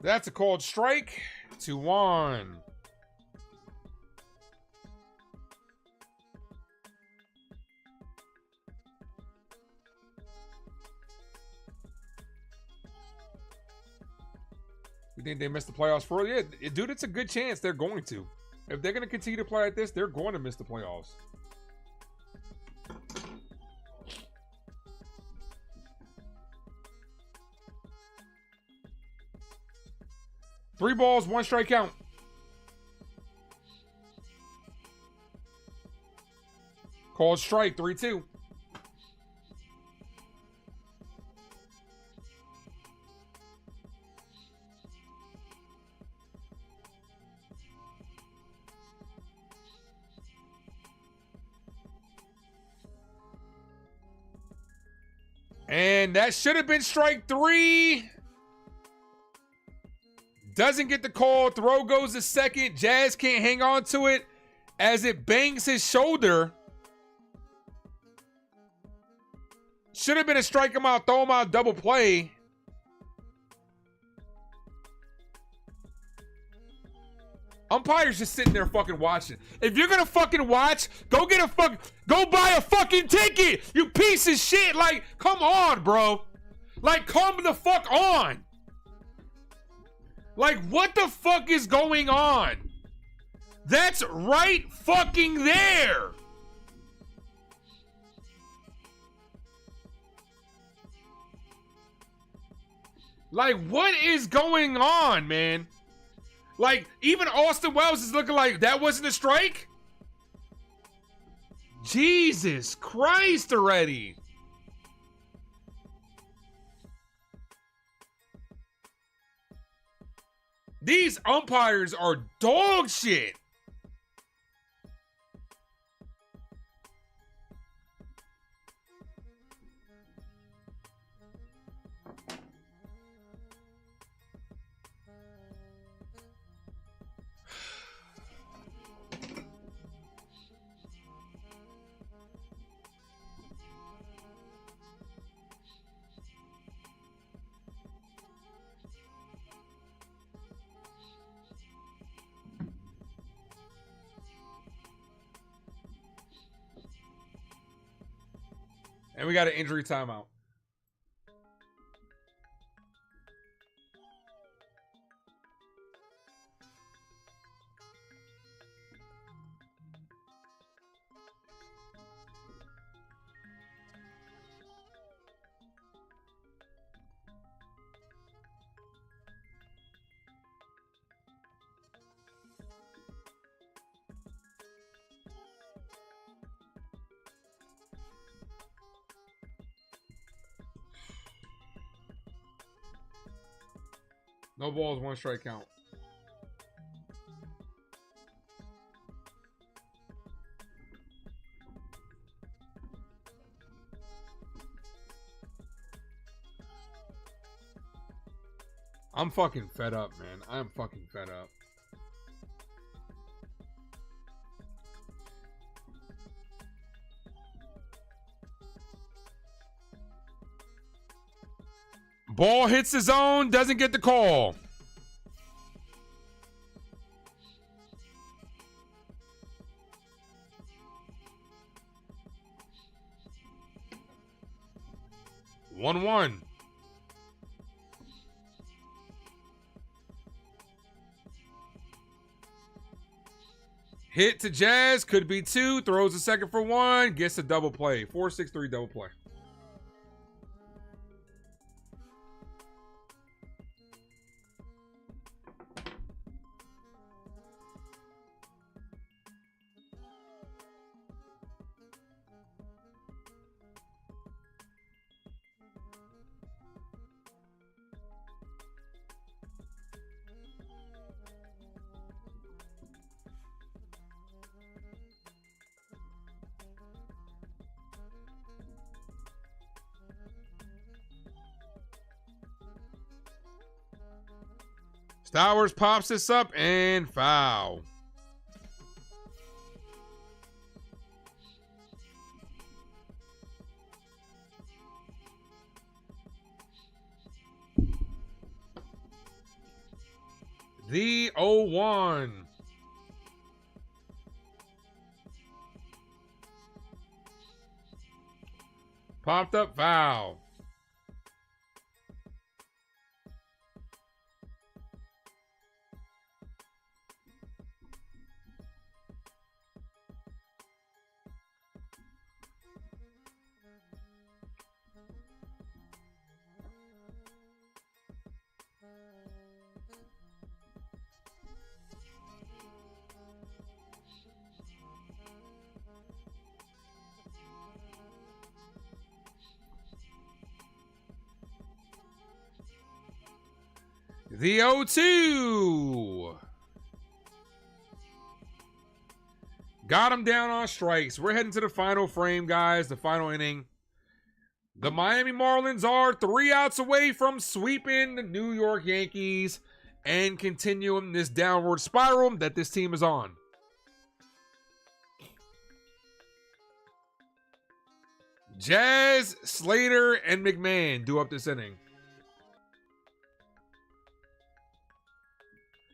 That's a called strike. 2-1. You think they missed the playoffs for it? Yeah, dude, it's a good chance they're going to. If they're going to continue to play like this, they're going to miss the playoffs. Three balls, 1 strike count. Called strike, 3-2. And that should have been strike 3. Doesn't get the call. Throw goes to second. Jazz can't hang on to it as it bangs his shoulder. Should have been a strike him out, throw him out, double play. Umpire's just sitting there fucking watching. If you're gonna fucking watch, go buy a fucking ticket, you piece of shit. Like, come on, bro. Like, come the fuck on. Like, what the fuck is going on? That's right fucking there. Like, what is going on, man? Like, even Austin Wells is looking like that wasn't a strike? Jesus Christ already. These umpires are dog shit. And we got an injury timeout. No balls, 1 strike count. I'm fucking fed up, man. I'm fucking fed up. Ball hits the zone, doesn't get the call. One one. Hit to Jazz, could be 2, throws a second for 1, gets a double play. 4-6-3 double play. Stowers pops this up and foul. The 0-1. Popped up foul. The 0-2. Got him down on strikes. We're heading to the final frame, guys. The final inning. The Miami Marlins are 3 outs away from sweeping the New York Yankees and continuing this downward spiral that this team is on. Jazz, Slater, and McMahon do up this inning.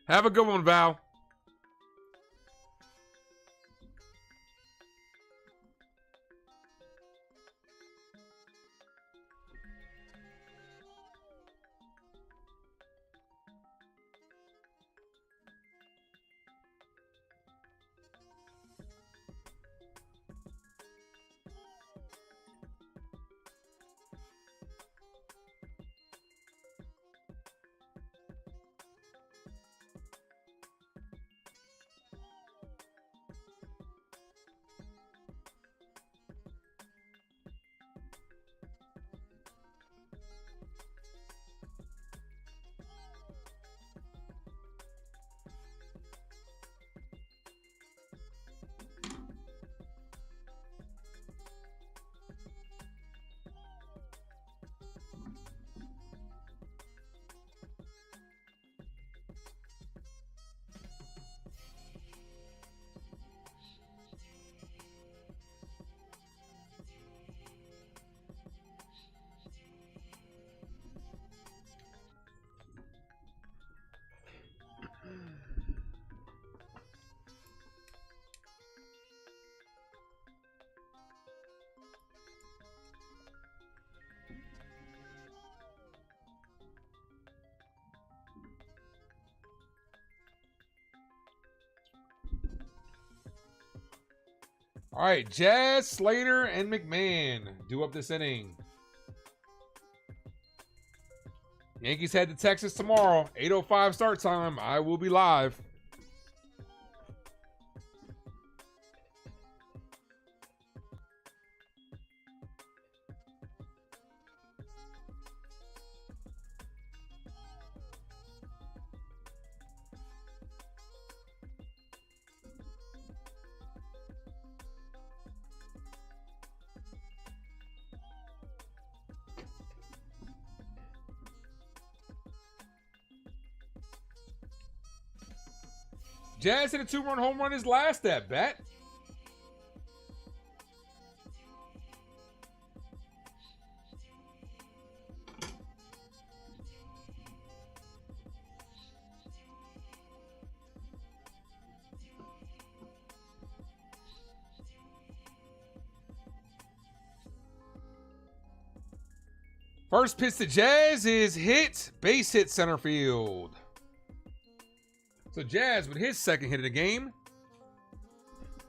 Have a good one, Val. All right, Jazz, Slater, and McMahon do up this inning. Yankees head to Texas tomorrow, 8:05 start time. I will be live. Jazz hit a 2-run home run his last at bat. First pitch to Jazz is hit, base hit center field. So Jazz with his second hit of the game.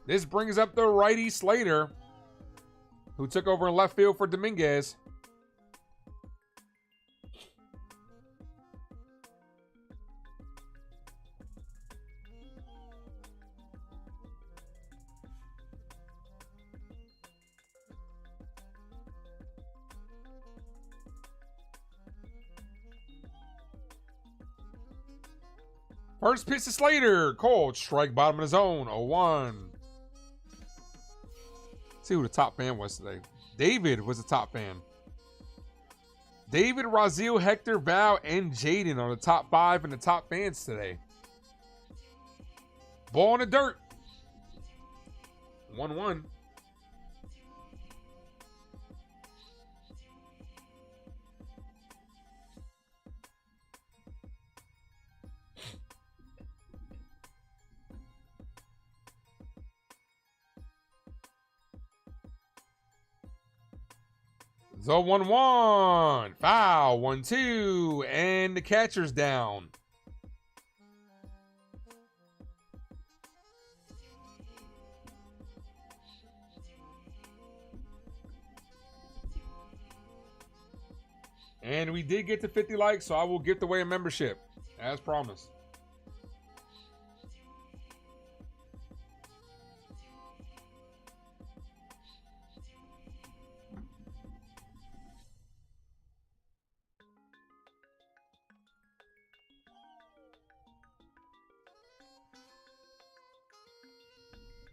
This brings up the righty Slater, who took over in left field for Dominguez. First pitch to Slater. Cold strike bottom of the zone. 0-1. See who the top fan was today. David was the top fan. David, Raziel, Hector, Val, and Jaden are the top 5 and the top fans today. Ball in the dirt. 1-1. So 1-1, foul, 1-2, and the catcher's down. And we did get to 50 likes, so I will gift away a membership, as promised.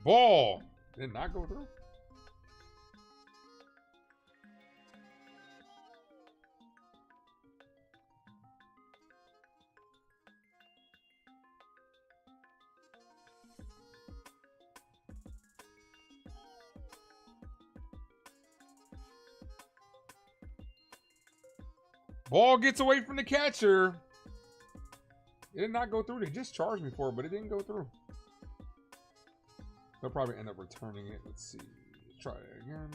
Ball. Did not go through. Ball gets away from the catcher. It did not go through. They just charged me for it, but it didn't go through. They'll probably end up returning it. Let's see. Let's try it again.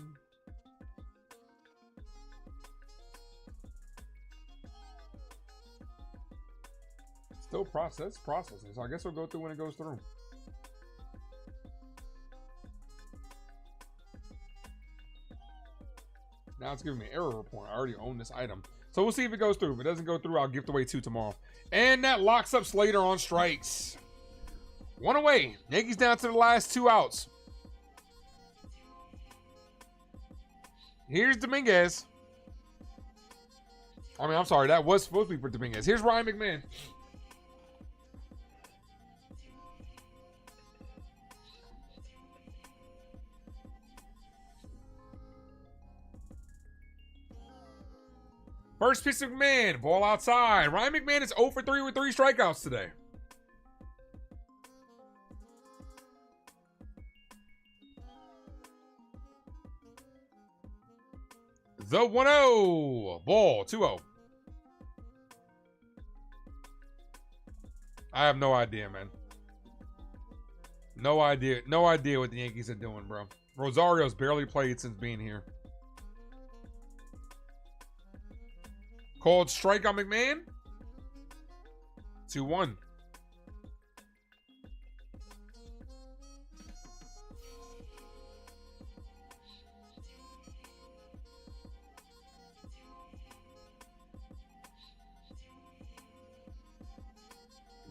Still processing. So I guess we'll go through when it goes through. Now it's giving me an error report. I already own this item. So we'll see if it goes through. If it doesn't go through, I'll gift away 2 tomorrow. And that locks up Slater on strikes. 1 away. Yankees down to the last 2 outs. Here's Dominguez. I'm sorry. That was supposed to be for Dominguez. Here's Ryan McMahon. First pitch to McMahon. Ball outside. Ryan McMahon is 0 for 3 with 3 strikeouts today. The 1-0. Ball, 2-0. I have no idea, man. No idea. No idea what the Yankees are doing, bro. Rosario's barely played since being here. Called strike on McMahon. 2-1.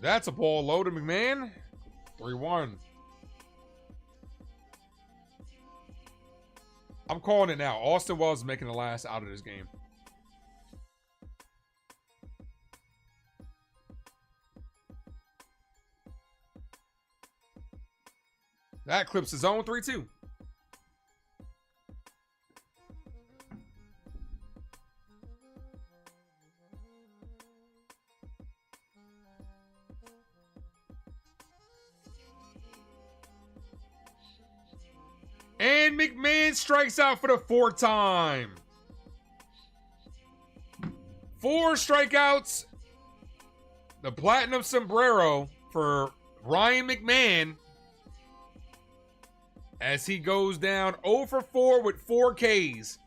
That's a ball low to McMahon. 3-1. I'm calling it now. Austin Wells is making the last out of this game. That clips his own 3-2. And McMahon strikes out for the 4th time. 4 strikeouts. The platinum sombrero for Ryan McMahon as he goes down 0 for 4 with 4 Ks.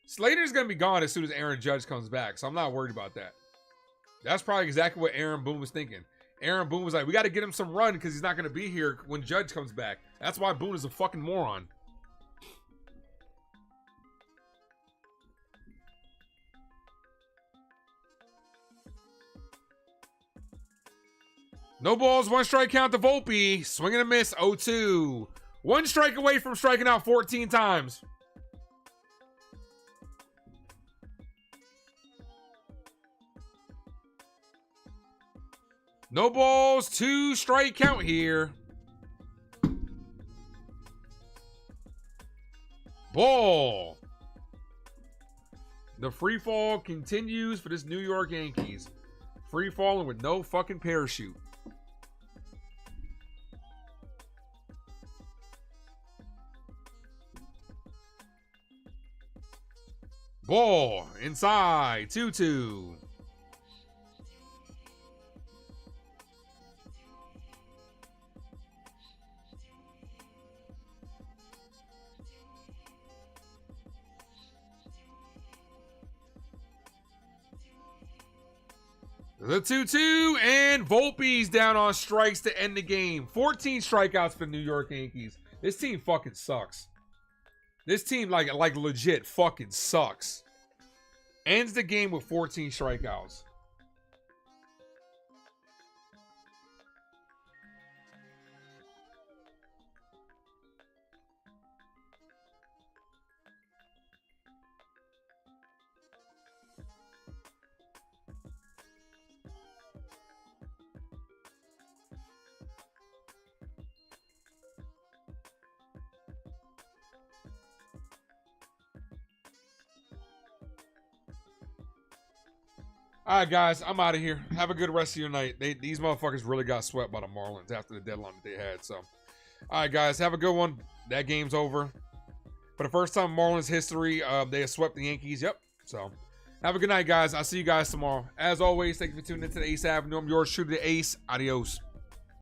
Slater's going to be gone as soon as Aaron Judge comes back, so I'm not worried about that. That's probably exactly what Aaron Boone was thinking. Aaron Boone was like, we got to get him some run because he's not going to be here when Judge comes back. That's why Boone is a fucking moron. No balls, 1 strike count to Volpe. Swing and a miss, 0-2. 1 strike away from striking out 14 times. No balls, 2 strike count here. Ball. The free fall continues for this New York Yankees. Free falling with no fucking parachute. Ball inside, 2-2. The 2-2, and Volpe's down on strikes to end the game. 14 strikeouts for the New York Yankees. This team fucking sucks. This team, like legit fucking sucks. Ends the game with 14 strikeouts. All right, guys, I'm out of here. Have a good rest of your night. These motherfuckers really got swept by the Marlins after the deadline that they had. So, all right, guys, have a good one. That game's over. For the first time in Marlins history, they have swept the Yankees. Yep. So, have a good night, guys. I'll see you guys tomorrow. As always, thank you for tuning into the Ace Avenue. I'm yours truly, the Ace. Adios.